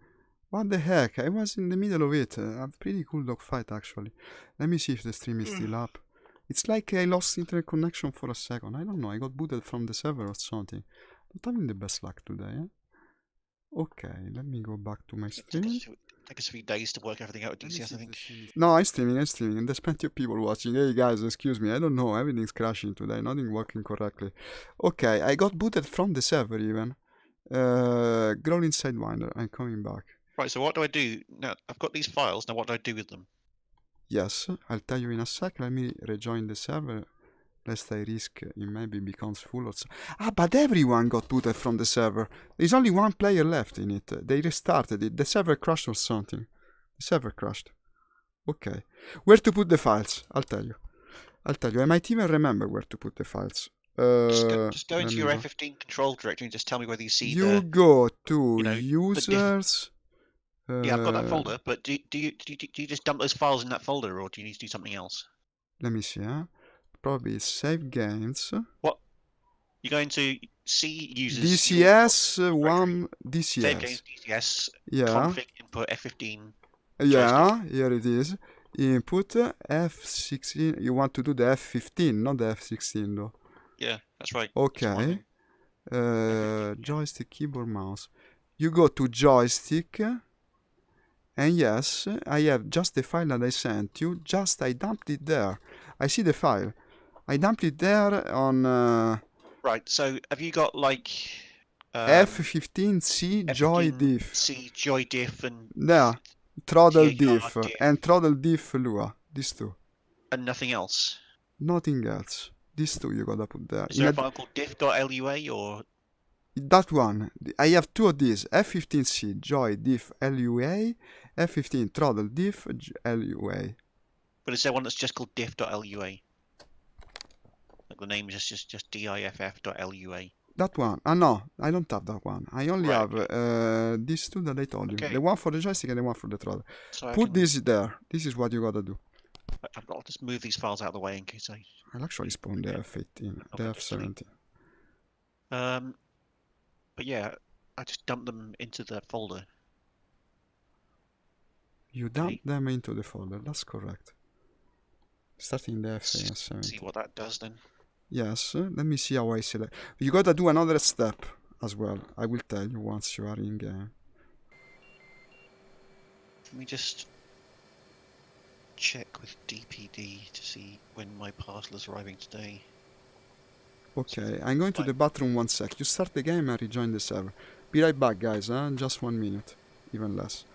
What the heck? I was in the middle of it. A pretty cool dogfight, actually. Let me see if the stream is still up. It's like I lost internet connection for a second. I don't know, I got booted from the server or something. Not having the best luck today, eh? Okay, let me go back to my stream. Take us a few days to work everything out with DCS, I think. No, I'm streaming, and there's plenty of people watching. Hey guys, excuse me, I don't know, everything's crashing today, nothing working correctly. Okay, I got booted from the server even. Growling Sidewinder, I'm coming back. Right, so what do I do? Now, I've got these files, now what do I do with them? Yes, I'll tell you in a sec, let me rejoin the server. Lest I risk it maybe becomes full or so. Ah, but everyone got booted from the server. There's only one player left in it. They restarted it. The server crashed or something. The server crashed. Okay. Where to put the files? I'll tell you. I might even remember where to put the files. Just go into your F15 control directory and just tell me whether you see you go to users. Yeah, I've got that folder, but do you just dump those files in that folder, or do you need to do something else? Let me see, Probably save games. What? You're going to see users. DCS, one DCS. Save games DCS. Yeah. Config input F15. Yeah, here it is. Input F16. You want to do the F15, not the F16 though. Yeah, that's right. Okay. Joystick, keyboard, mouse. You go to joystick. And yes, I have just the file that I sent you. Just I dumped it there. I see the file. I dumped it there on... right, so have you got like... F15C joy diff. C joy diff and... There. Throttle diff. And throttle diff Lua. These two. And nothing else? Nothing else. These two you gotta put there. Is there a file called diff.lua or... That one. I have two of these. F15C joy diff LUA. F15 throttle diff LUA. But is there one that's just called diff.lua? Like the name is just diff.lua. That one. No, I don't have that one. I only have these two that I told you. The one for the joystick and the one for the throttle. So put this there. This is what you gotta do. I'll just move these files out of the way in case I'll actually spawn the F18, the F17. But yeah, I just dumped them into the folder. You dump them into the folder, that's correct. Starting the F17. See what that does then. Yes, let me see how I select. You gotta do another step as well. I will tell you once you are in game. Let me just check with DPD to see when my parcel is arriving today. Okay, I'm going to the bathroom 1 sec. You start the game and rejoin the server. Be right back, guys, huh? Just 1 minute. Even less.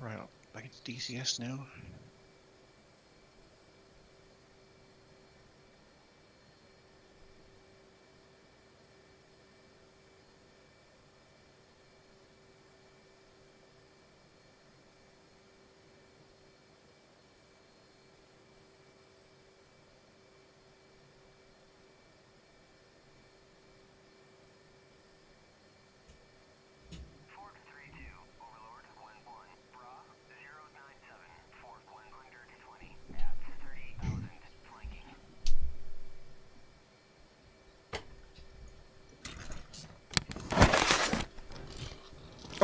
Right, back into DCS now.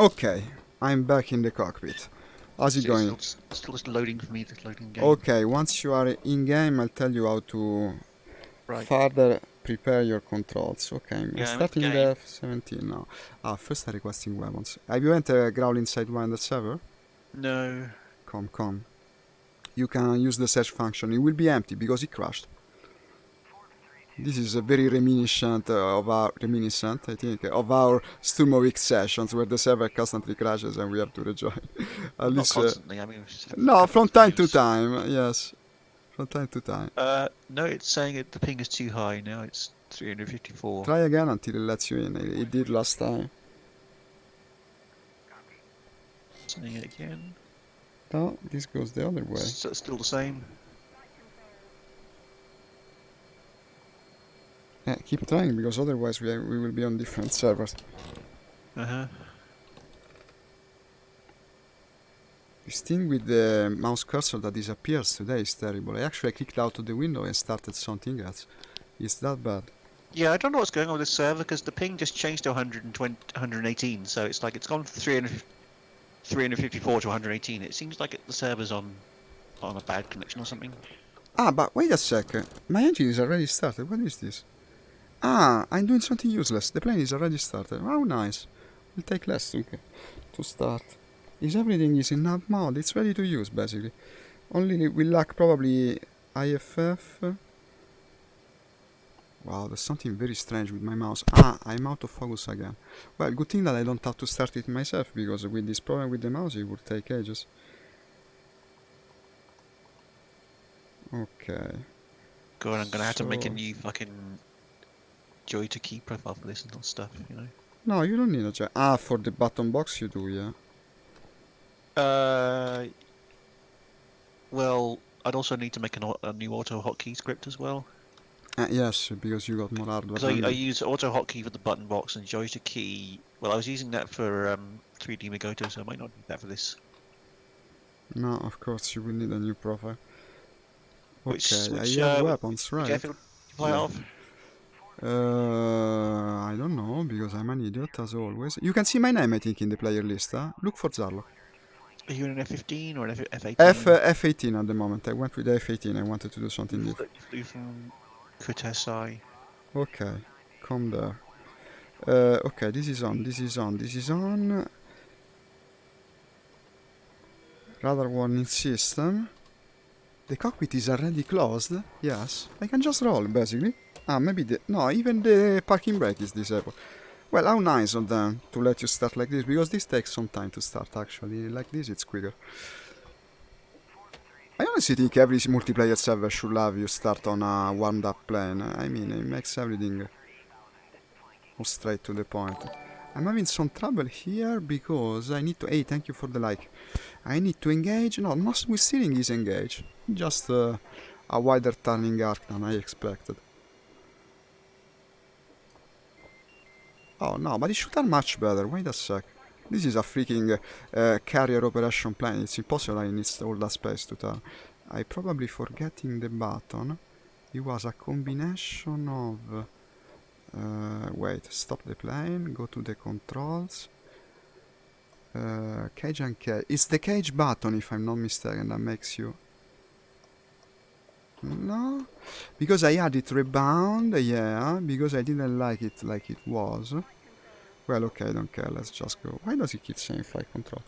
Okay, I'm back in the cockpit. How's it going? Still just loading for me, the loading game. Okay, once you are in game, I'll tell you how to further prepare your controls. Okay, I'm starting the F17 now. First I'm requesting weapons. Have you entered Growl inside one the server? No. Come. You can use the search function. It will be empty because it crashed. This is a very reminiscent of our Sturmovik sessions where the server constantly crashes and we have to rejoin. At least, not constantly, I mean... No, from time to time, yes. From time to time. No, it's saying the ping is too high now, it's 354. Try again until it lets you in. It did last time. Saying it again. No, this goes the other way. So it's still the same. Yeah, keep trying because otherwise we will be on different servers. This thing with the mouse cursor that disappears today is terrible. I actually clicked out of the window and started something else. Is that bad? Yeah, I don't know what's going on with this server because the ping just changed to 118, so it's like it's gone from 354 to 118. It seems like the server's on a bad connection or something. Ah, but wait a sec. My engine is already started. What is this? Ah, I'm doing something useless. The plane is already started. Oh, nice. It'll take less to start. Everything is in nav mode. It's ready to use, basically. Only we lack probably IFF. Wow, there's something very strange with my mouse. Ah, I'm out of focus again. Well, good thing that I don't have to start it myself, because with this problem with the mouse it would take ages. Okay. God, I'm gonna have to make a new fucking Joy to Key profile for this and stuff, you know? No, you don't need a joy. Ah, for the button box you do, yeah? Well, I'd also need to make a new auto hotkey script as well. Yes, because you got more hardware. Because I use auto hotkey for the button box and Joy to Key. Well, I was using that for 3D Migoto, so I might not need that for this. No, of course you will need a new profile. Okay, Which I have weapons, right? Which airfield you fly off? I don't know, because I'm an idiot, as always. You can see my name, I think, in the player list, huh? Look for Zarlok. Are you in an F-15 or an F-18? F-18 at the moment. I went with F-18, I wanted to do something different. You flew from Kutesai. Okay, come there. Okay, this is on, this is on, this is on. Radar warning system. The cockpit is already closed. Yes, I can just roll, basically. Ah, maybe no, even the parking brake is disabled. Well, how nice of them to let you start like this, because this takes some time to start, actually. Like this, it's quicker. I honestly think every multiplayer server should have you start on a warmed-up plane. I mean, it makes everything more straight to the point. I'm having some trouble here because I need to... Hey, thank you for the like. I need to engage... No, not with steering is engaged. Just a wider turning arc than I expected. Oh no, but it should have much better. Wait a sec. This is a freaking carrier operation plane. It's impossible I need all that space to turn. I probably forgetting the button. It was a combination of... wait, stop the plane, go to the controls. Cage and cage. It's the cage button, if I'm not mistaken, that makes you... No? Because I added rebound, yeah, because I didn't like it was. Well, okay, I don't care, let's just go. Why does it keep saying flight control?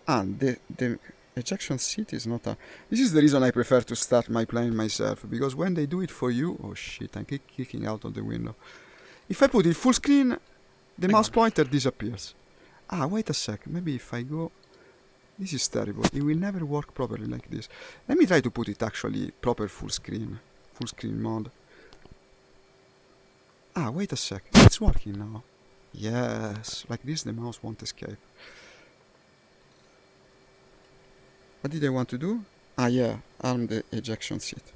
Ah, the ejection seat is not a... This is the reason I prefer to start my plane myself, because when they do it for you... Oh shit, I keep kicking out of the window. If I put it full screen, the mouse pointer disappears. Ah, wait a sec, maybe if I go... This is terrible, it will never work properly like this. Let me try to put it actually proper full screen mode. Ah, wait a sec, it's working now. Yes, like this the mouse won't escape. What did I want to do? Ah yeah, arm the ejection seat.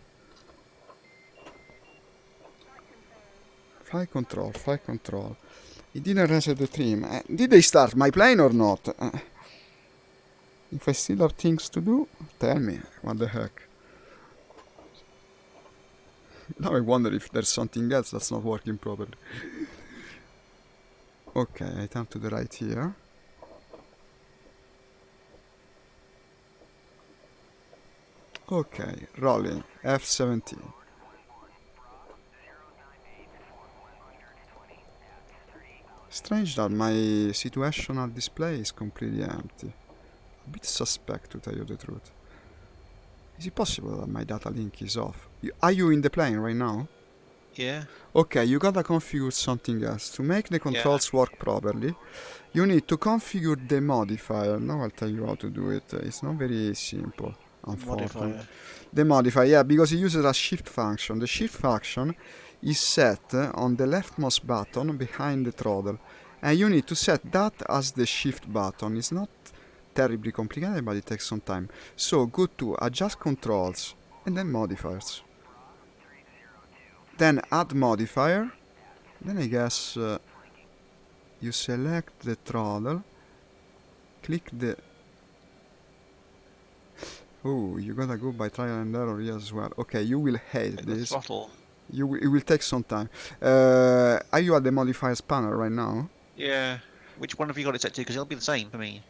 Flight control. It didn't reset the trim. Did they start my plane or not? If I still have things to do, tell me. What the heck? Now I wonder if there's something else that's not working properly. Okay, I turn to the right here. Okay, rolling. F-17. Strange that my situational display is completely empty. A bit suspect, to tell you the truth. Is it possible that my data link is off? Are you in the plane right now? Yeah. Okay, you gotta configure something else. To make the controls work properly, you need to configure the modifier. Now I'll tell you how to do it. It's not very simple, unfortunately. Modifier. The modifier, yeah, because it uses a shift function. The shift function is set on the leftmost button behind the throttle. And you need to set that as the shift button. It's not terribly complicated, but it takes some time. So go to adjust controls and then modifiers. Then add modifier. Then I guess you select the throttle. Click the... Oh, you gotta go by trial and error here as well. Okay, you will hate this. Throttle. It will take some time. Are you at the modifiers panel right now? Yeah. Which one have you got it set to? Because it'll be the same for me.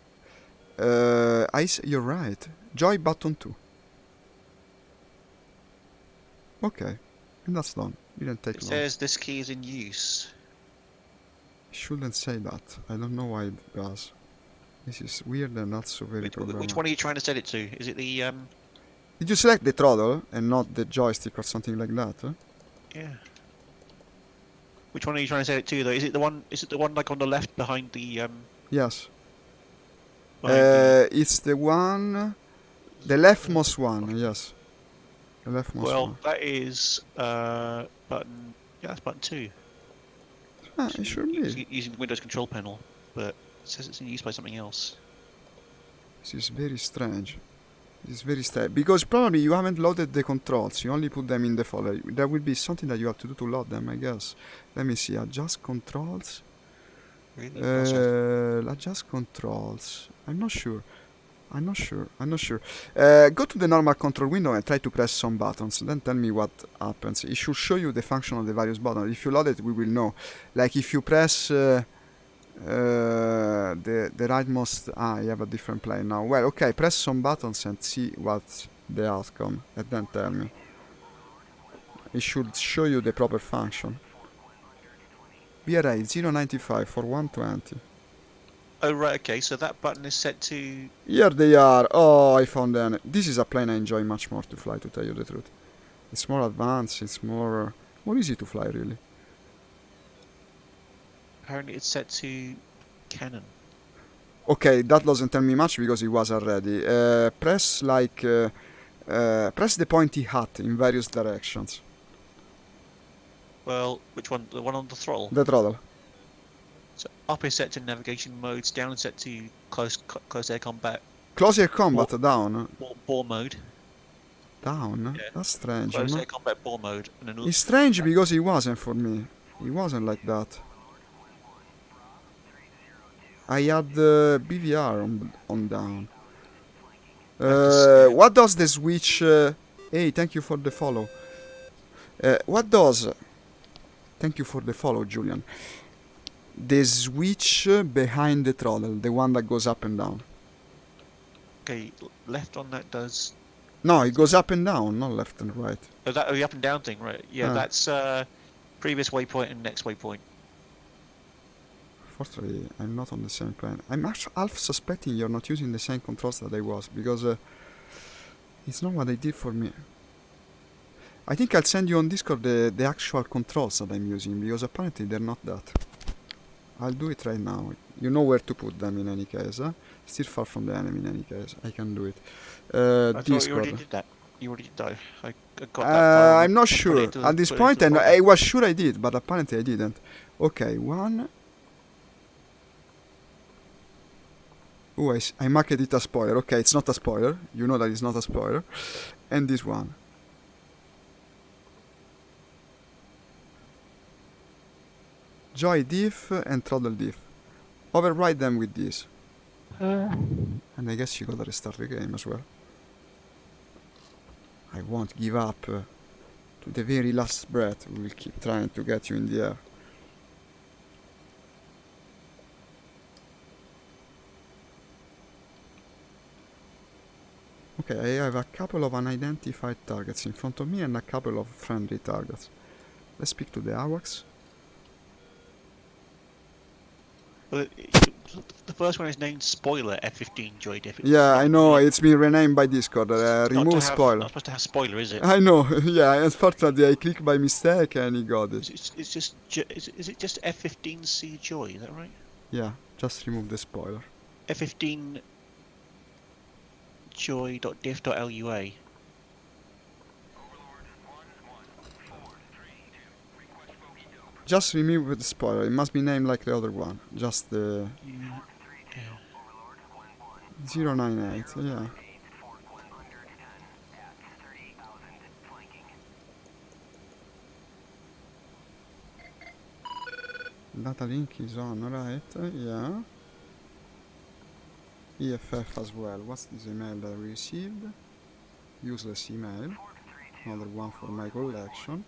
You're right. Joy button 2. Okay, and that's done. Didn't take long. It says this key is in use. Shouldn't say that. I don't know why it does. This is weird and not so very programmable. Which one are you trying to set it to? Is it the Did you select the throttle and not the joystick or something like that? Huh? Yeah. Which one are you trying to set it to, though? Is it the one? Is it the one like on the left behind the? Yes. Behind it's the one, the leftmost one. Yes. The leftmost one. Well, that is button. Yeah, that's button 2. It should be. Using the Windows control panel, but it says it's in use by something else. This is very strange. It's very strange because probably you haven't loaded the controls. You only put them in the folder. There will be something that you have to do to load them, I guess. Let me see. Adjust controls. Really? Adjust controls. I'm not sure. Go to the normal control window and try to press some buttons. Then tell me what happens. It should show you the function of the various buttons. If you load it, we will know. Like if you press the rightmost. You have a different plane now. Well, okay. Press some buttons and see what's the outcome, and then tell me. It should show you the proper function. BRA 095 for 120. Oh, right, okay, so that button is set to... Here they are. Oh, I found them. This is a plane I enjoy much more to fly, to tell you the truth. It's more advanced, it's more easy to fly, really. Apparently it's set to cannon. Okay, that doesn't tell me much because it was already. Press the pointy hat in various directions. Well, which one? The one on the throttle? The throttle. So up is set to navigation modes, down is set to close air combat. Close air combat, down. Bore mode. Down? Yeah. That's strange. Close air combat bore mode. And then it's strange because it wasn't for me. It wasn't like that. I had the BVR on down. What does the switch... hey, thank you for the follow. What does... Thank you for the follow, Julian. The switch behind the throttle, the one that goes up and down. Okay, left on that does... No, it goes up and down, not left and right. Oh, the up and down thing, right? Yeah, that's previous waypoint and next waypoint. Fortunately, I'm not on the same plane. I'm actually half suspecting you're not using the same controls that I was, because it's not what they did for me. I think I'll send you on Discord the actual controls that I'm using, because apparently they're not that. I'll do it right now. You know where to put them in any case, huh? Still far from the enemy in any case. I can do it. I Discord. thought you already did that. You already did that. I got that. I'm not sure. At this point, I was sure I did, but apparently I didn't. Okay, one. Oh, I marked it a spoiler. Okay, it's not a spoiler. You know that it's not a spoiler. And this one. Joy diff and throttle diff. Override them with this. And I guess you gotta restart the game as well. I won't give up. To the very last breath, we will keep trying to get you in the air. Okay, I have a couple of unidentified targets in front of me and a couple of friendly targets. Let's speak to the AWACS. Well, the first one is named Spoiler F15 Joy Diff. Yeah, I know, it's been renamed by Discord. Remove spoiler. Not supposed to have spoiler, is it? I know, yeah, unfortunately I clicked by mistake and he got it. It's just, is it just F15C Joy, is that right? Yeah, just remove the spoiler. F15 joy.diff.lua. Just remove the spoiler, it must be named like the other one. Just the... Yeah. 098, yeah. Data link is on, right? Yeah. EFF as well. What's this email that I received? Useless email. Another one for my collection.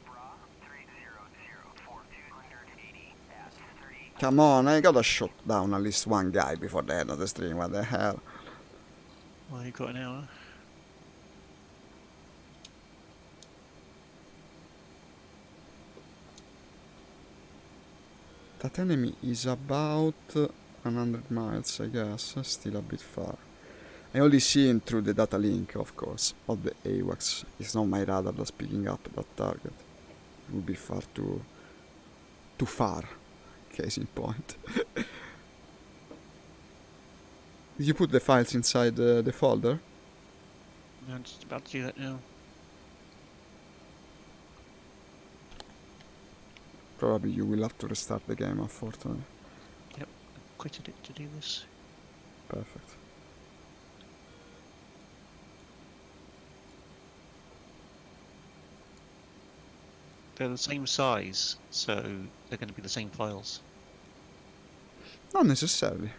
Come on, I gotta shut down at least one guy before the end of the stream. What the hell? Well, you got an hour. That enemy is about 100 miles, I guess. Still a bit far. I only see him through the data link, of course, of the AWACS. It's not my radar that's picking up that target. It would be far too too far. Case in point. Did you put the files inside the folder? I'm just about to do that now. Probably you will have to restart the game, unfortunately. Yep, I quitted it to do this. Perfect. They're the same size, so they're going to be the same files. Not necessarily.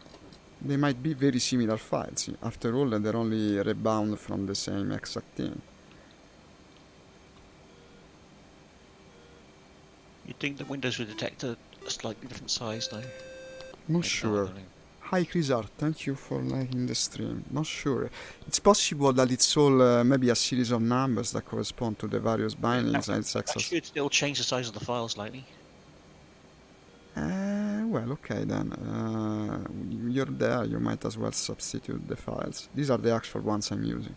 They might be very similar files. After all, they're only rebound from the same exact thing. You'd think that Windows would detect a slightly different size, though. Not sure. Hi Chris thank you for liking the stream. Not sure. It's possible that it's all maybe a series of numbers that correspond to the various bindings and its access. Actually, it'll change the size of the file slightly. Well, okay then. You're there, you might as well substitute the files. These are the actual ones I'm using.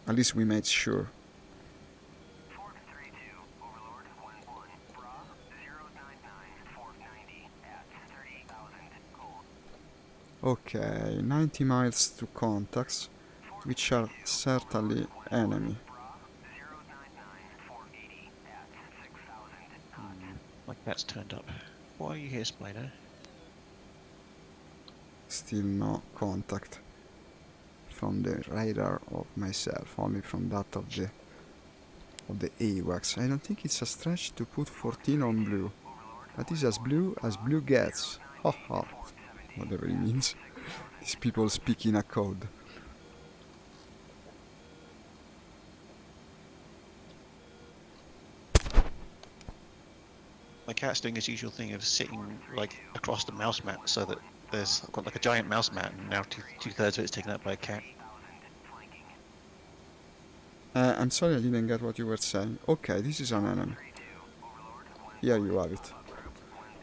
At least we made sure. Okay, 90 miles to contacts, which are certainly enemy. My cat's turned up. Why are you here, Spider? Still no contact from the radar of myself, only from that of the AWACS. I don't think it's a stretch to put 14 on blue. That is as blue gets. Haha. Whatever it means. These people speak in a code. My cat's doing his usual thing of sitting like across the mouse mat, so that I've got like a giant mouse mat, and now two-thirds of it's taken up by a cat. I'm sorry I didn't get what you were saying. Okay, this is an enemy. Here you have it.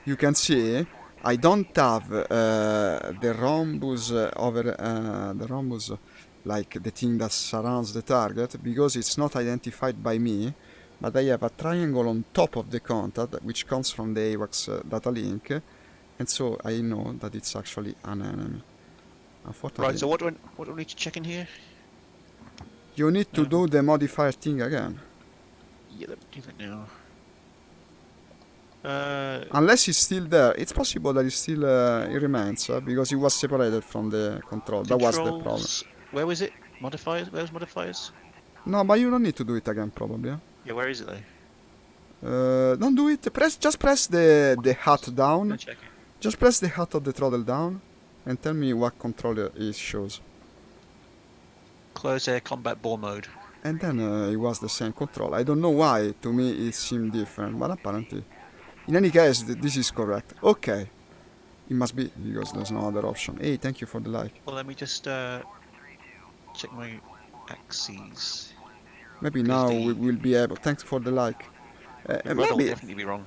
You can see I don't have the rhombus like the thing that surrounds the target, because it's not identified by me, but I have a triangle on top of the contact which comes from the AWACS data link, and so I know that it's actually an enemy. Unfortunately, right, so what do I need to check in here? You need to do the modifier thing again. Yeah, let me do that now. Unless he's still there. It's possible that he still he remains, because he was separated from the control. That was the problem. Where was it? Modifiers? Where's modifiers? No, but you don't need to do it again, probably. Yeah, where is it though? Don't do it. Just press the hat down. Check it. Just press the hat of the throttle down, and tell me what controller it shows. Close air combat bore mode. And then it was the same control. I don't know why. To me, it seemed different, but apparently. In any case, this is correct. Okay. It must be, because there's no other option. Hey, thank you for the like. Well, let me just check my axes. Maybe now we will be able. Thanks for the like. The rudder will definitely be wrong.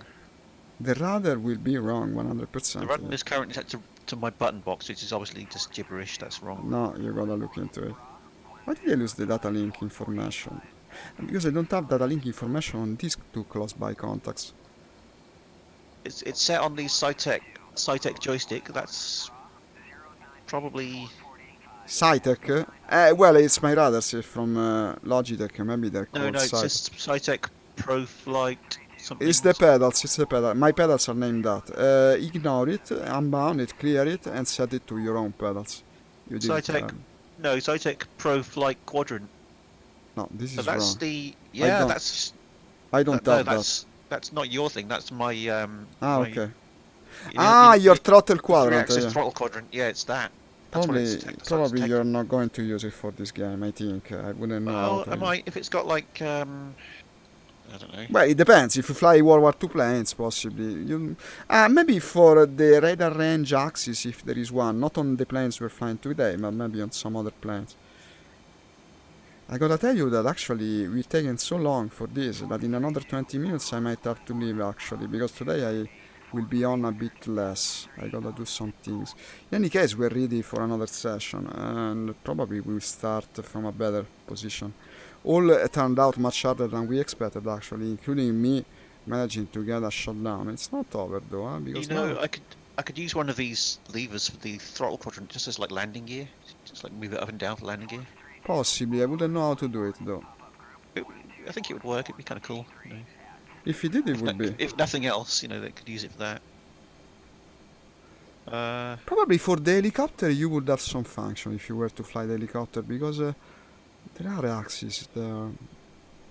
The rudder will be wrong 100%. The rudder is currently set to my button box, which is obviously just gibberish. That's wrong. No, you gotta look into it. Why did I lose the data link information? Because I don't have data link information on these two close by contacts. It's set on the Cytec joystick. That's probably Cytec? Well, it's my radars from Logitech. Maybe they're called No, it's just Cytec Pro Flight something. It's the pedals, My pedals are named that. Ignore it, unbound it, clear it, and set it to your own pedals. You did Cytec, no, Cytec Pro Flight Quadrant. No, this is that's wrong. That's... I don't have that. That's not your thing, that's my... okay. Your throttle quadrant. Three-axis throttle quadrant, yeah, it's that. Probably you're not going to use it for this game, I think. I wouldn't know. Well, I might, if it's got like... I don't know. Well, it depends. If you fly World War II planes, possibly. Maybe for the radar range axis, if there is one. Not on the planes we're flying today, but maybe on some other planes. I gotta tell you that actually we've taken so long for this that in another 20 minutes I might have to leave actually, because today I will be on a bit less. I gotta do some things. In any case, we're ready for another session, and probably we'll start from a better position. All turned out much harder than we expected, actually, including me managing to get a shot down. It's not over though, huh? Because You know, now I could use one of these levers for the throttle quadrant just as like landing gear, just like move it up and down for landing gear. possibly I wouldn't know how to do it though. I think it would work. It'd be kind of cool. You know. If he did, it would be. If nothing else, you know, they could use it for that. Probably for the helicopter you would have some function if you were to fly the helicopter, because there are axes there.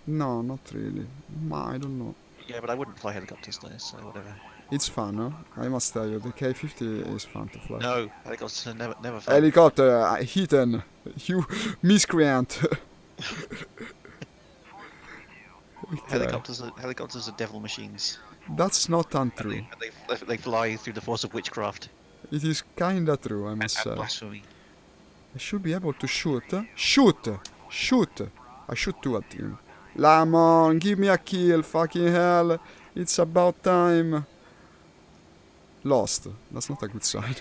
No, not really. I don't know. Yeah, but I wouldn't fly helicopters there, so whatever. It's fun, huh? I must tell you, the K-50 is fun to fly. No, helicopters are never fun. Helicopter, hidden, you miscreant. Helicopters are devil machines. That's not untrue. And they fly through the force of witchcraft. It is kinda true, I must say. Blasphemy. I should be able to shoot. Shoot! Shoot! I shoot two at him. Come on, give me a kill, fucking hell. It's about time. Lost. That's not a good sign.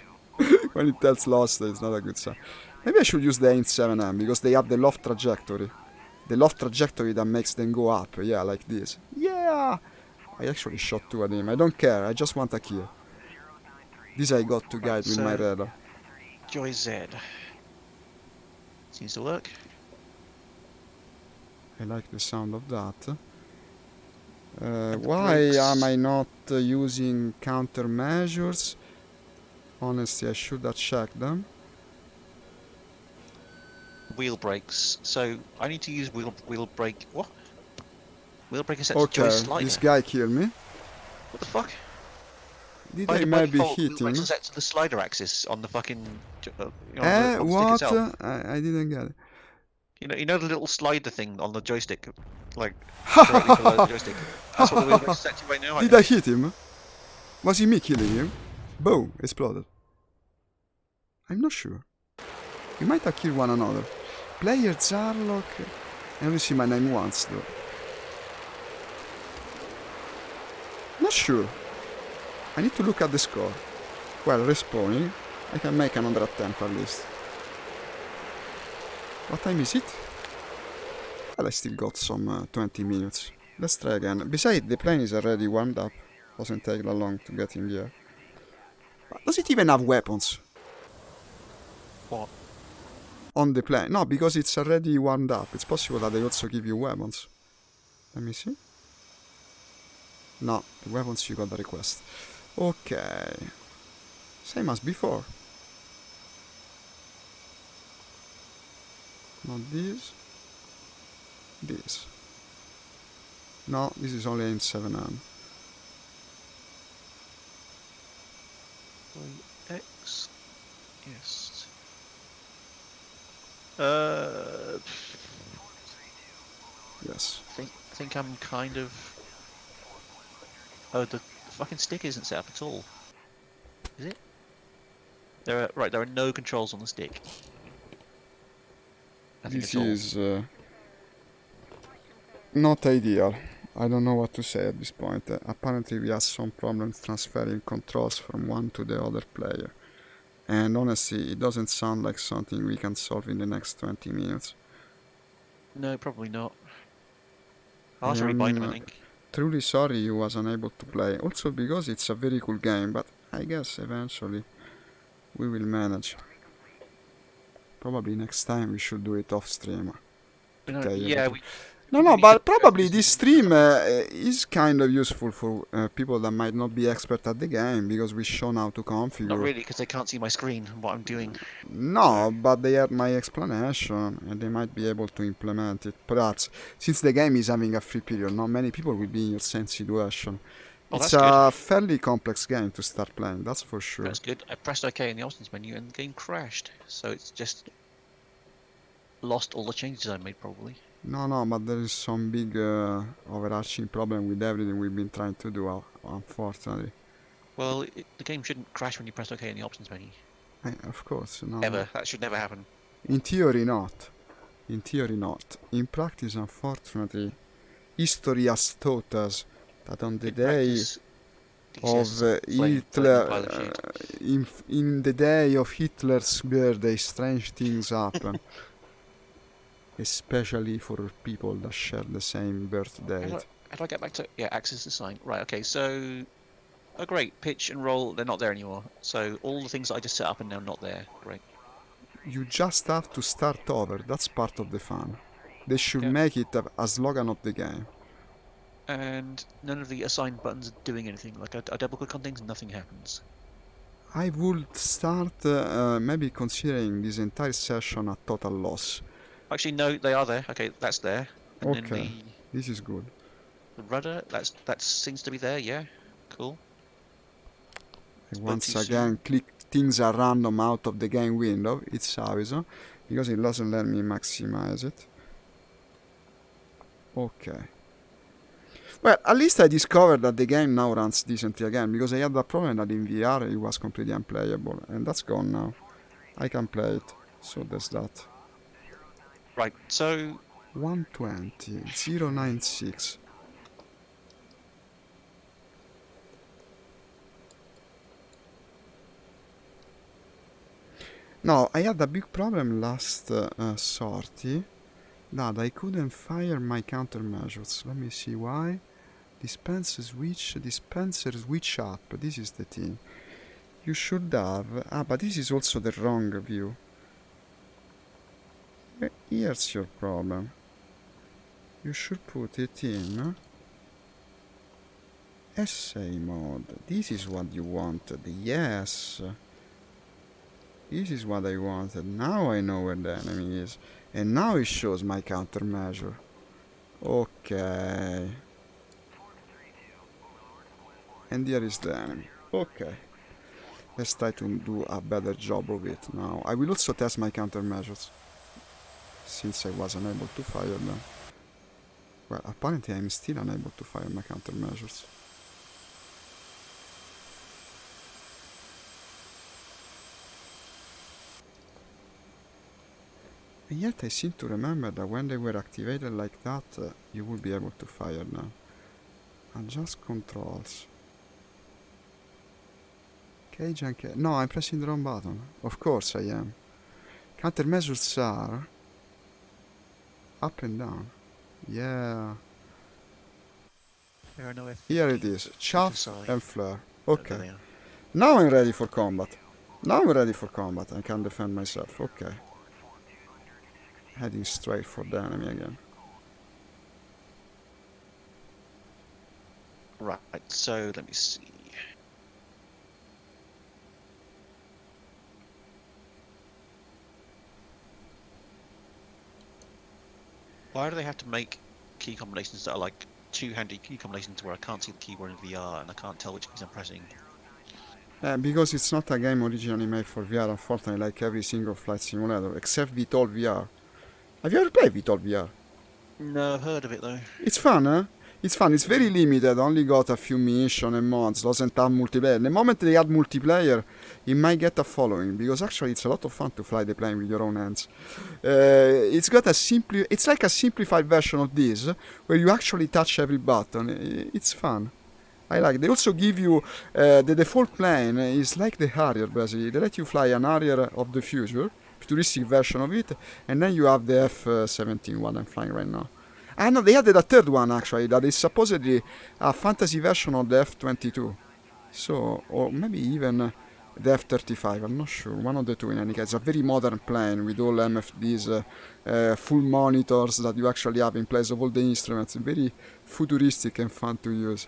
When it tells lost, it's not a good sign. Maybe I should use the Aim 7M, because they have the loft trajectory. The loft trajectory that makes them go up. Yeah, like this. Yeah! I actually shot two at him. I don't care, I just want a kill. This I got to guide with my radar. Joy Z. Seems to work. I like the sound of that. Why am I not using countermeasures? Honestly, I should have checked them. Wheel brakes. So I need to use wheel brake. What? Wheel brake is set to joy slider. Okay, this guy killed me. What the fuck? Did I maybe hit him? Wheel brakes are set to the slider axis on the fucking. What? I didn't get it. You know the little slider thing on the joystick, like directly below the joystick. That's what the wheel brakes are set to right now. Did I hit him? Was it me killing him? Boom! Exploded. I'm not sure. We might have killed one another. Player Zarlock. I only see my name once though. Not sure. I need to look at the score. Well, respawning. I can make another attempt at least. What time is it? Well, I still got some 20 minutes. Let's try again. Besides, the plane is already warmed up. Doesn't take that long to get in the air. But does it even have weapons? What? On the plane? No, because it's already warmed up. It's possible that they also give you weapons. Let me see. No, the weapons you got the request. Okay. Same as before. Not this. This. No, this is only in 7M. X. Yes. Yes. Think I'm kind of. Oh, the fucking stick isn't set up at all. Is it? There are no controls on the stick. This is not ideal. I don't know what to say at this point. Apparently we have some problems transferring controls from one to the other player. And honestly, it doesn't sound like something we can solve in the next 20 minutes. No, probably not. I'll have to rebind them, I think. Truly sorry you was unable to play. Also because it's a very cool game, but I guess eventually we will manage. Probably next time we should do it off stream. No, but probably this stream is kind of useful for people that might not be expert at the game, because we show how to configure. Not really, because they can't see my screen and what I'm doing. No, but they heard my explanation and they might be able to implement it. Perhaps, since the game is having a free period, not many people will be in your same situation. It's a fairly complex game to start playing, that's for sure. That's good. I pressed OK in the options menu and the game crashed. So it's just lost all the changes I made, probably. No, but there is some big overarching problem with everything we've been trying to do, unfortunately. Well, the game shouldn't crash when you press OK in the options menu. Of course, no. Ever. That should never happen. In theory, not. In theory, not. In practice, unfortunately, history has taught us that on the day of Hitler, in the day of Hitler's birthday, strange things happen. especially for people that share the same birth date. How do I get back to access the sign? Right. Okay. So, oh great, pitch and roll. They're not there anymore. So all the things that I just set up are now not there. Great. You just have to start over. That's part of the fun. They should make it a slogan of the game. And none of the assigned buttons are doing anything. Like I double click on things, nothing happens. I would start maybe considering this entire session a total loss. Actually, no, they are there. Okay, that's there. And okay, this is good. The rudder, that seems to be there. Yeah, cool. Once again, click things are random out of the game window. It's Avison because it doesn't let me maximize it. Okay. Well, at least I discovered that the game now runs decently again, because I had the problem that in VR it was completely unplayable, and that's gone now. I can play it, so there's that. Right, so 120, 096. No, I had a big problem last sortie that I couldn't fire my countermeasures. Let me see why. Dispenser switch up. This is the thing. You should have... but this is also the wrong view. Here's your problem. You should put it in essay mode. This is what you wanted. Yes. This is what I wanted. Now I know where the enemy is. And now it shows my countermeasure. Okay. And here is the enemy. Okay. Let's try to do a better job of it now. I will also test my countermeasures, since I was unable to fire them. Well, apparently I'm still unable to fire my countermeasures. And yet I seem to remember that when they were activated like that, you would be able to fire them. Adjust controls. Cage and cage. No, I'm pressing the wrong button. Of course I am. Countermeasures are up and down. Yeah. Here it is. Chaff and flare. Okay. Now I'm ready for combat. I can defend myself. Okay. Heading straight for the enemy again. Right, so let me see. Why do they have to make key combinations that are like two-handed key combinations where I can't see the keyboard in VR and I can't tell which keys I'm pressing? Because it's not a game originally made for VR, unfortunately, like every single flight simulator, except VTOL VR. Have you ever played VTOL VR? No, I've heard of it though. It's fun, huh? It's fun. It's very limited. Only got a few missions and mods. Doesn't have multiplayer. The moment they add multiplayer, it might get a following, because actually it's a lot of fun to fly the plane with your own hands. It's got a it's like a simplified version of this, where you actually touch every button. It's fun. I like it. They also give you the default plane is like the Harrier, basically. They let you fly an Harrier of the future, futuristic version of it, and then you have the F-17 one I'm flying right now. No, they added a third one actually that is supposedly a fantasy version of the F-22. So, or maybe even the F-35, I'm not sure. One of the two in any case. A very modern plane with all MFDs, full monitors that you actually have in place of all the instruments. Very futuristic and fun to use.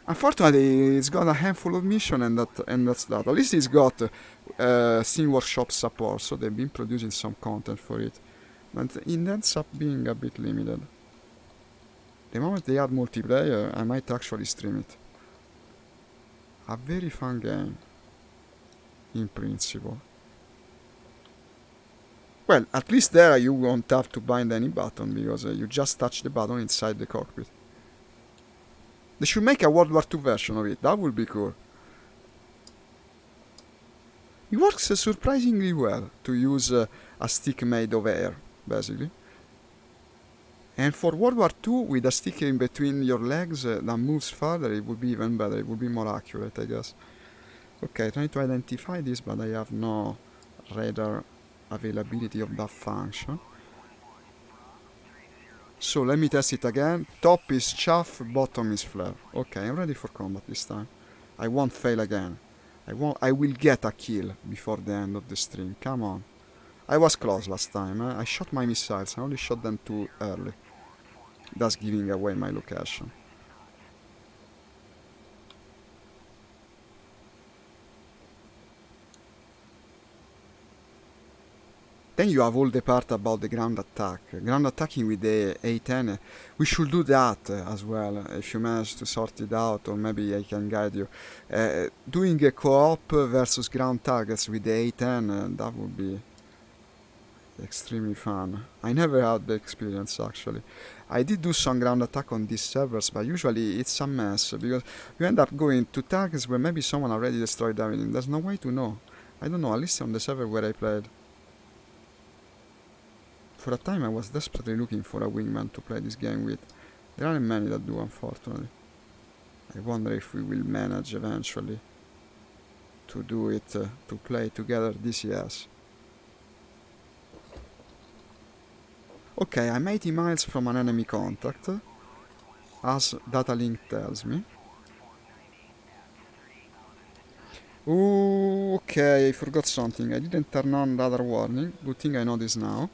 Unfortunately, it's got a handful of missions and that's that. At least it's got Steam Workshop support, so they've been producing some content for it. But it ends up being a bit limited. The moment they add multiplayer, I might actually stream it. A very fun game, in principle. Well, at least there you won't have to bind any button, because you just touch the button inside the cockpit. They should make a World War II version of it, that would be cool. It works surprisingly well to use a stick made of air, basically. And for World War II, with a stick in between your legs that moves further, it would be even better, it would be more accurate, I guess. Okay, trying to identify this, but I have no radar availability of that function. So let me test it again. Top is chaff, bottom is flare. Okay, I'm ready for combat this time. I won't fail again. I will get a kill before the end of the stream. Come on. I was close last time. I shot my missiles. I only shot them too early. Thus giving away my location. Then you have all the part about the ground attack. Ground attacking with the A10. We should do that as well, if you manage to sort it out, or maybe I can guide you. Doing a co-op versus ground targets with the A10, that would be extremely fun. I never had the experience actually. I did do some ground attack on these servers, but usually it's a mess, because you end up going to targets where maybe someone already destroyed everything. There's no way to know. I don't know, at least on the server where I played. For a time I was desperately looking for a wingman to play this game with. There aren't many that do, unfortunately. I wonder if we will manage eventually to do it, to play together DCS. Okay, I'm 80 miles from an enemy contact, as data link tells me. Ooh, okay, I forgot something. I didn't turn on radar warning. Good thing I know this now.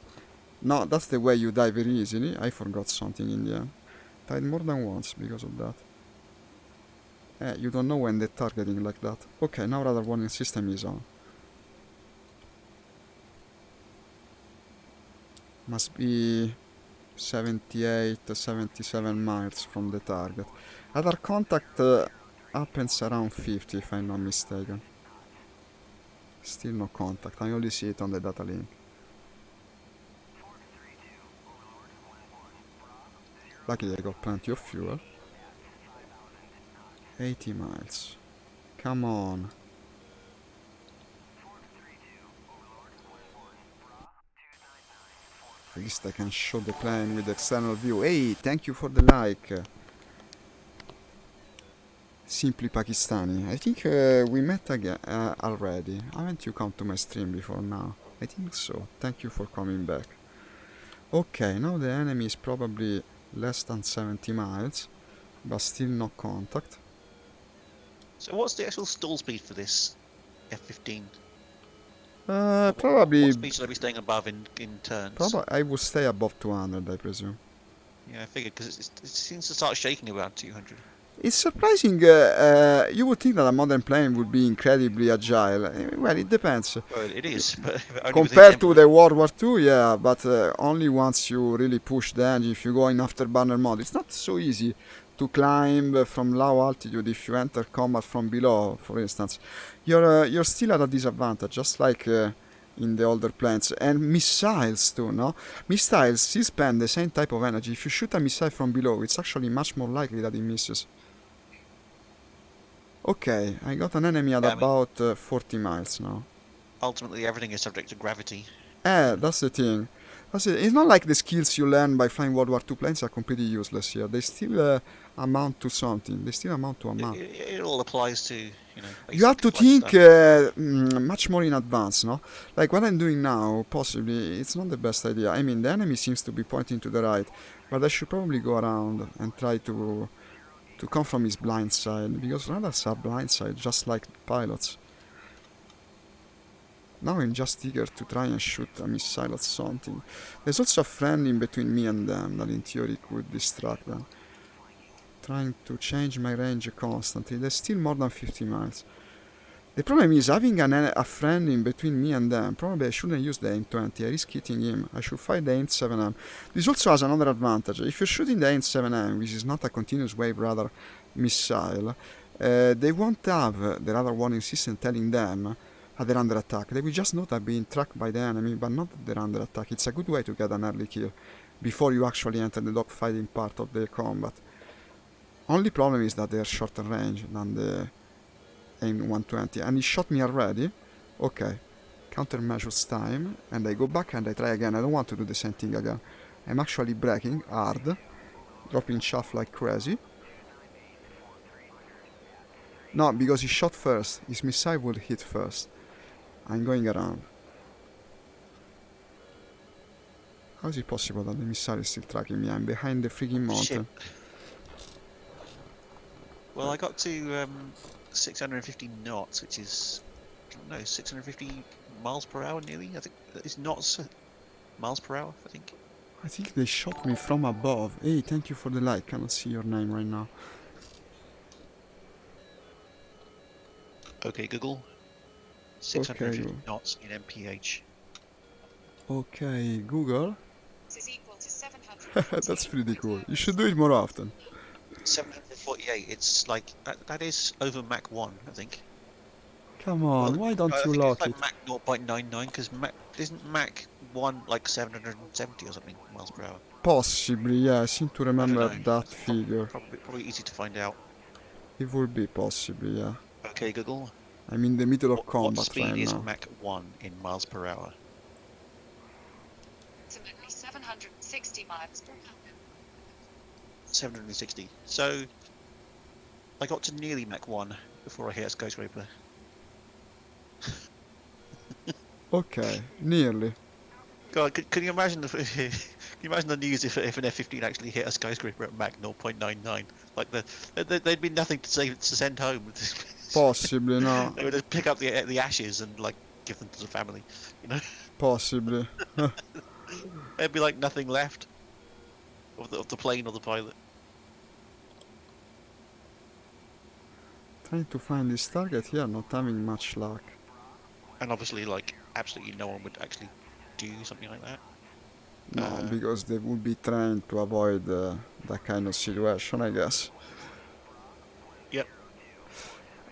No, that's the way you die very easily. I forgot something in the end. Died more than once because of that. You don't know when they're targeting like that. Okay, now radar warning system is on. Must be 78, 77 miles from the target. Radar contact happens around 50 if I'm not mistaken. Still no contact, I only see it on the data link. Luckily I got plenty of fuel. 80 miles. Come on. At least I can show the plane with external view. Hey, thank you for the like. Simply Pakistani. I think we met again already. Haven't you come to my stream before now? I think so. Thank you for coming back. Okay, now the enemy is probably less than 70 miles, but still no contact. So what's the actual stall speed for this F-15? Probably... What speed should I be staying above in turns? Probably I will stay above 200, I presume. Yeah, I figured, because it seems to start shaking around 200. It's surprising, you would think that a modern plane would be incredibly agile. Well, it depends. Well, it is, but only compared to the World War II, yeah, but only once you really push the engine, if you go in afterburner mode. It's not so easy to climb from low altitude if you enter combat from below, for instance. You're still at a disadvantage, just like in the older planes. And missiles too, no? Missiles still spend the same type of energy. If you shoot a missile from below, it's actually much more likely that it misses. Okay, I got an enemy at about 40 miles now. Ultimately, everything is subject to gravity. That's the thing. It's not like the skills you learn by flying World War II planes are completely useless here. They still amount to something. They still amount to a map. It all applies to, you have to think much more in advance, no? Like what I'm doing now, possibly, it's not the best idea. I mean, the enemy seems to be pointing to the right, but I should probably go around and try to come from his blind side, because radars are blind side, just like pilots. Now I'm just eager to try and shoot a missile at something. There's also a friend in between me and them that in theory could distract them. Trying to change my range constantly. There's still more than 50 miles. The problem is having a friend in between me and them. Probably I shouldn't use the AIM-20. I risk hitting him. I should fight the AIM-7M. This also has another advantage. If you're shooting the AIM-7M, which is not a continuous wave radar missile, they won't have the radar warning system telling them that they're under attack. They will just know they're being tracked by the enemy, but not that they're under attack. It's a good way to get an early kill before you actually enter the dogfighting part of the combat. Only problem is that they're shorter range than the AIM-120, and he shot me already. Okay, countermeasures time, and I go back and I try again. I don't want to do the same thing again. I'm actually braking hard, dropping chaff like crazy. No, because he shot first. His missile would hit first. I'm going around. How is it possible that the missile is still tracking me? I'm behind the freaking mountain. Shit. Well, I got to 650 knots, which is, I don't know, 650 miles per hour nearly. I think it's knots, miles per hour, I think. I think they shot me from above. Hey, thank you for the like. Cannot see your name right now. Okay, Google. 650 knots in mph. Okay, Google. This is equal to 700. That's pretty cool. You should do it more often. 748. It's like that is over Mach 1, I think. Come on, well, why don't you lock it? It's like Mach 0.99 because isn't Mach 1 like 770 or something miles per hour? Possibly, yeah. I seem to remember that figure. Probably easy to find out. It would be possibly, yeah. Okay, Google. I'm in the middle of combat what speed right is now. Mach 1 in miles per hour? Approximately 760 miles per hour. 760. So I got to nearly Mach 1 before I hit a skyscraper. Okay, nearly. God, can you imagine the can you imagine the news if an F-15 actually hit a skyscraper at Mach 0.99? Like there'd be nothing to send home. Possibly, no. They would just pick up the ashes and like give them to the family, you know. Possibly. There'd be like nothing left of the plane or the pilot. Trying to find this target here, not having much luck. And obviously, like, absolutely no one would actually do something like that. No, because they would be trained to avoid that kind of situation, I guess. Yep.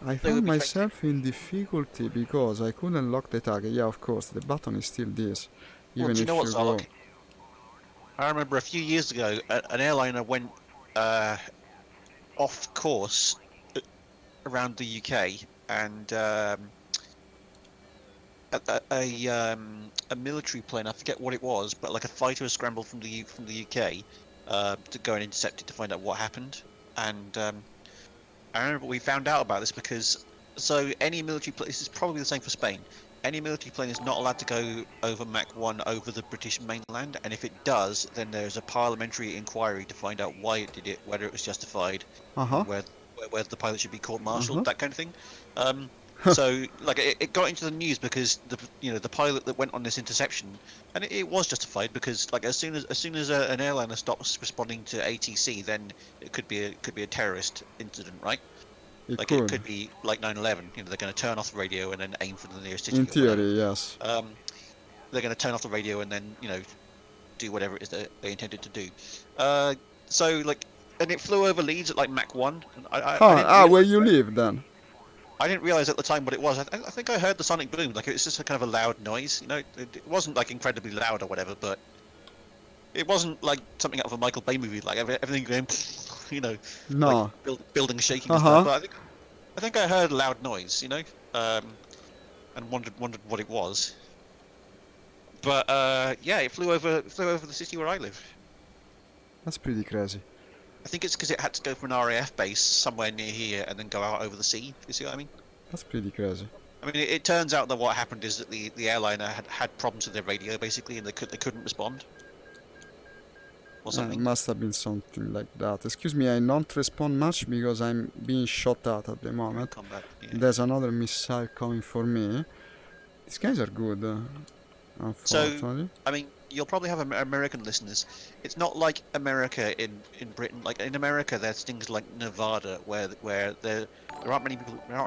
I found myself in difficulty because I couldn't lock the target. Yeah, of course, the button is still this. Even if you go... I remember a few years ago, an airliner went off course around the UK, and a military plane, I forget what it was, but like a fighter was scrambled from the UK to go and intercept it to find out what happened. And I remember we found out about this because any military plane, this is probably the same for Spain, any military plane is not allowed to go over Mach 1 over the British mainland, and if it does, then there's a parliamentary inquiry to find out why it did it, whether it was justified, whether the pilot should be court-martialed, that kind of thing. So, like, it got into the news because the pilot that went on this interception, and it was justified because, like, as soon as an airliner stops responding to ATC, then it could be a terrorist incident, right? It could be like 9/11. They're going to turn off the radio and then aim for the nearest city. In theory, yes. They're going to turn off the radio and then do whatever it is that they intended to do. So like, and it flew over Leeds at like Mach 1. And where you live then? I didn't realize at the time what it was. I think I heard the sonic boom. Like, it was just a kind of a loud noise. It wasn't like incredibly loud or whatever, but it wasn't like something out of a Michael Bay movie, like everything going, no, like buildings shaking and stuff. But I think I heard a loud noise, and wondered what it was. But yeah, it flew over the city where I live. That's pretty crazy. I think it's because it had to go from an RAF base somewhere near here and then go out over the sea. You see what I mean? That's pretty crazy. I mean, it turns out that what happened is that the airliner had problems with their radio, basically, and they couldn't respond. Or something. It must have been something like that. Excuse me, I don't respond much because I'm being shot at the moment. Combat, yeah. There's another missile coming for me. These guys are good, unfortunately. So, I mean, you'll probably have American listeners. It's not like America in Britain. Like, in America, there's things like Nevada where there aren't many people. There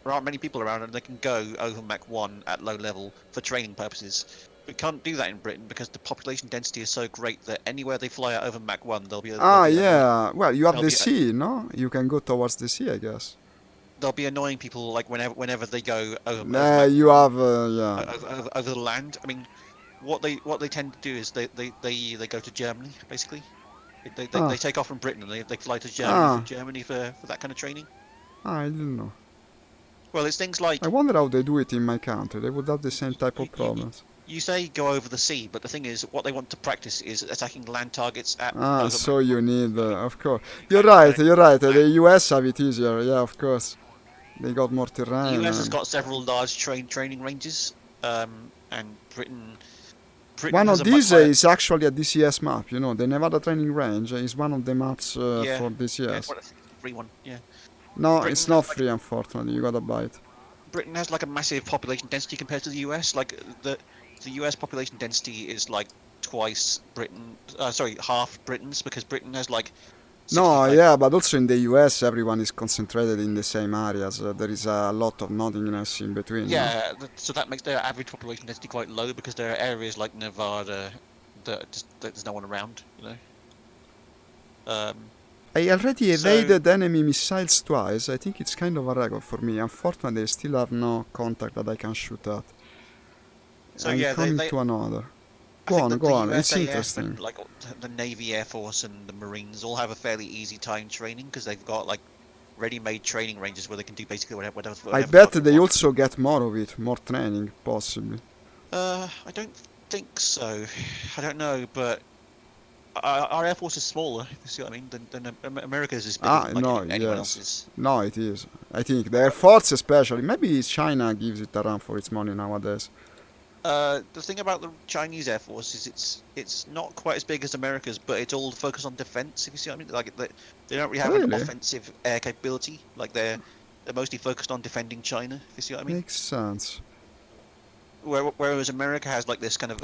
aren't many people around, and they can go over Mach 1 at low level for training purposes. We can't do that in Britain because the population density is so great that anywhere they fly out over Mach 1, there'll be well, you have the sea, no? You can go towards the sea, I guess. There'll be annoying people like whenever they go over. You have over the land. I mean, what they tend to do is they go to Germany, basically. They take off from Britain and they fly to Germany for that kind of training. I didn't know. Well, it's things like... I wonder how they do it in my country. They would have the same type of problems. You say go over the sea, but the thing is, what they want to practice is attacking land targets at... so you need... of course. You're right. The US have it easier, yeah, of course. They got more terrain. The US has got several large training ranges, and Britain Britain one has of a much these higher... is actually a DCS map, you know. The Nevada Training Range is one of the maps yeah, for yeah, DCS. well, it's a free one. Yeah. No, Britain it's has not like free, unfortunately. You gotta buy it. Britain has like a massive population density compared to the US. Like the US population density is like twice Britain. Sorry, half Britain's, because Britain has like No, 65. yeah, but also in the US, everyone is concentrated in the same areas. There is a lot of nothingness in between. Yeah, so that makes their average population density quite low, because there are areas like Nevada that there's no one around, you know. I already So evaded enemy missiles twice. I think it's kind of a record for me. Unfortunately, I still have no contact that I can shoot at. I'm yeah, coming to another. I think that Go the on. It's USAF interesting. and like the Navy, Air Force, and the Marines all have a fairly easy time training, because they've got like ready-made training ranges where they can do basically whatever I the bet fuck they want. also get more of it, more training, possibly. I don't think so. I don't know, but our Air Force is smaller. You see what I mean? Than America's is bigger than like No, anyone yes. else's. No, it is. I think the Air Force especially. Maybe China gives it a run for its money nowadays. The thing about the Chinese Air Force is it's not quite as big as America's, but it's all focused on defense. If you see what I mean, like they don't really have an offensive air capability. Like they're mostly focused on defending China. If you see what I mean. Makes sense. Whereas America has like this kind of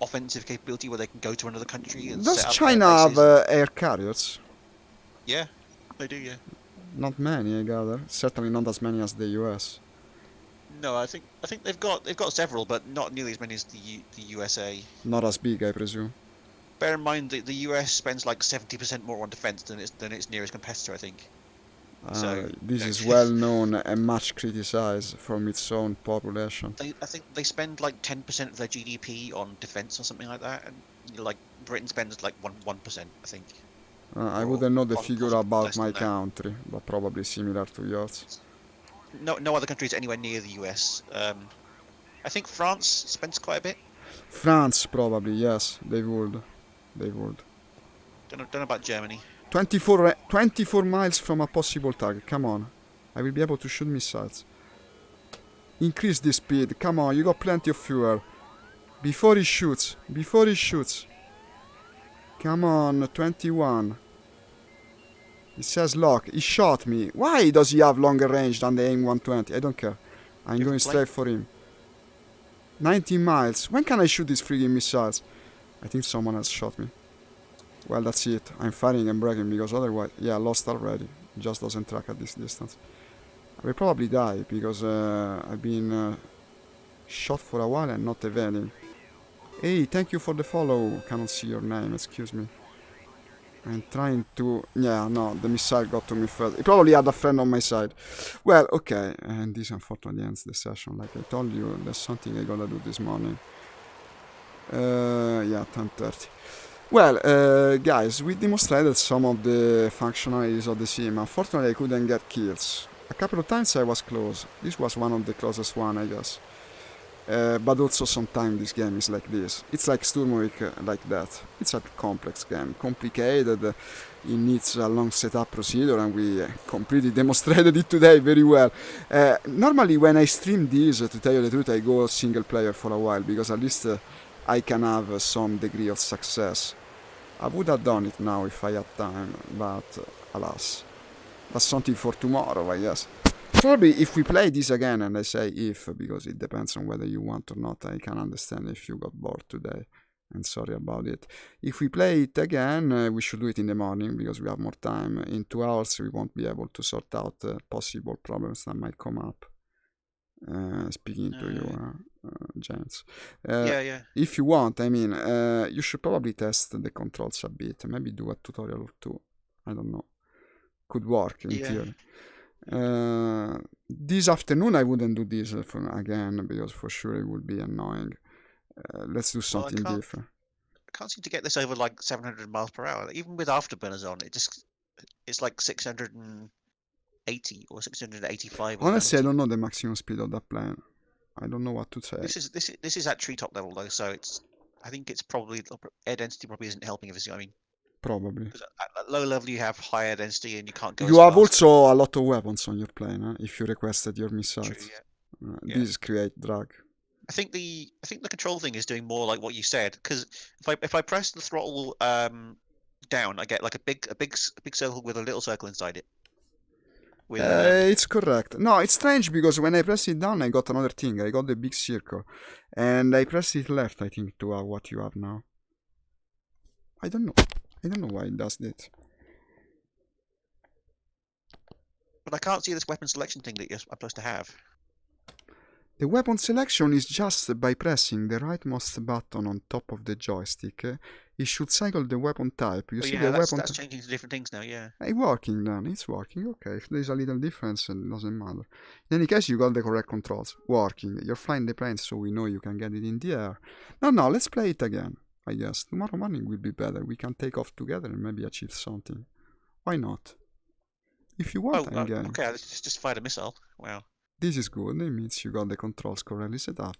offensive capability where they can go to another country and Does set up China air have bases. air carriers? Yeah, they do. Yeah. Not many, I gather. Certainly not as many as the US. No, I think they've got several, but not nearly as many as the USA. Not as big, I presume. Bear in mind that the US spends like 70% more on defense than its nearest competitor, I think. So this is well known and much criticized from its own population. I think they spend like 10% of their GDP on defense or something like that, and like Britain spends like 1%, I think. I wouldn't know the possibly figure about less my than that. country, but probably similar to yours. No other country is anywhere near the US. I think France spends quite a bit. France probably, yes, they would. Don't know about Germany. 24 miles from a possible target, come on. I will be able to shoot missiles. Increase the speed, come on, you got plenty of fuel. Before he shoots. Come on, 21. It says lock, he shot me. Why does he have longer range than the AIM-120? I don't care. I'm going straight for him. 19 miles. When can I shoot these friggin' missiles? I think someone else shot me. Well, that's it. I'm firing and braking because otherwise... Yeah, lost already. It just doesn't track at this distance. I will probably die because I've been shot for a while and not evading. Hey, thank you for the follow. Cannot see your name, excuse me. I'm trying to... Yeah, no, the missile got to me first. He probably had a friend on my side. Well, okay, and this unfortunately ends the session. Like I told you, there's something I gotta do this morning. Yeah, 10:30. Well, guys, we demonstrated some of the functionalities of the sim. Unfortunately, I couldn't get kills. A couple of times I was close. This was one of the closest one, I guess. But also sometimes this game is like this. It's like Sturmovik like that. It's a complex game, complicated. It needs a long setup procedure, and we completely demonstrated it today very well. Normally, when I stream this, to tell you the truth, I go single player for a while because at least I can have some degree of success. I would have done it now if I had time, but alas, that's something for tomorrow, I guess. Probably if we play this again, and I say if, because it depends on whether you want or not, I can understand if you got bored today, and sorry about it. If we play it again, we should do it in the morning, because we have more time. In 2 hours we won't be able to sort out possible problems that might come up. Speaking to you, James. Yeah. If you want, I mean, you should probably test the controls a bit. Maybe do a tutorial or two. I don't know. Could work in theory. This afternoon I wouldn't do this again because for sure it would be annoying. Let's do something different. I can't seem to get this over like 700 miles per hour. Even with afterburners on, it's like 680 or 685. Honestly, I don't know the maximum speed of that plane. I don't know what to say. This is at treetop level though, so I think it's probably air density probably isn't helping, if you see what I mean. Probably. Because at low level you have higher density and you can't go. You have also a lot of weapons on your plane, if you requested your missiles. True, yeah. These create drag. I think the control thing is doing more like what you said, because if I press the throttle down, I get like a big circle with a little circle inside it. With It's correct. No, it's strange because when I press it down, I got another thing. I got the big circle, and I press it left. I think to have what you have now. I don't know. I don't know why it does that. But I can't see this weapon selection thing that you're supposed to have. The weapon selection is just by pressing the rightmost button on top of the joystick. It should cycle the weapon type. You see the weapon. That's changing to different things now. Yeah. It's working then. It's working. Okay. If there's a little difference, it doesn't matter. In any case, you got the correct controls. Working. You're flying the plane, so we know you can get it in the air. No. Let's play it again. I guess tomorrow morning will be better. We can take off together and maybe achieve something. Why not? If you want, I'm game. Okay. Let's just fired a missile. Wow. This is good. It means you got the controls correctly set up.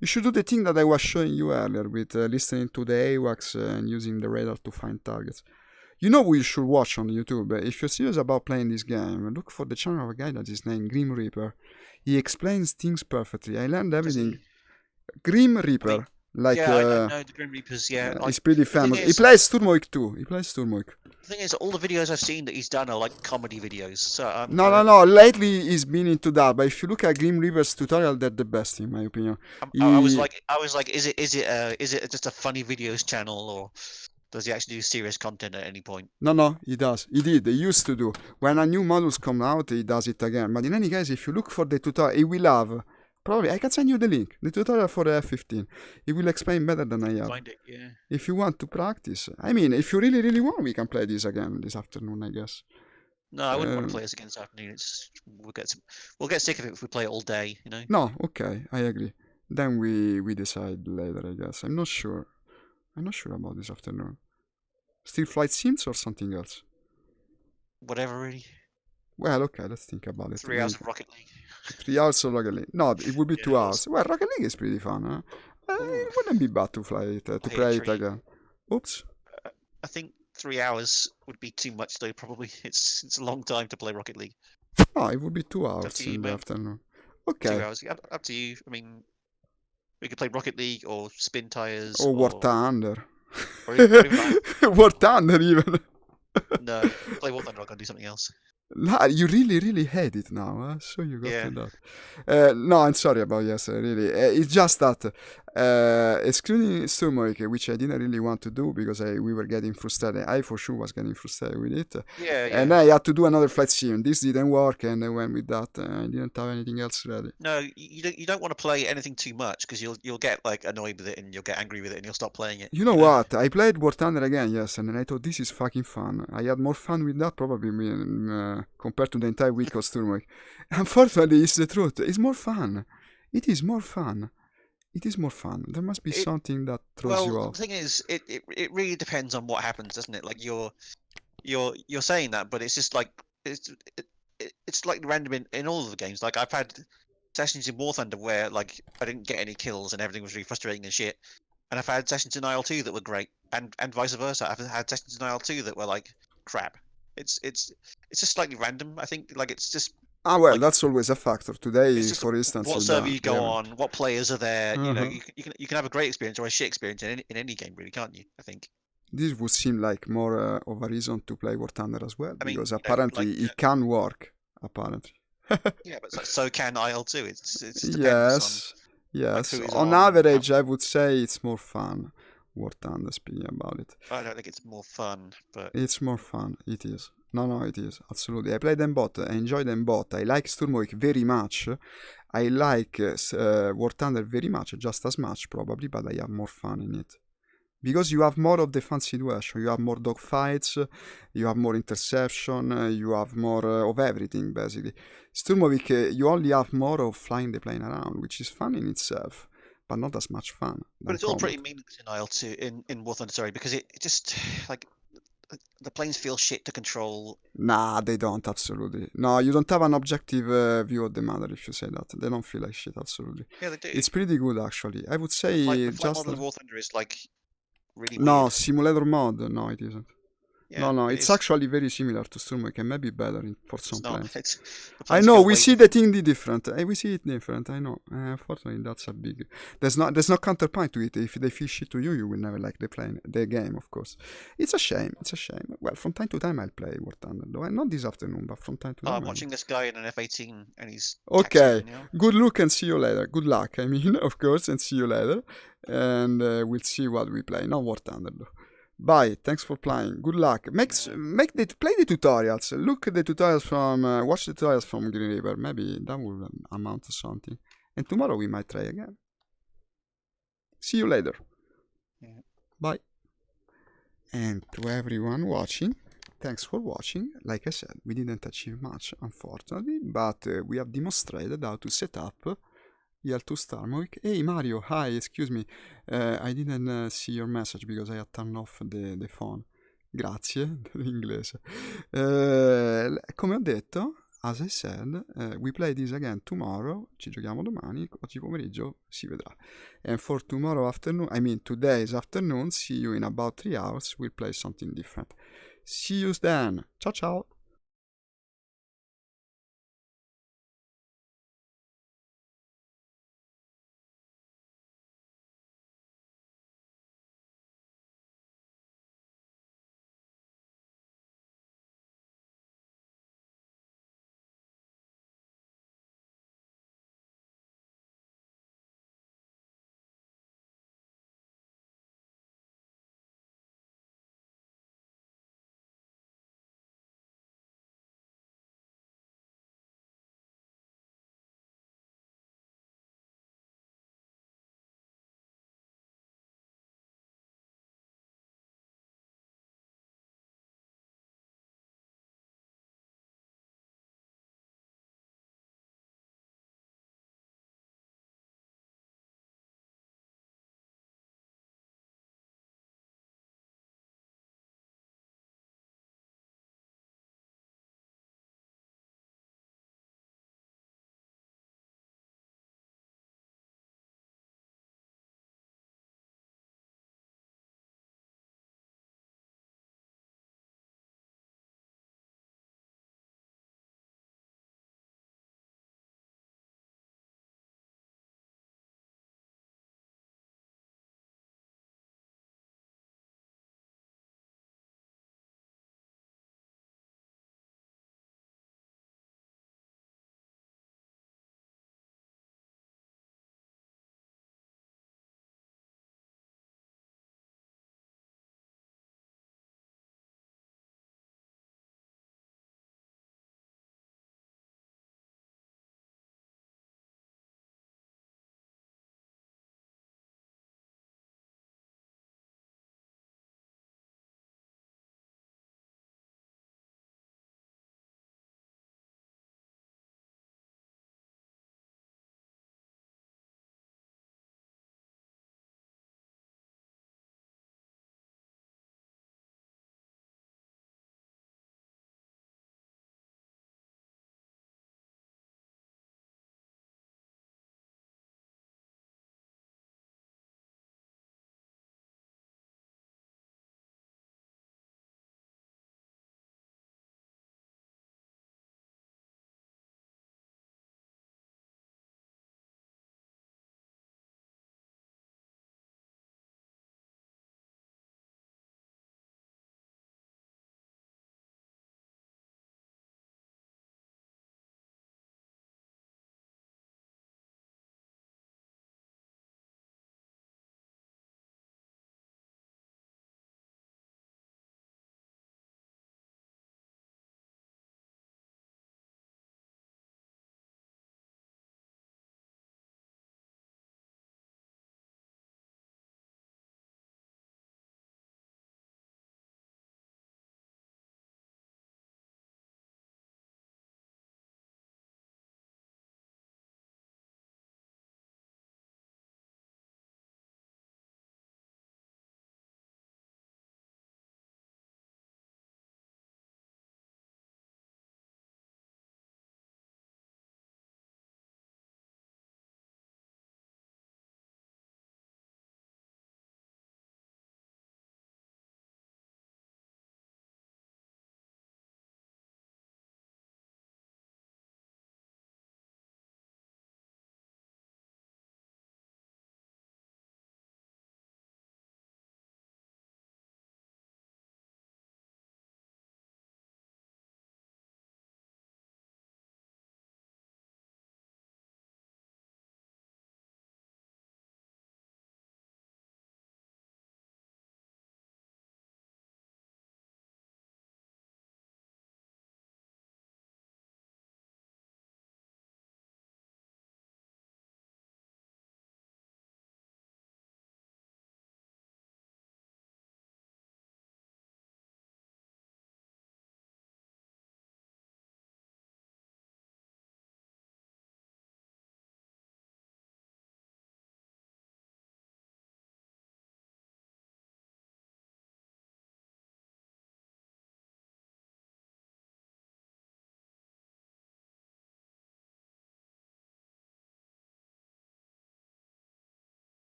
You should do the thing that I was showing you earlier with listening to the AWACS and using the radar to find targets. You know what you should watch on YouTube? If you're serious about playing this game, look for the channel of a guy that is named Grim Reaper. He explains things perfectly. I learned everything. Grim Reaper. Like, yeah, I know the Grim Reapers, yeah. He's pretty famous. He plays Sturmoik too. The thing is, all the videos I've seen that he's done are like comedy videos. So No. Lately he's been into that. But if you look at Grim Reaper's tutorial, they're the best in my opinion. I was like, is it just a funny videos channel, or does he actually do serious content at any point? No, he does. He did. He used to do. When a new models come out, he does it again. But in any case, if you look for the tutorial, he will have. Probably, I can send you the link. The tutorial for the F-15. He will explain better than I have. Find it, yeah. If you want to practice. I mean, if you really want, we can play this again this afternoon, I guess. No, I wouldn't want to play this again this afternoon. We'll get sick of it if we play it all day, you know? No, okay, I agree. Then we decide later, I guess. I'm not sure about this afternoon. Still flight sims or something else? Whatever, really. Well, okay, let's think about it. 3 hours of Rocket League. 3 hours of Rocket League. No, it would be 2 hours. Well, Rocket League is pretty fun, huh? It wouldn't be bad to play it again. Oops. I think 3 hours would be too much, though. Probably it's a long time to play Rocket League. No, it would be 2 hours in the afternoon. Okay. 2 hours. Up to you. I mean, we could play Rocket League or Spin Tires or War Thunder. Or even War Thunder even. No, play War Thunder. I'm gonna do something else. You really hate it now, huh? So you got to that. No, I'm sorry about yesterday, really. It's just that, excluding Sturmoik, which I didn't really want to do because we were getting frustrated. I for sure was getting frustrated with it. Yeah. And I had to do another flight sim. This didn't work, and I went with that. I didn't have anything else ready. No, you don't want to play anything too much because you'll get like annoyed with it and you'll get angry with it and you'll stop playing it. You know what? I played War Thunder again, yes, and I thought this is fucking fun. I had more fun with that probably compared to the entire week of Sturmoik. Unfortunately, it's the truth. It's more fun. It is more fun. There must be something that throws you off. The thing is, it really depends on what happens, doesn't it? Like you're saying that, but it's just like it's like random in all of the games. Like I've had sessions in War Thunder where like I didn't get any kills and everything was really frustrating and shit. And I've had sessions in IL-2 that were great, and vice versa. I've had sessions in IL-2 that were like crap. It's just slightly random. I think like it's just. Well, that's always a factor. Today, for instance, what server you go on, what players are there. You know, you can have a great experience or a shit experience in any game, really, can't you? I think. This would seem like more of a reason to play War Thunder as well, because apparently it can work. Apparently. Yeah, but so can IL-2. It depends yes. On average, I would say it's more fun. War Thunder, speaking about it. I don't think it's more fun, but it's more fun. It is. No, it is absolutely. I play them both. I enjoy them both. I like Sturmoik very much. I like War Thunder very much, just as much probably, but I have more fun in it. Because you have more of the fun situation, you have more dogfights, you have more interception, you have more of everything basically. Sturmovik, you only have more of flying the plane around, which is fun in itself, but not as much fun. But it's all pretty meaningless in IL-2, in War Thunder, sorry, because it just, like, the planes feel shit to control. Nah, they don't, absolutely. No, you don't have an objective view of the matter if you say that. They don't feel like shit, absolutely. Yeah, they do. It's pretty good, actually. I would say like, the flight model of War Thunder is, like, really weird. No, simulator mode, no, it isn't. Yeah, no, it it's is. actually very similar to Sturmwick and maybe better for some It's not. planes. It's, the I planes know go we way see the thing different. We see it different. I know. Unfortunately, that's a big. There's no counterpoint to it. If they fish it to you, you will never like the game, of course. It's a shame. It's a shame. Well, from time to time I'll play War Thunder, though. Not this afternoon, but from time to time. I'm watching this guy in an F-18 and he's Okay. taxiing, you know? Good luck and see you later. Good luck. I mean, of course, and see you later. And we'll see what we play. Not War Thunder, though. Bye. Thanks for playing. Good luck. Play the tutorials. Look at the tutorials from. Watch the tutorials from Green River. Maybe that will amount to something. And tomorrow we might try again. See you later. Yeah. Bye. And to everyone watching, thanks for watching. Like I said, we didn't achieve much, unfortunately, but we have demonstrated how to set up EL2 Sturmwick. Hey Mario, hi, excuse me, I didn't see your message because I had turned off the phone. Grazie, inglese. Come ho detto, as I said, we play this again tomorrow, ci giochiamo domani, oggi pomeriggio si vedrà. And for tomorrow afternoon, I mean today's afternoon, see you in about 3 hours, we'll play something different. See you then. Ciao ciao!